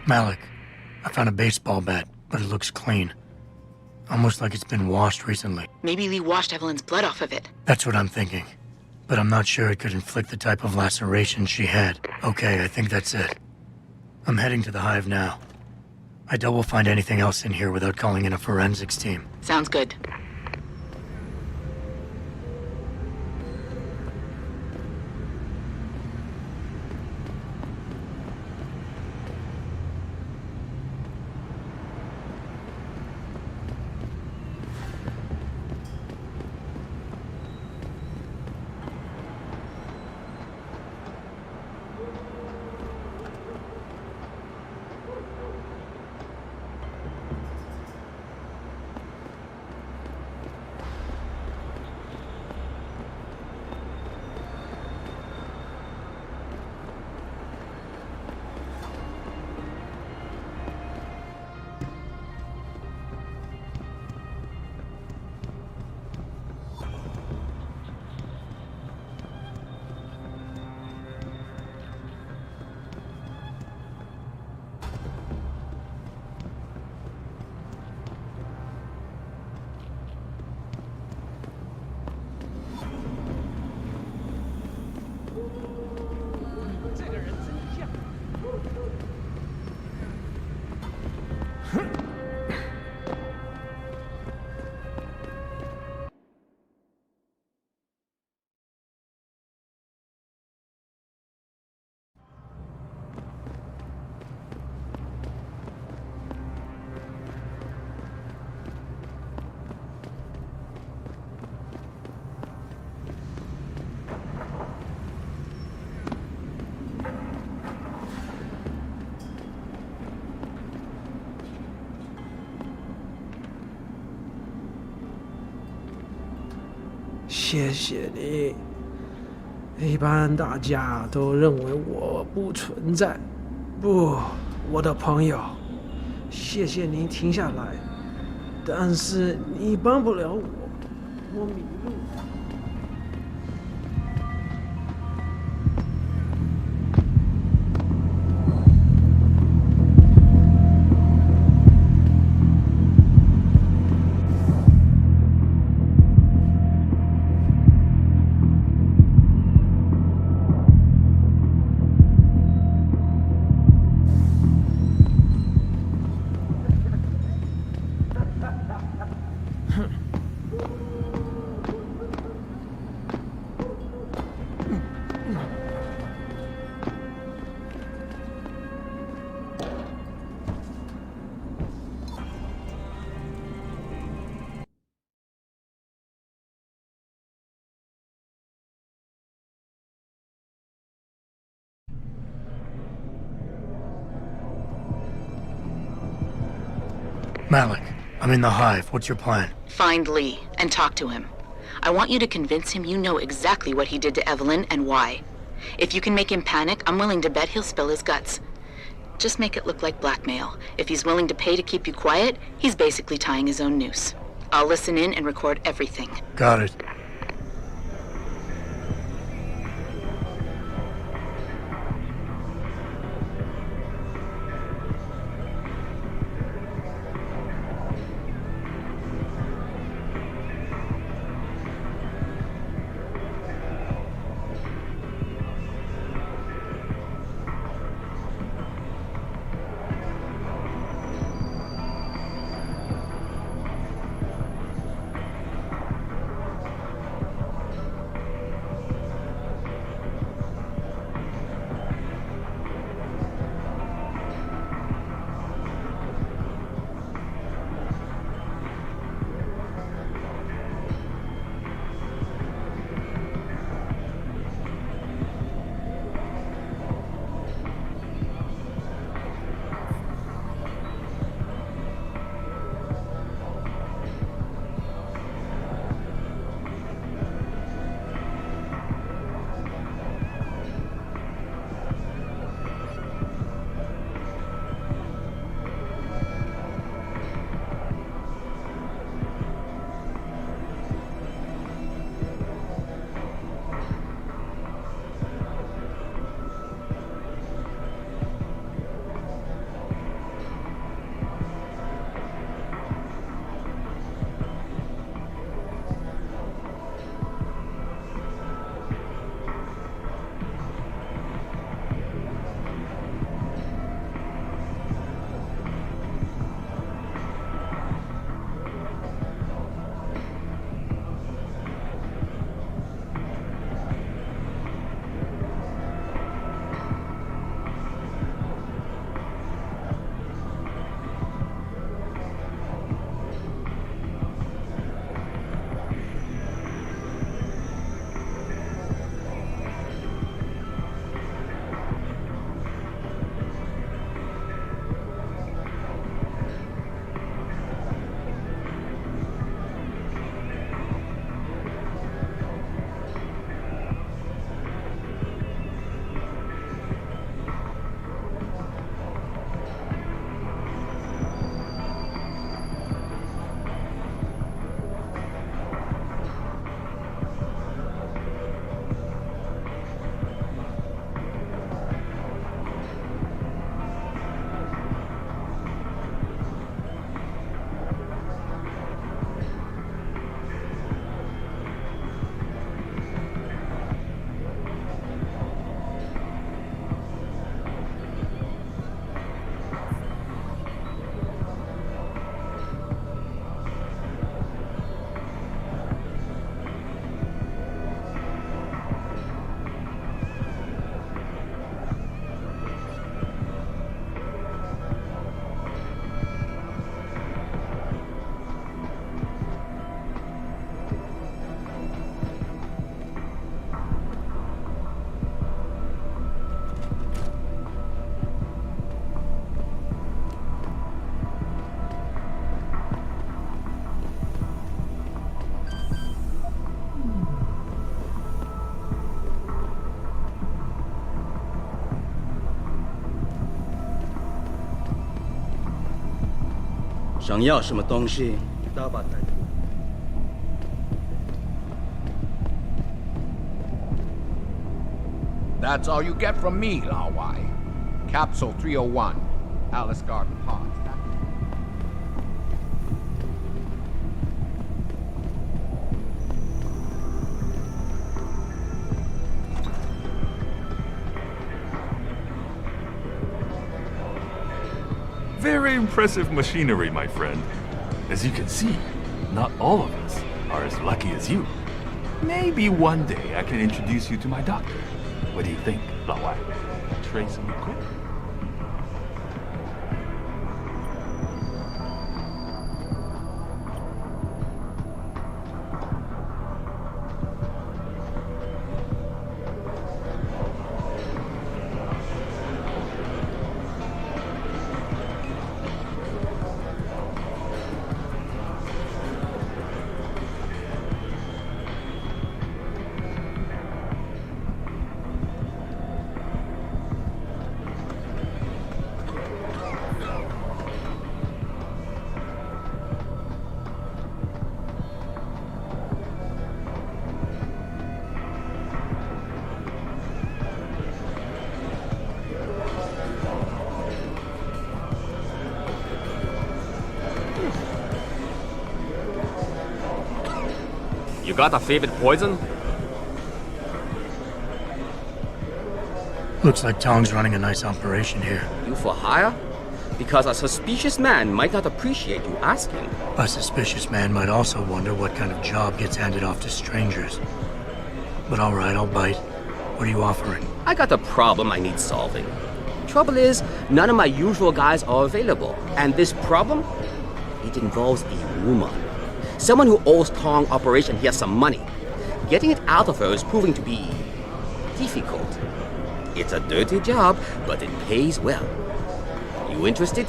Malik, I found a baseball bat, but it looks clean. Almost like it's been washed recently. Maybe Lee washed Evelyn's blood off of it. That's what I'm thinking. But I'm not sure it could inflict the type of laceration she had. Okay, I think that's it. I'm heading to the hive now. I doubt we'll find anything else in here without calling in a forensics team. Sounds good.谢谢你。一般大家都认为我不存在。不，我的朋友，谢谢你停下来。但是你帮不了我，我迷路。Malik, I'm in the hive. What's your plan? Find Lee and talk to him. I want you to convince him you know exactly what he did to Evelyn and why. If you can make him panic, I'm willing to bet he'll spill his guts. Just make it look like blackmail. If he's willing to pay to keep you quiet, he's basically tying his own noose. I'll listen in and record everything. Got it. 想要什么东西，都把它。That's all you get from me, Lao Wai. Capsule 301, Alice Garden Park. Very impressive machinery, my friend. As you can see, not all of us are as lucky as you. Maybe one day I can introduce you to my doctor. What do you think, Lao Wai? Trace me quick? You got a favorite poison? Looks like Tong's running a nice operation here. You for hire? Because a suspicious man might not appreciate you asking. A suspicious man might also wonder what kind of job gets handed off to strangers. But alright, I'll bite. What are you offering? I got a problem I need solving. Trouble is, none of my usual guys are available. And this problem? It involves a woman. Someone who owes Tong Operation here some money. Getting it out of her is proving to be difficult. It's a dirty job, but it pays well. You interested?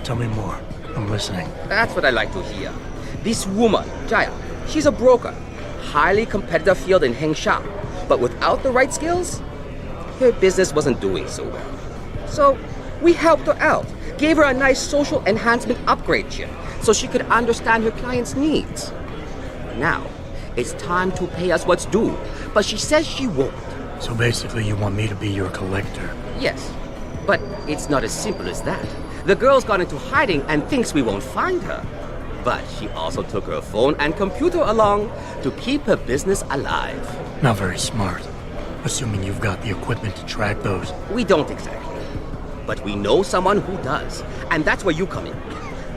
Tell me more. I'm listening. That's what I like to hear. This woman, Jaya, she's a broker. Highly competitive field in Hengsha. But without the right skills, her business wasn't doing so well. So, we helped her out. Gave her a nice social enhancement upgrade chip so she could understand her clients' needs. Now, it's time to pay us what's due, but she says she won't. So basically you want me to be your collector? Yes, but it's not as simple as that. The girl's gone into hiding and thinks we won't find her. But she also took her phone and computer along to keep her business alive. Not very smart. Assuming you've got the equipment to track those. We don't exactly. But we know someone who does, and that's where you come in.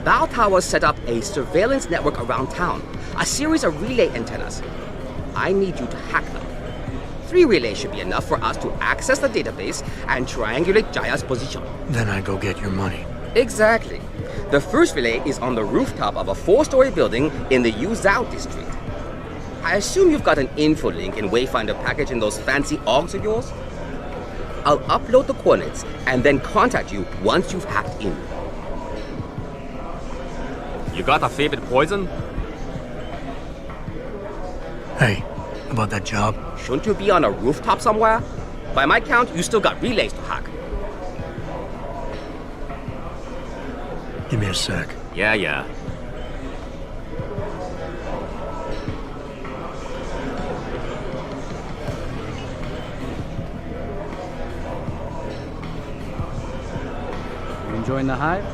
Bao Tower set up a surveillance network around town, a series of relay antennas. I need you to hack them. 3 relays should be enough for us to access the database and triangulate Jaya's position. Then I go get your money. Exactly. The first relay is on the rooftop of a 4-story building in the Yuzhou district. I assume you've got an info link and Wayfinder package in those fancy augs of yours? I'll upload the coordinates and then contact you once you've hacked in. You got a favorite poison? Hey, about that job? Shouldn't you be on a rooftop somewhere? By my count, you still got relays to hack. Give me a sec. Yeah. You enjoying the hive?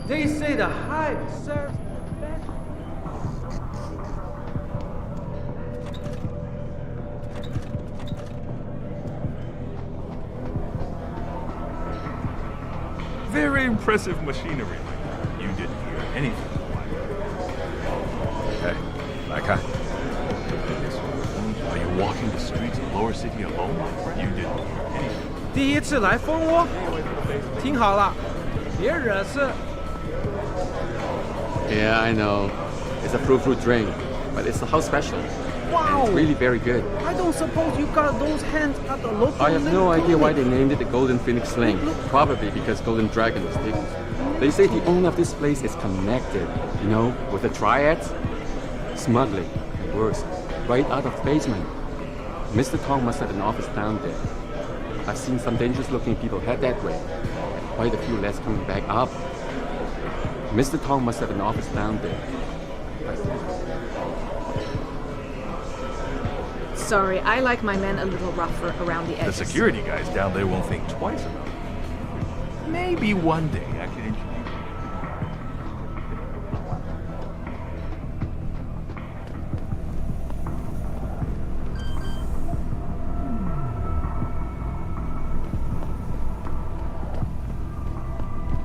They say the hive serves the best. Very impressive machinery, my friend. You didn't hear anything like it. Okay, 来看。 Are you walking the streets of Lower City alone, my friend? You didn't hear anything. 第一次来蜂窝，听好了，别惹事。 Yeah, I know. It's a fruit drink, but it's how special. Wow. And it's really very good. I don't suppose you got those hands at the local. I have no liquor idea why clinic. they named it the Golden Phoenix Sling. Probably because Golden Dragon is taken. They say the owner of this place is connected, you know, with the triads, smuggling, and worse, right out of the basement. Mr. Tong must have an office down there. I've seen some dangerous-looking people head that way, and quite a few less coming back up. Mr. Tong must have an office down there. Sorry, I like my men a little rougher around the The edges. security guys down there won't think twice about it. Maybe one day I can introduce you.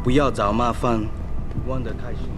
不要找麻烦，玩得开心。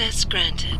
Access granted.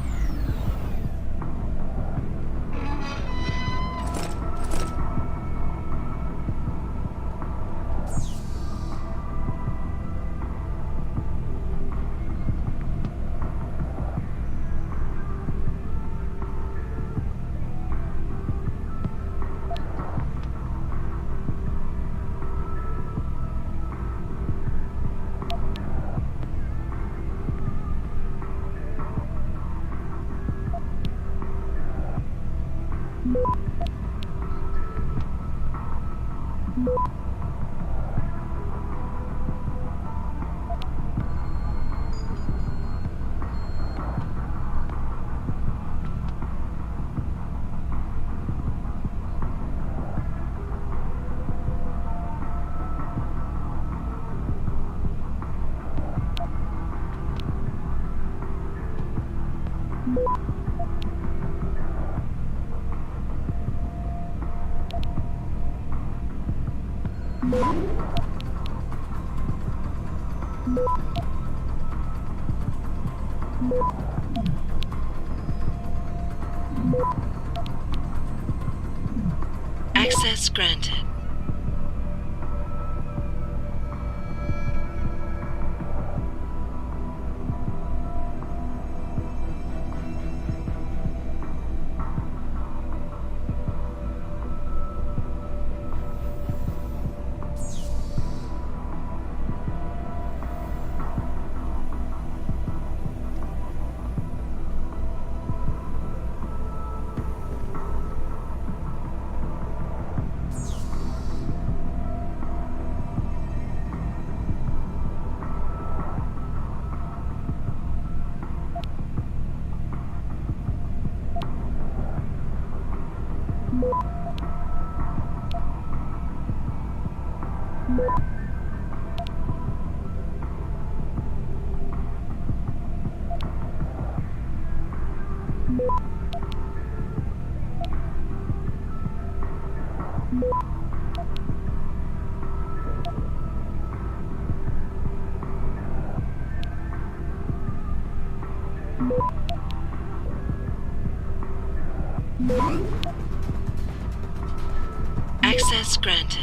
Access granted. Access granted.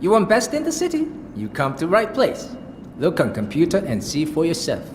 You want best in the city? You come to right place. Look on computer and see for yourself.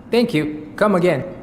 Thank you. Come again.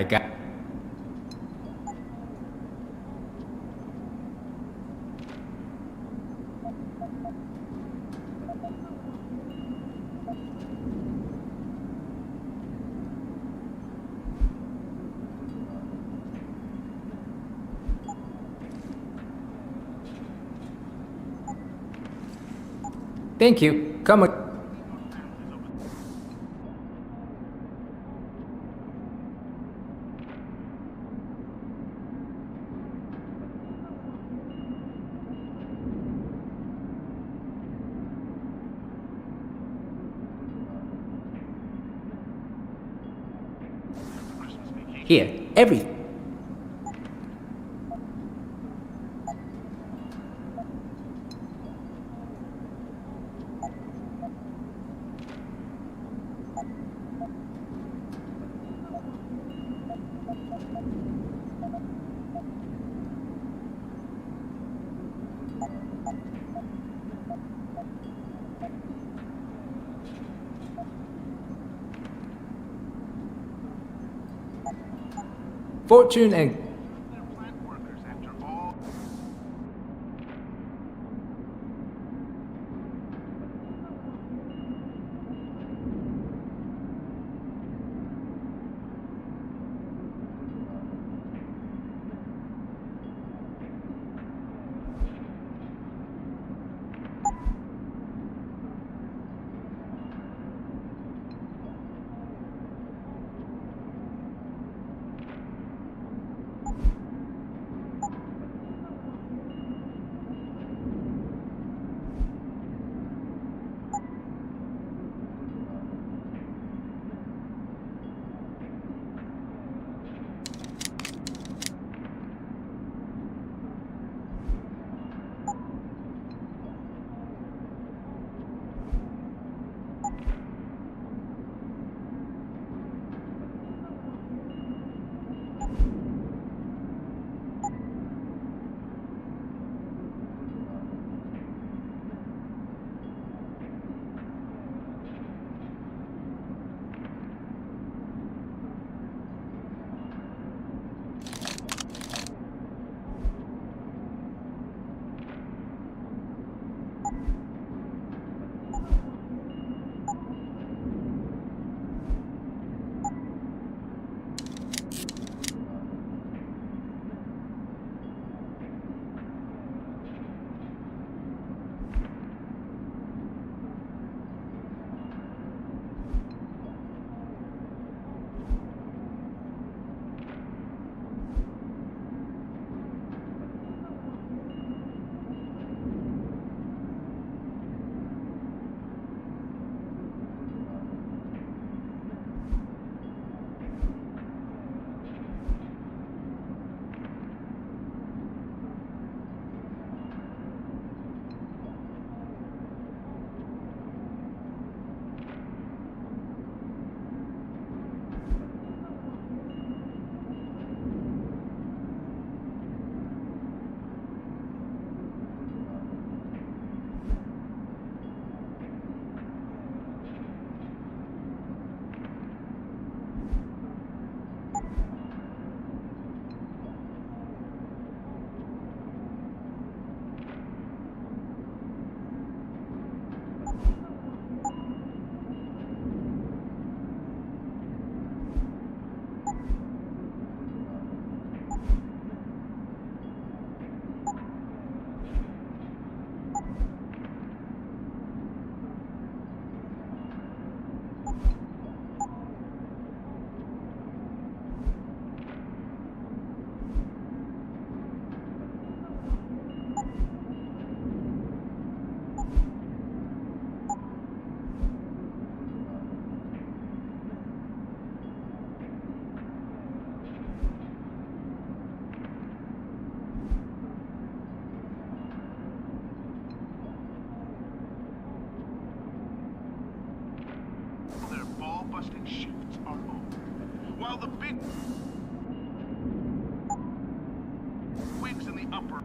I got. Thank you. Come on. Here, everything. Fortune and busting shifts are over, while the big wigs in the upper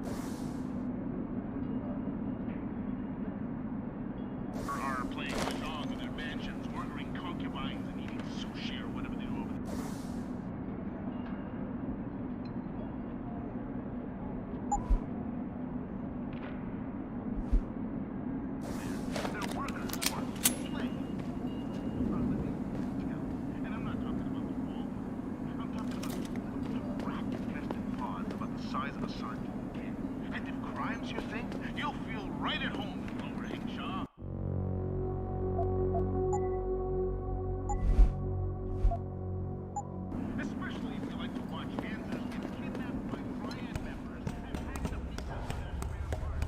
are playing mahjong in their mansions, ordering concubines and eating sushi or whatever they do over there. Once you think, you'll feel right at home in Lower Hingshaw. Especially if you like to watch Kansas get kidnapped by Triad members and hack the pieces of their spare parts.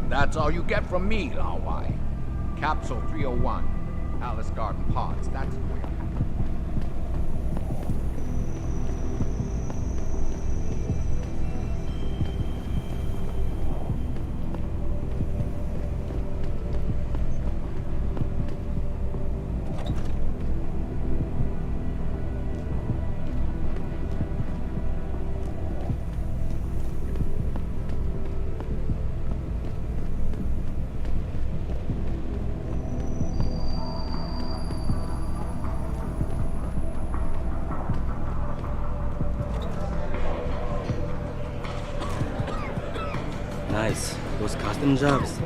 That's all you get from me, Lao Wai. Capsule 301, Alice Garden Pods. That's where you're Nice. Those custom jobs.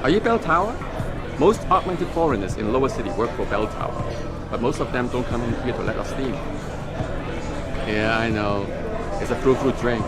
Are you Bell Tower? Most augmented foreigners in Lower City work for Bell Tower, but most of them don't come in here to let us steam. Yeah, I know. It's a fruit drink.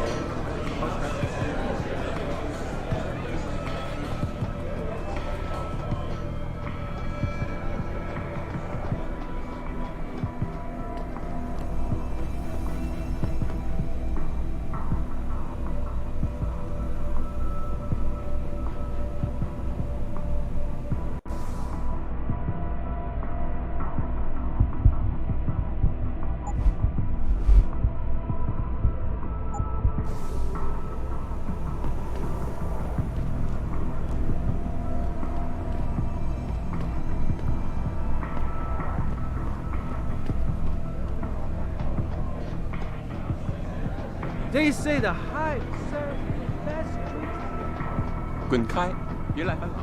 They say the Hive serves the best drinks. 滚开，别来烦恼，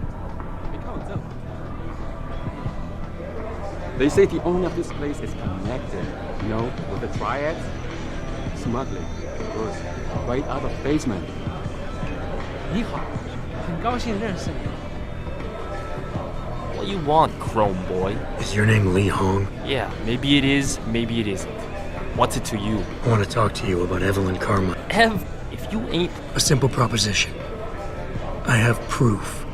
别看我这。They say the owner of this place is connected, you know, with the triads. Smuggling goods right out of basement. 你好，很高兴认识你。 What you want, Chrome Boy? Is your name Li Hong? Yeah, maybe it is, maybe it isn't. What's it to you? I want to talk to you about Evelyn Carmine. Ev, if you ain't... A simple proposition. I have proof.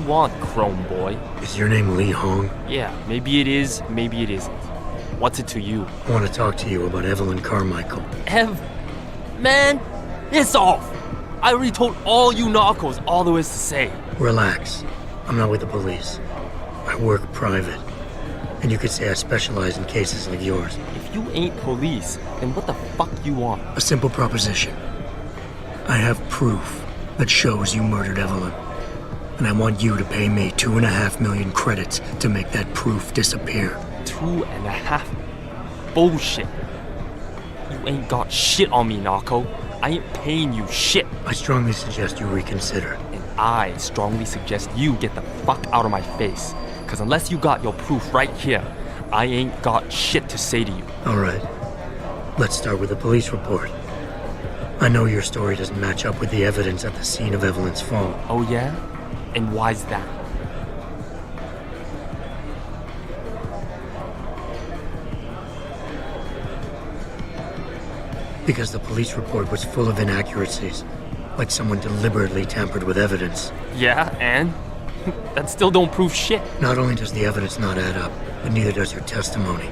want, Chrome Boy? Is your name Lee Hong? Yeah, maybe it is, maybe it isn't. What's it to you? I want to talk to you about Evelyn Carmichael. Man, it's off! I already told all you narcos all there is to say. Relax. I'm not with the police. I work private. And you could say I specialize in cases like yours. If you ain't police, then what the fuck you want? A simple proposition. I have proof that shows you murdered Evelyn. And I want you to pay me 2.5 million credits to make that proof disappear. 2.5? Bullshit. You ain't got shit on me, narco. I ain't paying you shit. I strongly suggest you reconsider. And I strongly suggest you get the fuck out of my face. Cause unless you got your proof right here, I ain't got shit to say to you. Alright. Let's start with the police report. I know your story doesn't match up with the evidence at the scene of Evelyn's fall. Oh yeah? And why's that? Because the police report was full of inaccuracies. Like someone deliberately tampered with evidence. Yeah, and? That still don't prove shit. Not only does the evidence not add up, but neither does your testimony.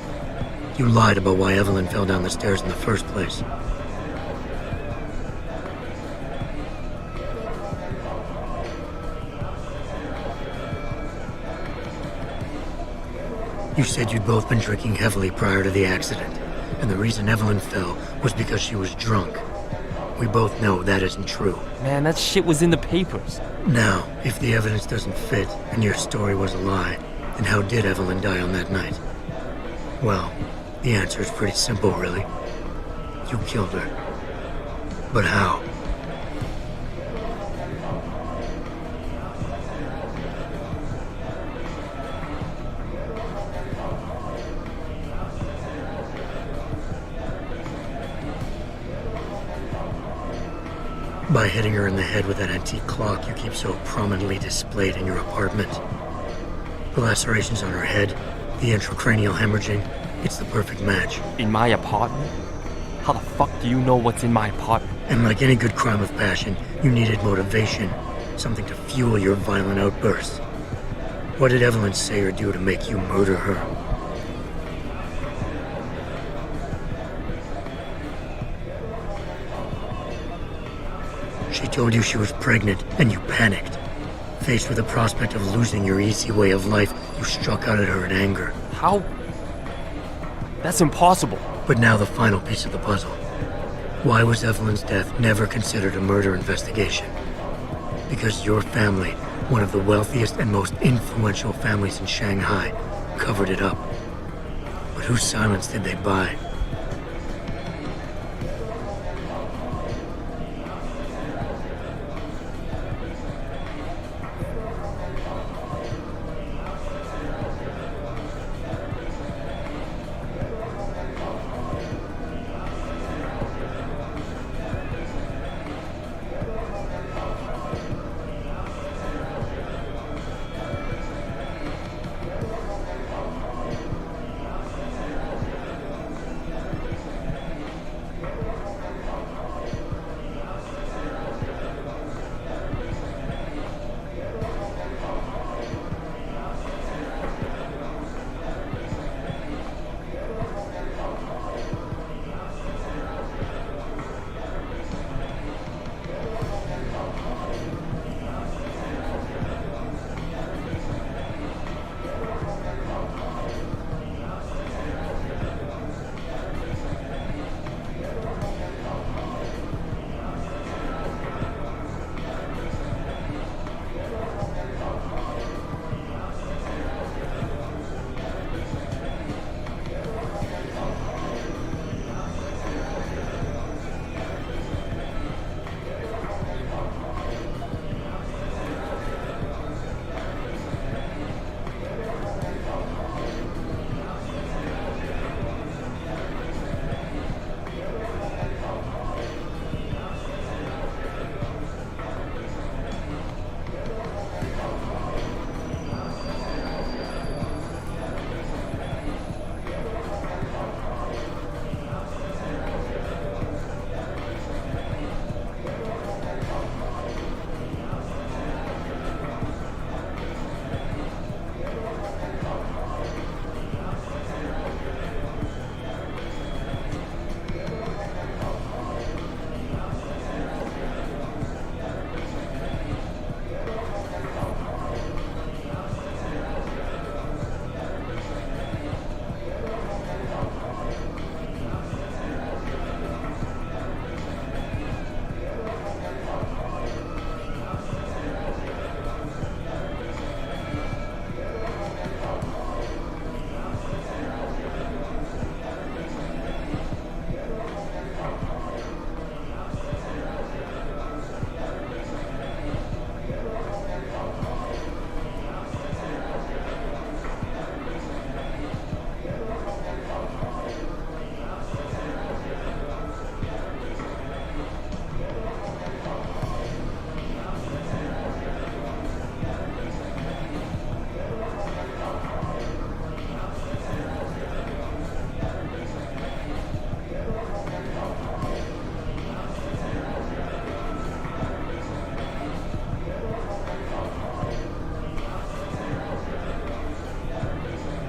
You lied about why Evelyn fell down the stairs in the first place. You said you'd both been drinking heavily prior to the accident, and the reason Evelyn fell was because she was drunk. We both know that isn't true. Man, that shit was in the papers. Now, if the evidence doesn't fit and your story was a lie, then how did Evelyn die on that night? Well, the answer is pretty simple, really. You killed her. But how? By hitting her in the head with that antique clock you keep so prominently displayed in your apartment. The lacerations on her head, the intracranial hemorrhaging, it's the perfect match. In my apartment? How the fuck do you know what's in my apartment? And like any good crime of passion, you needed motivation, something to fuel your violent outbursts. What did Evelyn say or do to make you murder her? She told you she was pregnant, and you panicked. Faced with the prospect of losing your easy way of life, you struck out at her in anger. How? That's impossible. But now the final piece of the puzzle. Why was Evelyn's death never considered a murder investigation? Because your family, one of the wealthiest and most influential families in Shanghai, covered it up. But whose silence did they buy?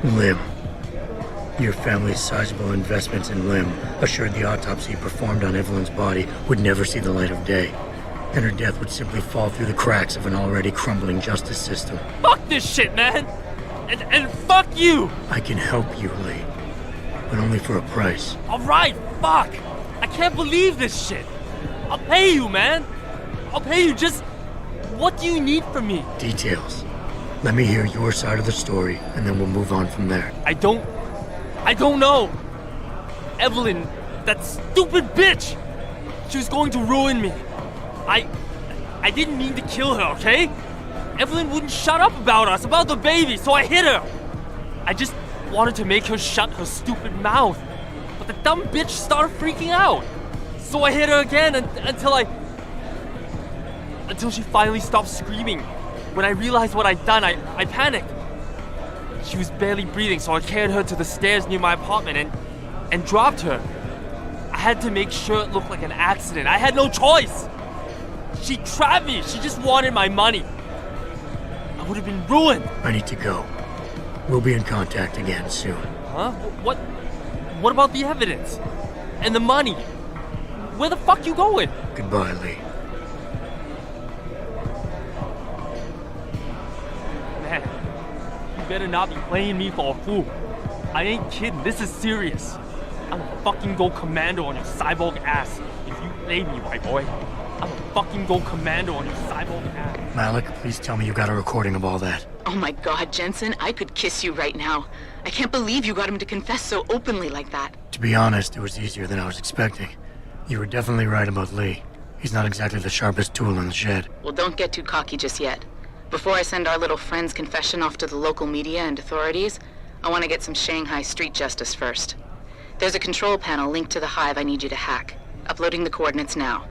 Lim. Your family's sizable investments in Lim assured the autopsy performed on Evelyn's body would never see the light of day, and her death would simply fall through the cracks of an already crumbling justice system. Fuck this shit, man! And fuck you! I can help you, Lee, but only for a price. Alright, fuck! I can't believe this shit! I'll pay you, man! I'll pay you, just... What do you need from me? Details. Let me hear your side of the story, and then we'll move on from there. I don't know! Evelyn, that stupid bitch! She was going to ruin me. I didn't mean to kill her, okay? Evelyn wouldn't shut up about us, about the baby, so I hit her! I just wanted to make her shut her stupid mouth. But the dumb bitch started freaking out. So I hit her again until she finally stopped screaming. When I realized what I'd done, I panicked. She was barely breathing, so I carried her to the stairs near my apartment and dropped her. I had to make sure it looked like an accident. I had no choice. She trapped me. She just wanted my money. I would have been ruined. I need to go. We'll be in contact again soon. Huh? What about the evidence? And the money? Where the fuck you going? Goodbye, Lee. Man, you better not be playing me for a fool. I ain't kidding, this is serious. I'll fucking go commando on your cyborg ass if you play me, white boy. I'll fucking go commando on your cyborg ass. Malik, please tell me you got a recording of all that. Oh my god, Jensen, I could kiss you right now. I can't believe you got him to confess so openly like that. To be honest, it was easier than I was expecting. You were definitely right about Lee. He's not exactly the sharpest tool in the shed. Well, don't get too cocky just yet. Before I send our little friend's confession off to the local media and authorities, I want to get some Shanghai street justice first. There's a control panel linked to the hive I need you to hack. Uploading the coordinates now.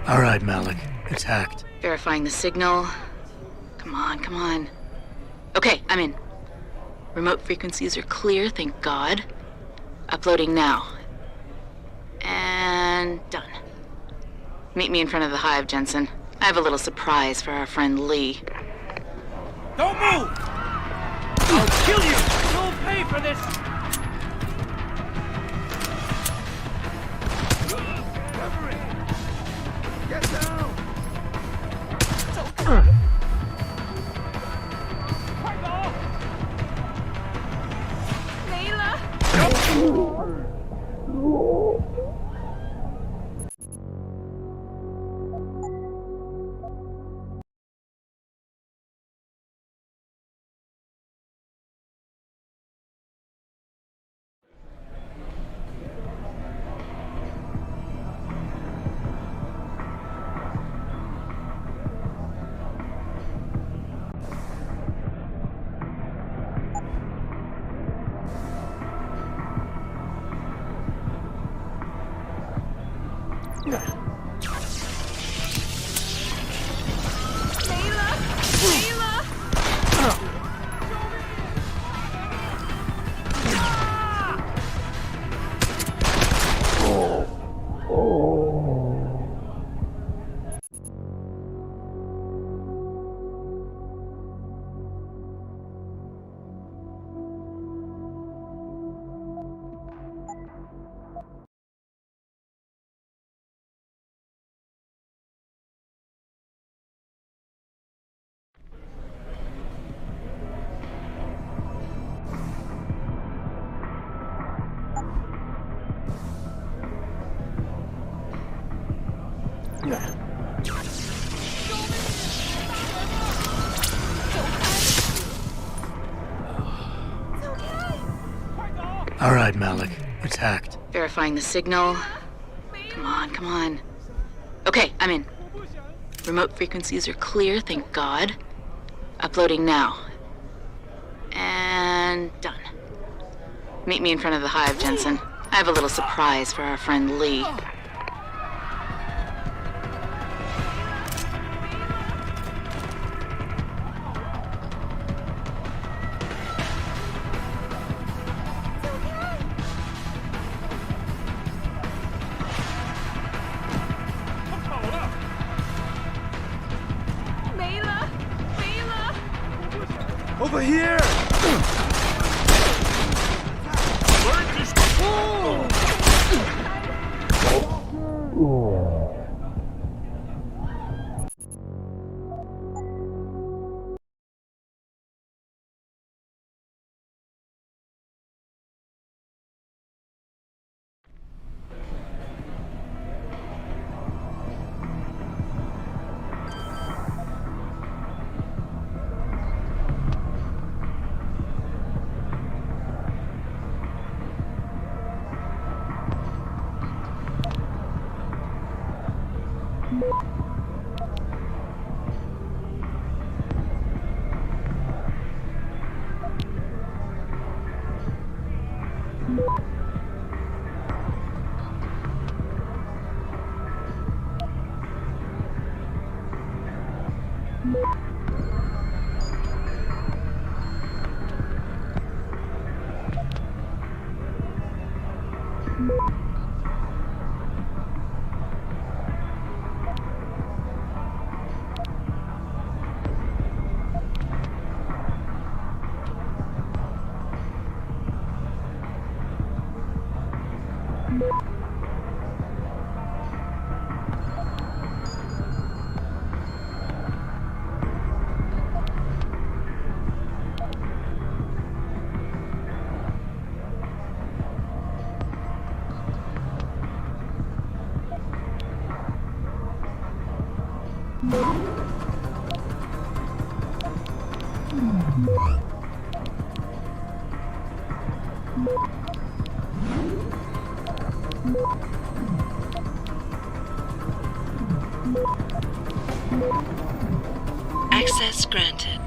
All right, Malik. It's hacked. Verifying the signal. Come on, come on. Okay, I'm in. Remote frequencies are clear, thank God. Uploading now. And done. Meet me in front of the hive, Jensen. I have a little surprise for our friend Lee. Don't move! I'll kill you! You'll pay for this! Get down! All right, Malik. It's hacked. Verifying the signal. Come on, come on. Okay, I'm in. Remote frequencies are clear, thank God. Uploading now. And done. Meet me in front of the hive, Jensen. I have a little surprise for our friend Lee. Over here! Access granted.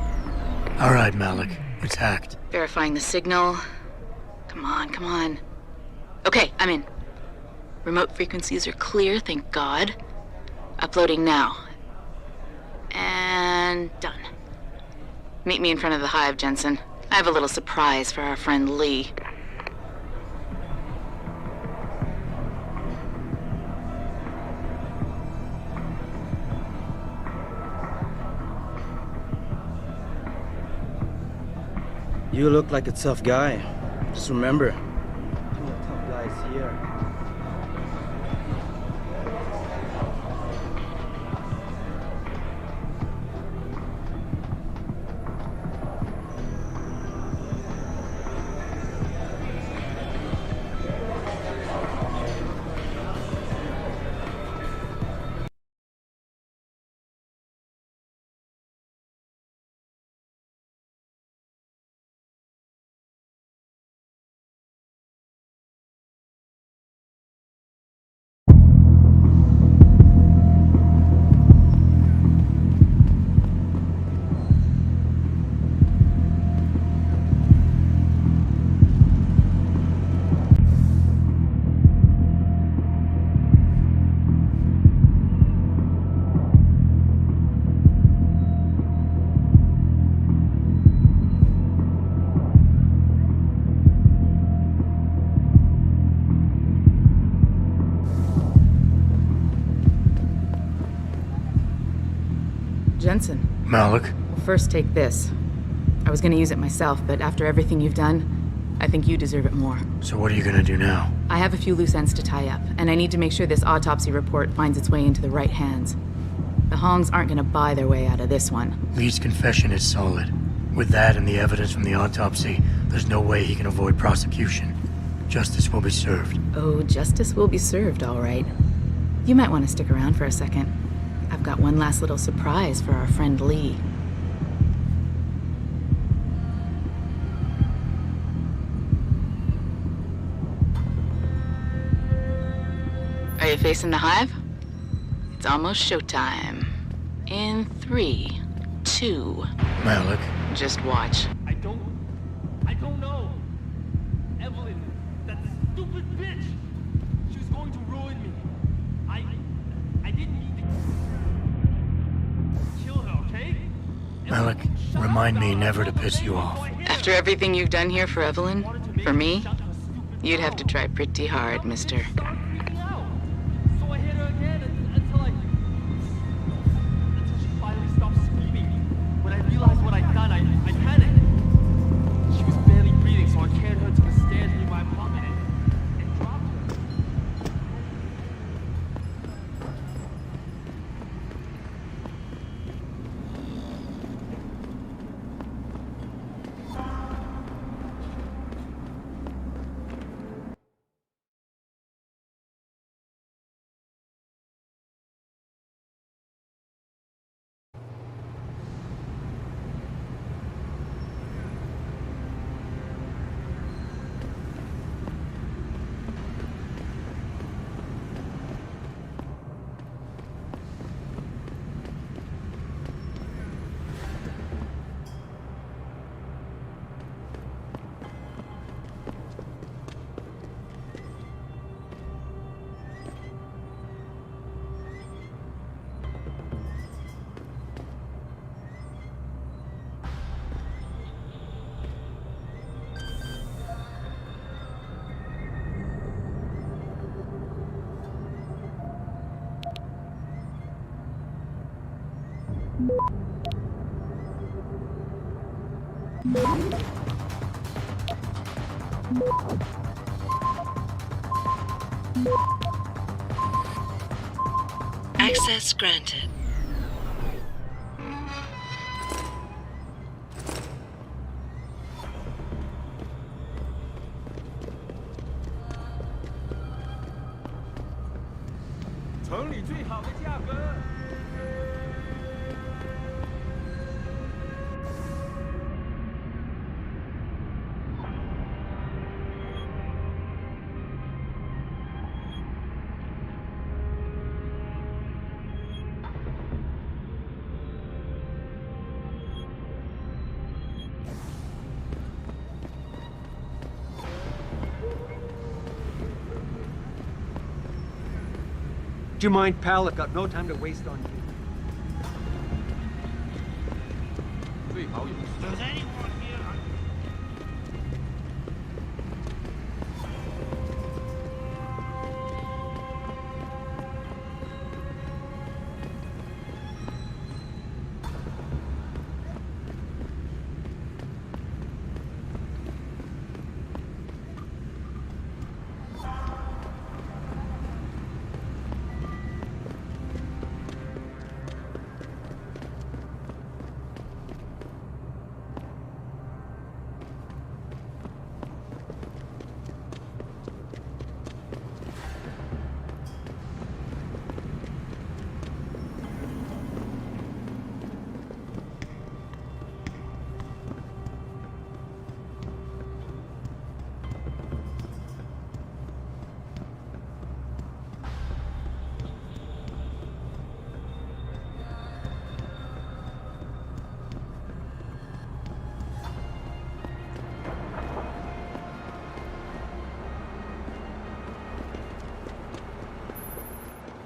All right, Malik. It's hacked. Verifying the signal. Come on, come on. Okay, I'm in. Remote frequencies are clear, thank God. Uploading now. And done. Meet me in front of the hive, Jensen. I have a little surprise for our friend Lee. You look like a tough guy. Just remember, plenty of tough guys here. Jensen. Malik? Well, first take this. I was gonna use it myself, but after everything you've done, I think you deserve it more. So what are you gonna do now? I have a few loose ends to tie up, and I need to make sure this autopsy report finds its way into the right hands. The Hongs aren't gonna buy their way out of this one. Lee's confession is solid. With that and the evidence from the autopsy, there's no way he can avoid prosecution. Justice will be served. Oh, justice will be served, all right. You might want to stick around for a second. I've got one last little surprise for our friend Lee. Are you facing the hive? It's almost showtime. In 3, 2... Malik? Just watch. I don't know. Evelyn, that stupid bitch. She was going to ruin me. I didn't mean to kill her, okay? Malik, remind me never to piss you off. After everything you've done here for Evelyn, for me, you'd have to try pretty hard, mister. Access granted. Do you mind, pal? I've got no time to waste on you. Does anyone here?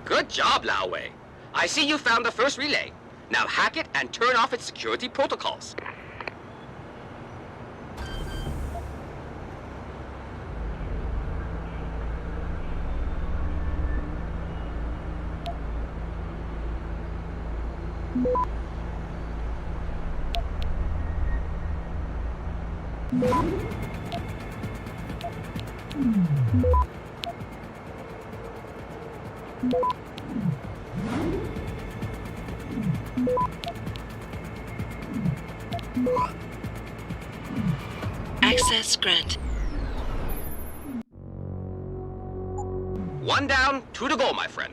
Good job, Lao Wei. I see you found the first relay. Now hack it and turn off its security protocols. Access granted. One down, two to go, my friend.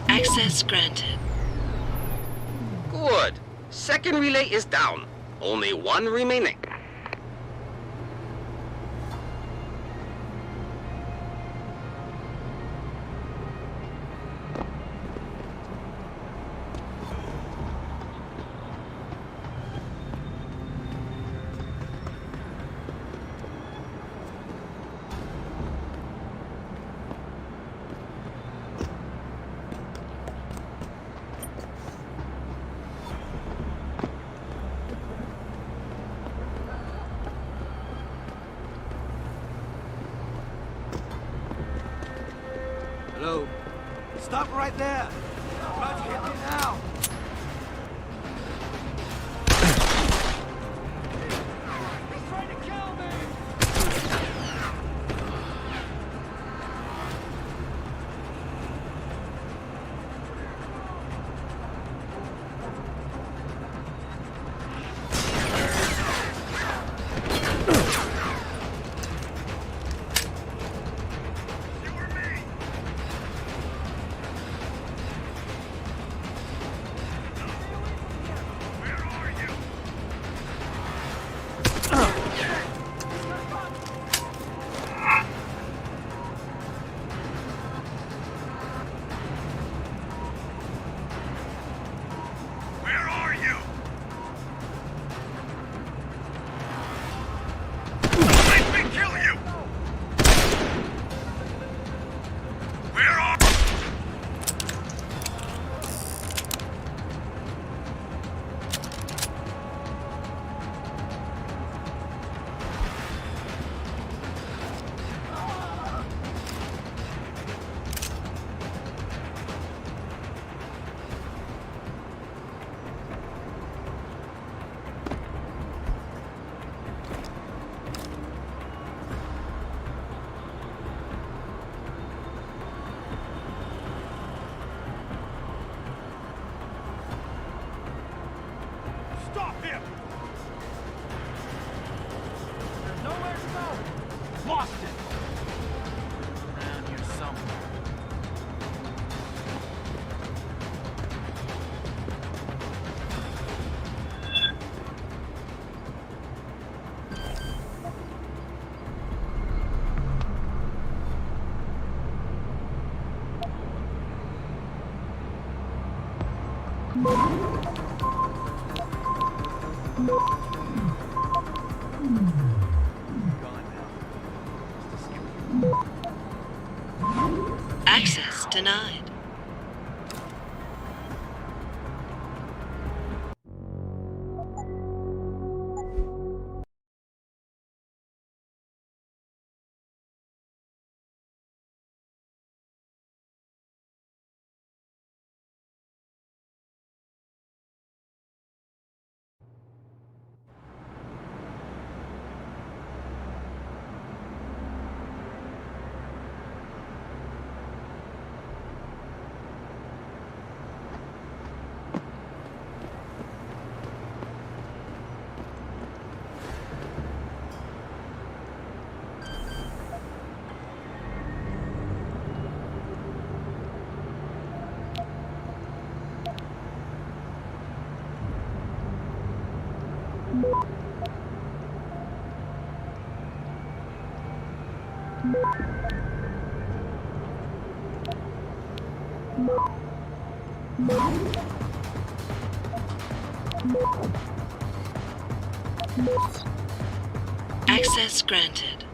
Access granted. Good. Second relay is down. Only one remaining. Hello? Stop right there! Try to hit me now! He's trying to kill me! Access denied. Access granted.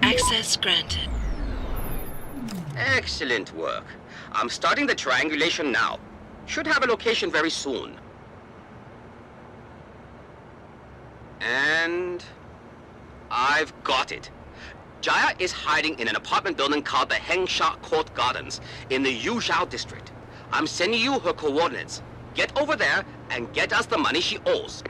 Access granted. Excellent work. I'm starting the triangulation now. Should have a location very soon. And I've got it. Jaya is hiding in an apartment building called the Hengsha Court Gardens in the Yuzhou district. I'm sending you her coordinates. Get over there and get us the money she owes.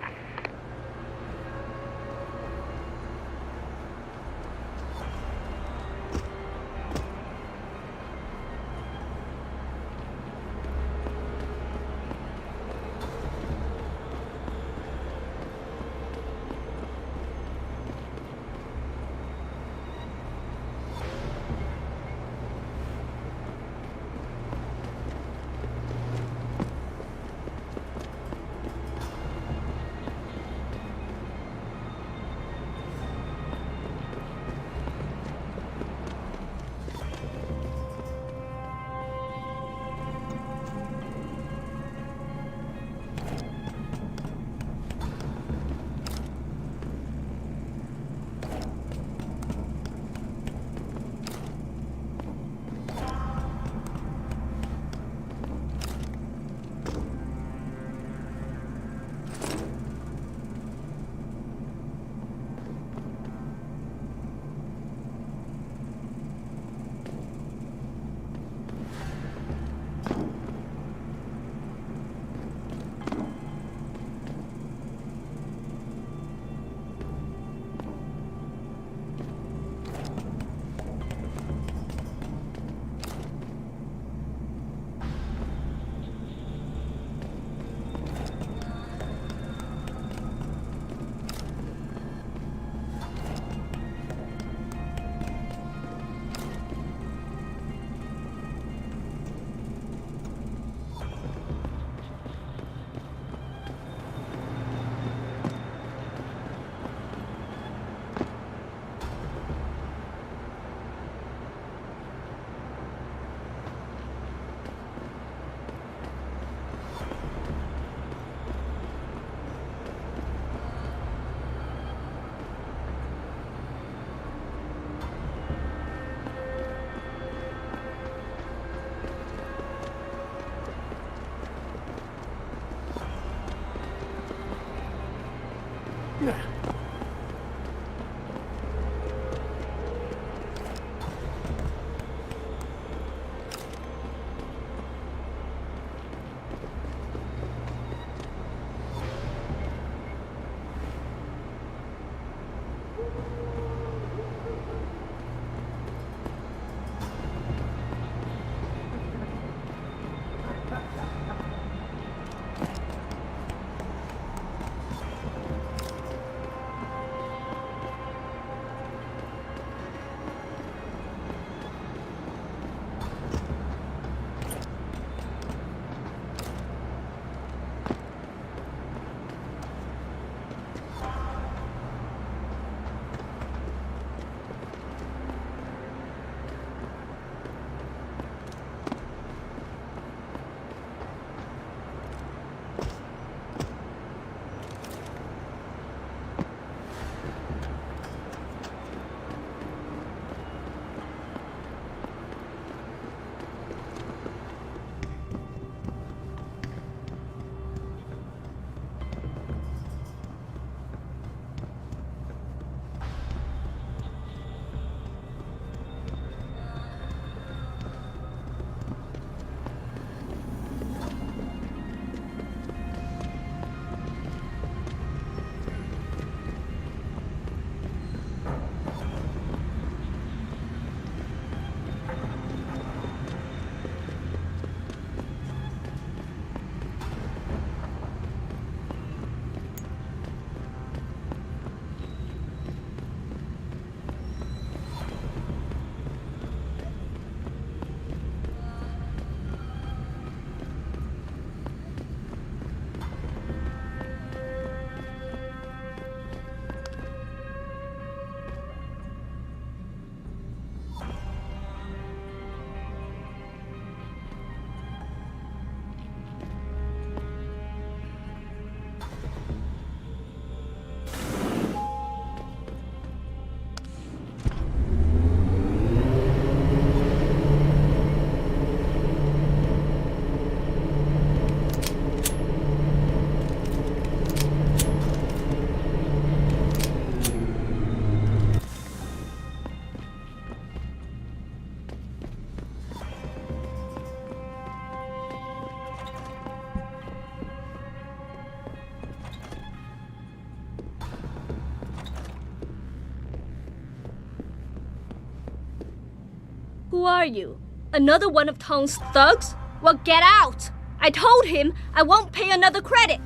Who are you? Another one of Tong's thugs? Well, get out! I told him I won't pay another credit.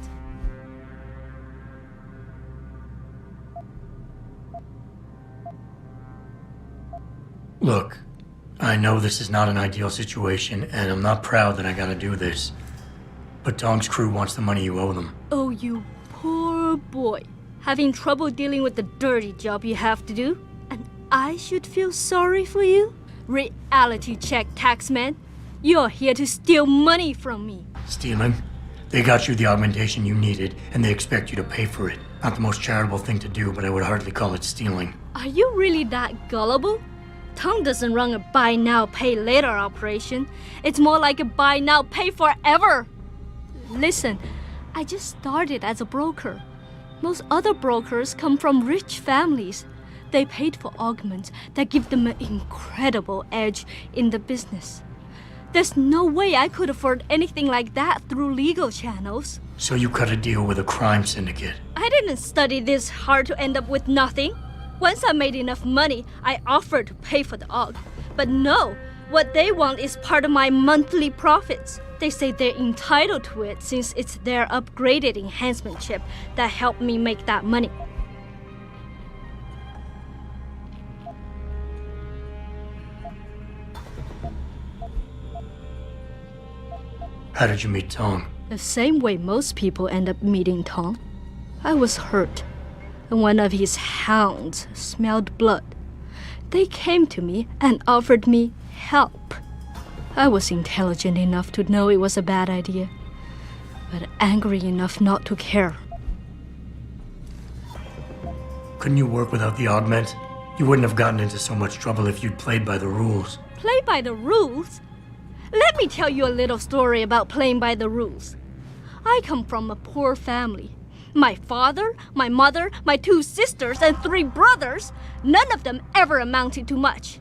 Look, I know this is not an ideal situation, and I'm not proud that I gotta do this. But Tong's crew wants the money you owe them. Oh, you poor boy. Having trouble dealing with the dirty job you have to do? And I should feel sorry for you? Reality check, taxman. You're here to steal money from me. Stealing? They got you the augmentation you needed, and they expect you to pay for it. Not the most charitable thing to do, but I would hardly call it stealing. Are you really that gullible? Tong doesn't run a buy now, pay later operation. It's more like a buy now, pay forever. Listen, I just started as a broker. Most other brokers come from rich families. They paid for augments that give them an incredible edge in the business. There's no way I could afford anything like that through legal channels. So you cut a deal with a crime syndicate? I didn't study this hard to end up with nothing. Once I made enough money, I offered to pay for the aug. But no, what they want is part of my monthly profits. They say they're entitled to it since it's their upgraded enhancement chip that helped me make that money. How did you meet Tong? The same way most people end up meeting Tong. I was hurt, and one of his hounds smelled blood. They came to me and offered me help. I was intelligent enough to know it was a bad idea, but angry enough not to care. Couldn't you work without the augment? You wouldn't have gotten into so much trouble if you'd played by the rules. Play by the rules? Let me tell you a little story about playing by the rules. I come from a poor family. My father, my mother, my 2 sisters, and 3 brothers, none of them ever amounted to much.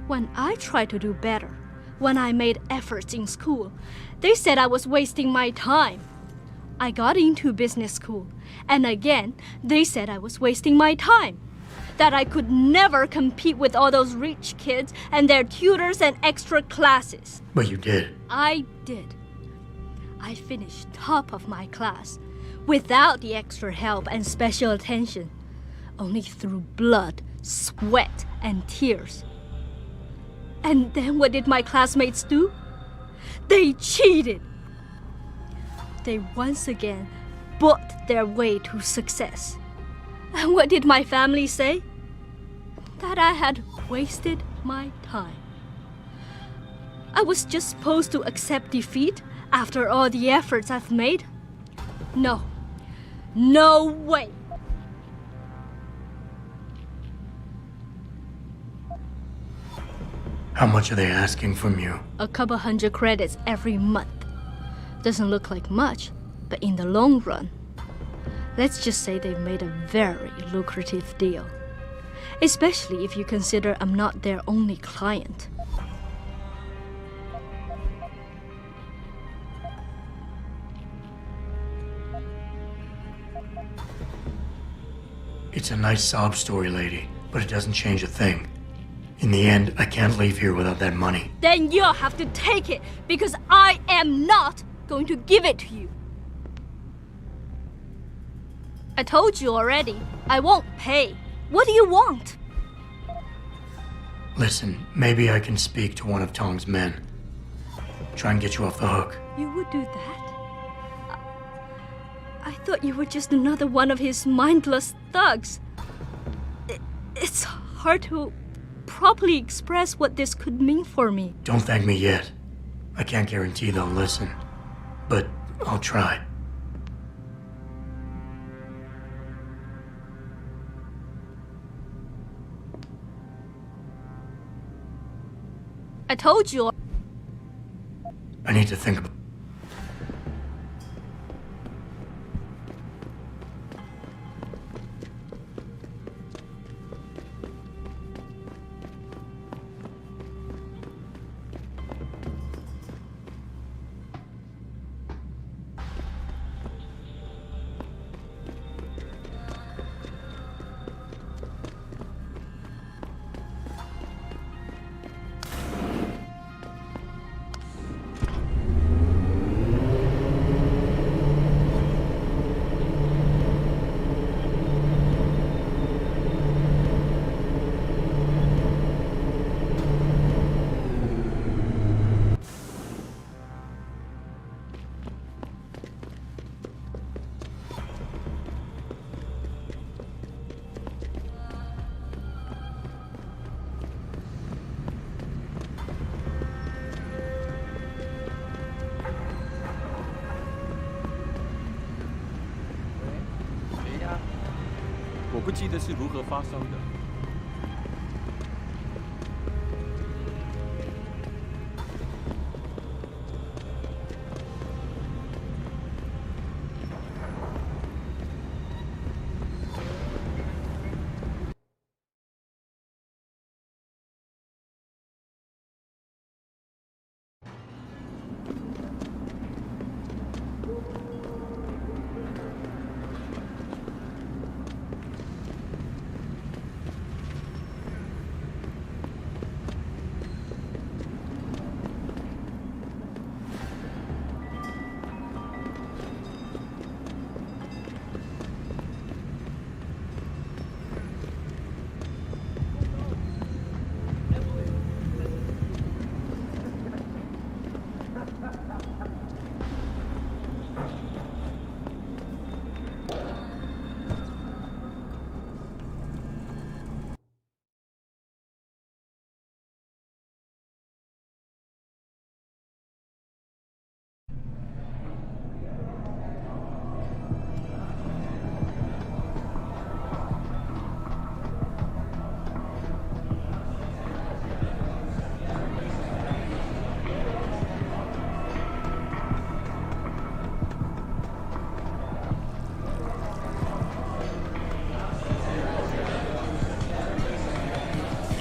When I tried to do better, when I made efforts in school, they said I was wasting my time. I got into business school, and again, they said I was wasting my time. That I could never compete with all those rich kids and their tutors and extra classes. But you did. I did. I finished top of my class, without the extra help and special attention, only through blood, sweat, and tears. And then what did my classmates do? They cheated. They once again bought their way to success. And what did my family say? That I had wasted my time. I was just supposed to accept defeat after all the efforts I've made? No. No way. How much are they asking from you? A couple hundred credits every month. Doesn't look like much, but in the long run, let's just say they've made a very lucrative deal. Especially if you consider I'm not their only client. It's a nice sob story, lady, but it doesn't change a thing. In the end, I can't leave here without that money. Then you'll have to take it, because I am not going to give it to you. I told you already, I won't pay. What do you want? Listen, maybe I can speak to one of Tong's men. Try and get you off the hook. You would do that? I thought you were just another one of his mindless thugs. It's hard to properly express what this could mean for me. Don't thank me yet. I can't guarantee they'll listen, but I'll try. I told you. I need to think about.我不记得是如何发生的。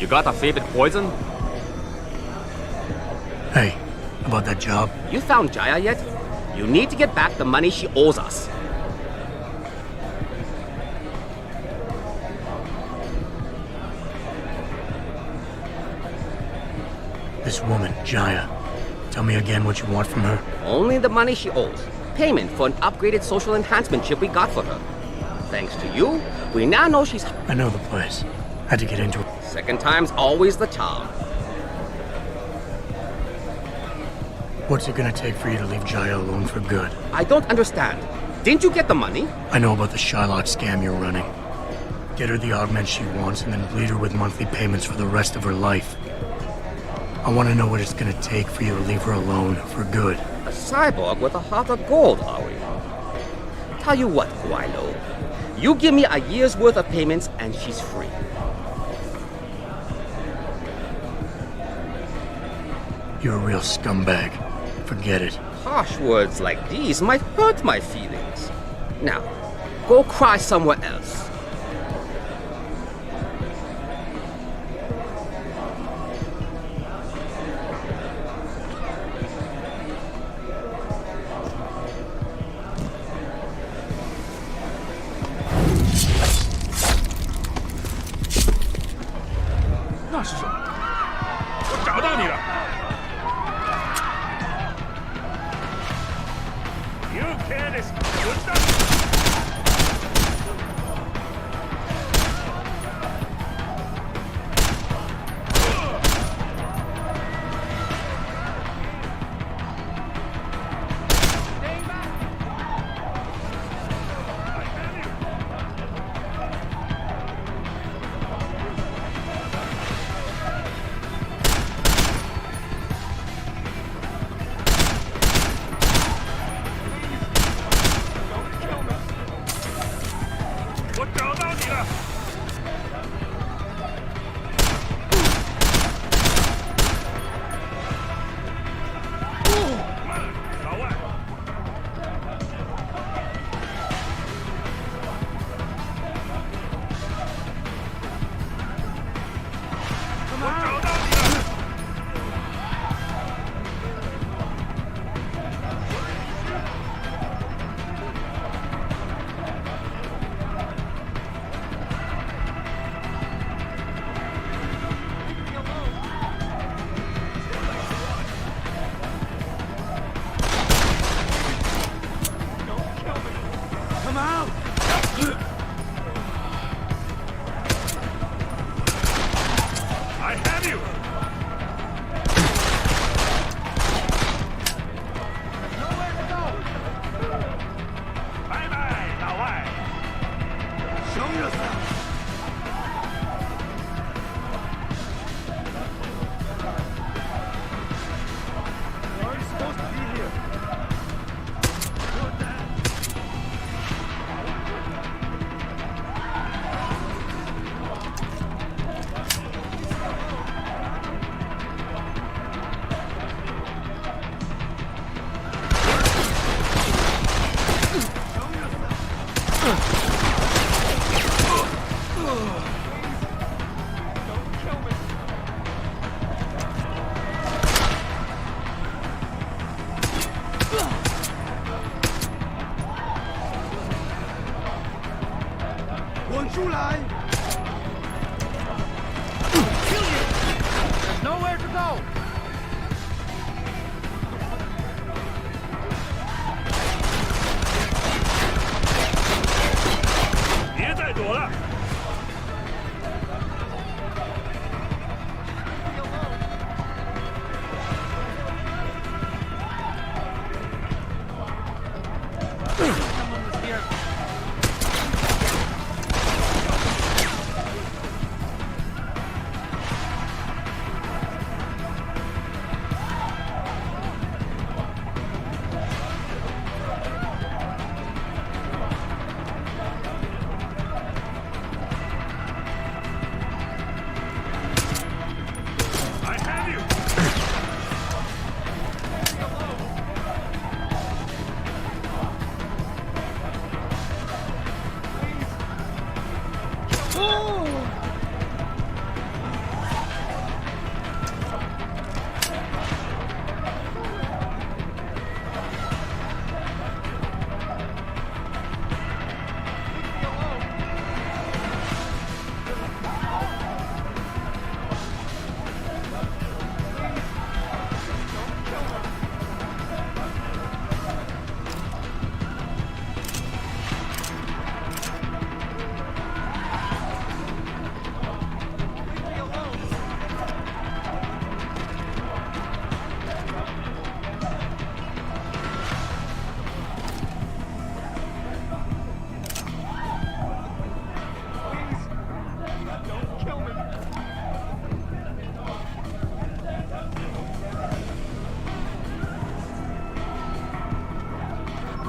You got a favorite poison? Hey, about that job? You found Jaya yet? You need to get back the money she owes us. This woman, Jaya. Tell me again what you want from her. Only the money she owes. Payment for an upgraded social enhancement chip we got for her. Thanks to you, we now know she's... I know the place. Had to get into it. Second time's always the charm. What's it gonna take for you to leave Jaya alone for good? I don't understand. Didn't you get the money? I know about the Shylock scam you're running. Get her the augment she wants and then bleed her with monthly payments for the rest of her life. I want to know what it's gonna take for you to leave her alone for good. A cyborg with a heart of gold, are we? Tell you what, Guilo. You give me a year's worth of payments and she's free. You're a real scumbag. Forget it. Harsh words like these might hurt my feelings. Now, go cry somewhere else. You can't escape.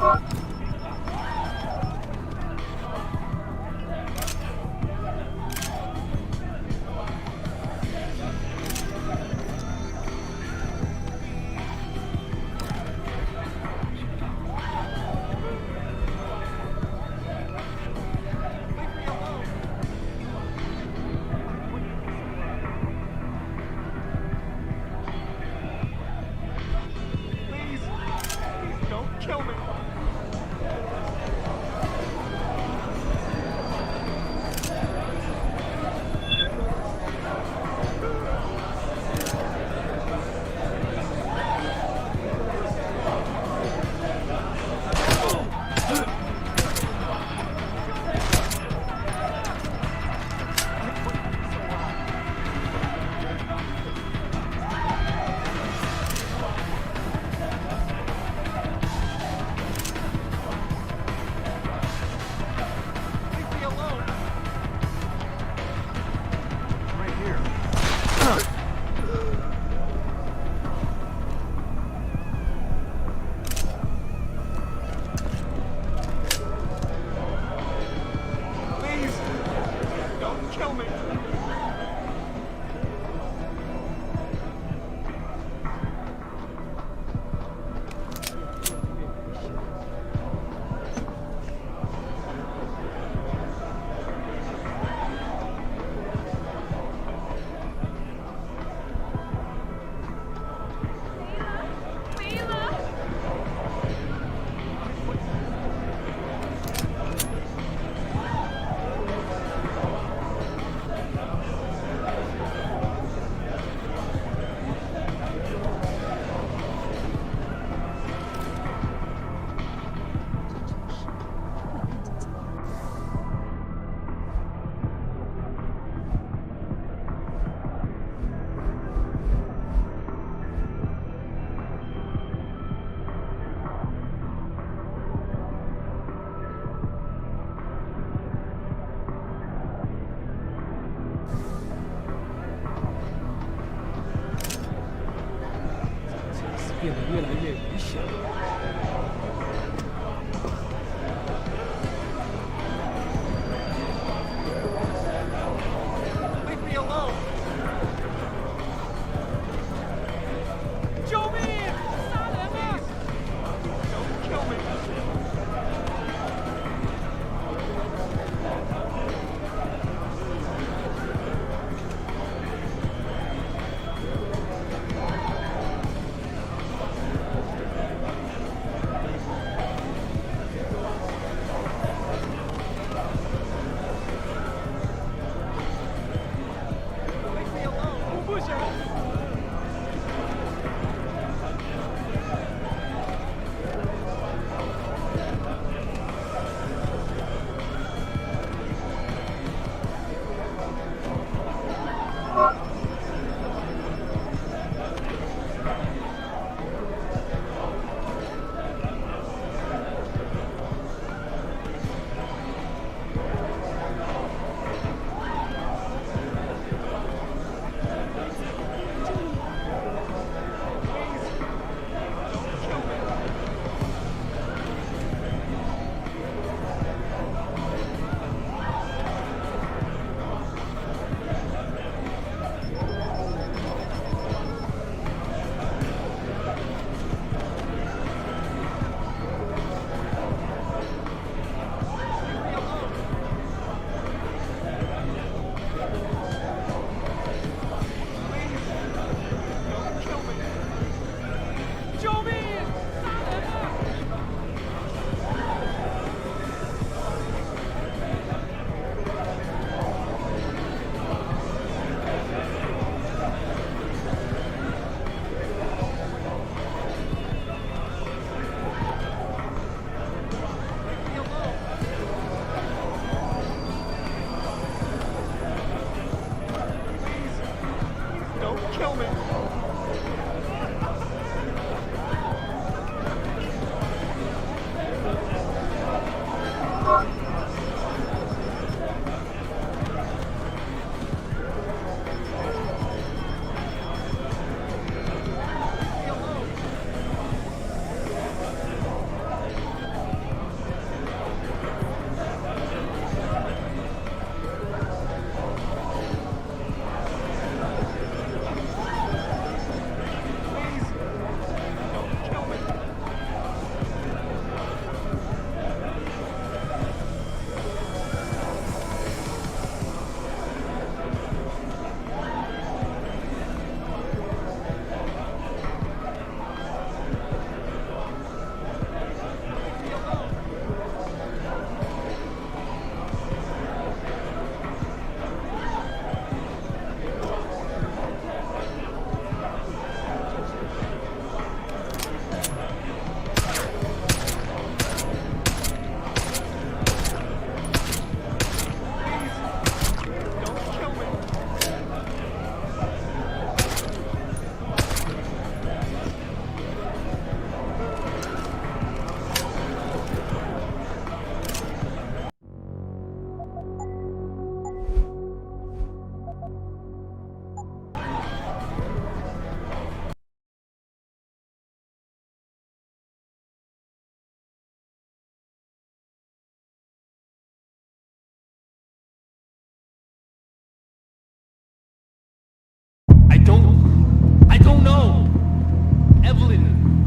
Please, don't kill me.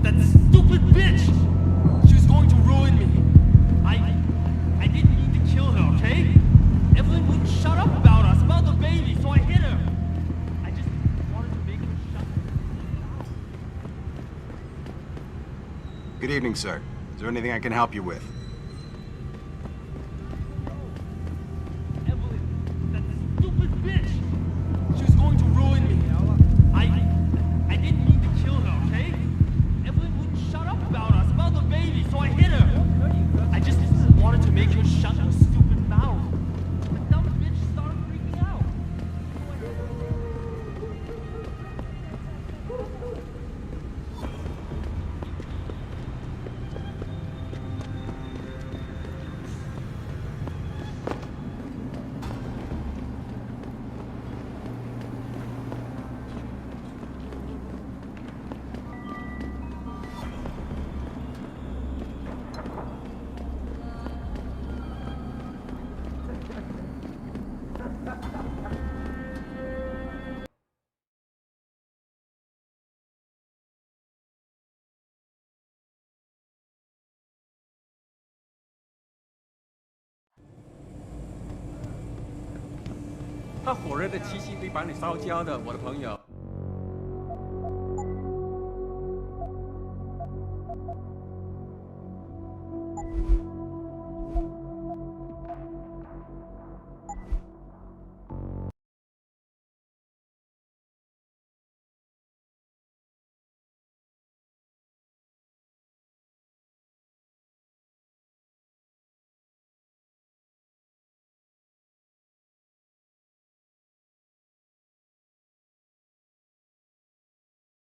That stupid bitch! She was going to ruin me. I didn't mean to kill her, okay? Evelyn wouldn't shut up about us, about the baby, so I hit her. I just wanted to make her shut up. Good evening, sir. Is there anything I can help you with? Stupid bitch! She was going to ruin me. I didn't mean to kill her, okay? Evelyn wouldn't shut up about us, about the baby, so I hit her. I just wanted to make her shut her stupid mouth. The dumb bitch started freaking out.他火热的气息会把你烧焦的，我的朋友。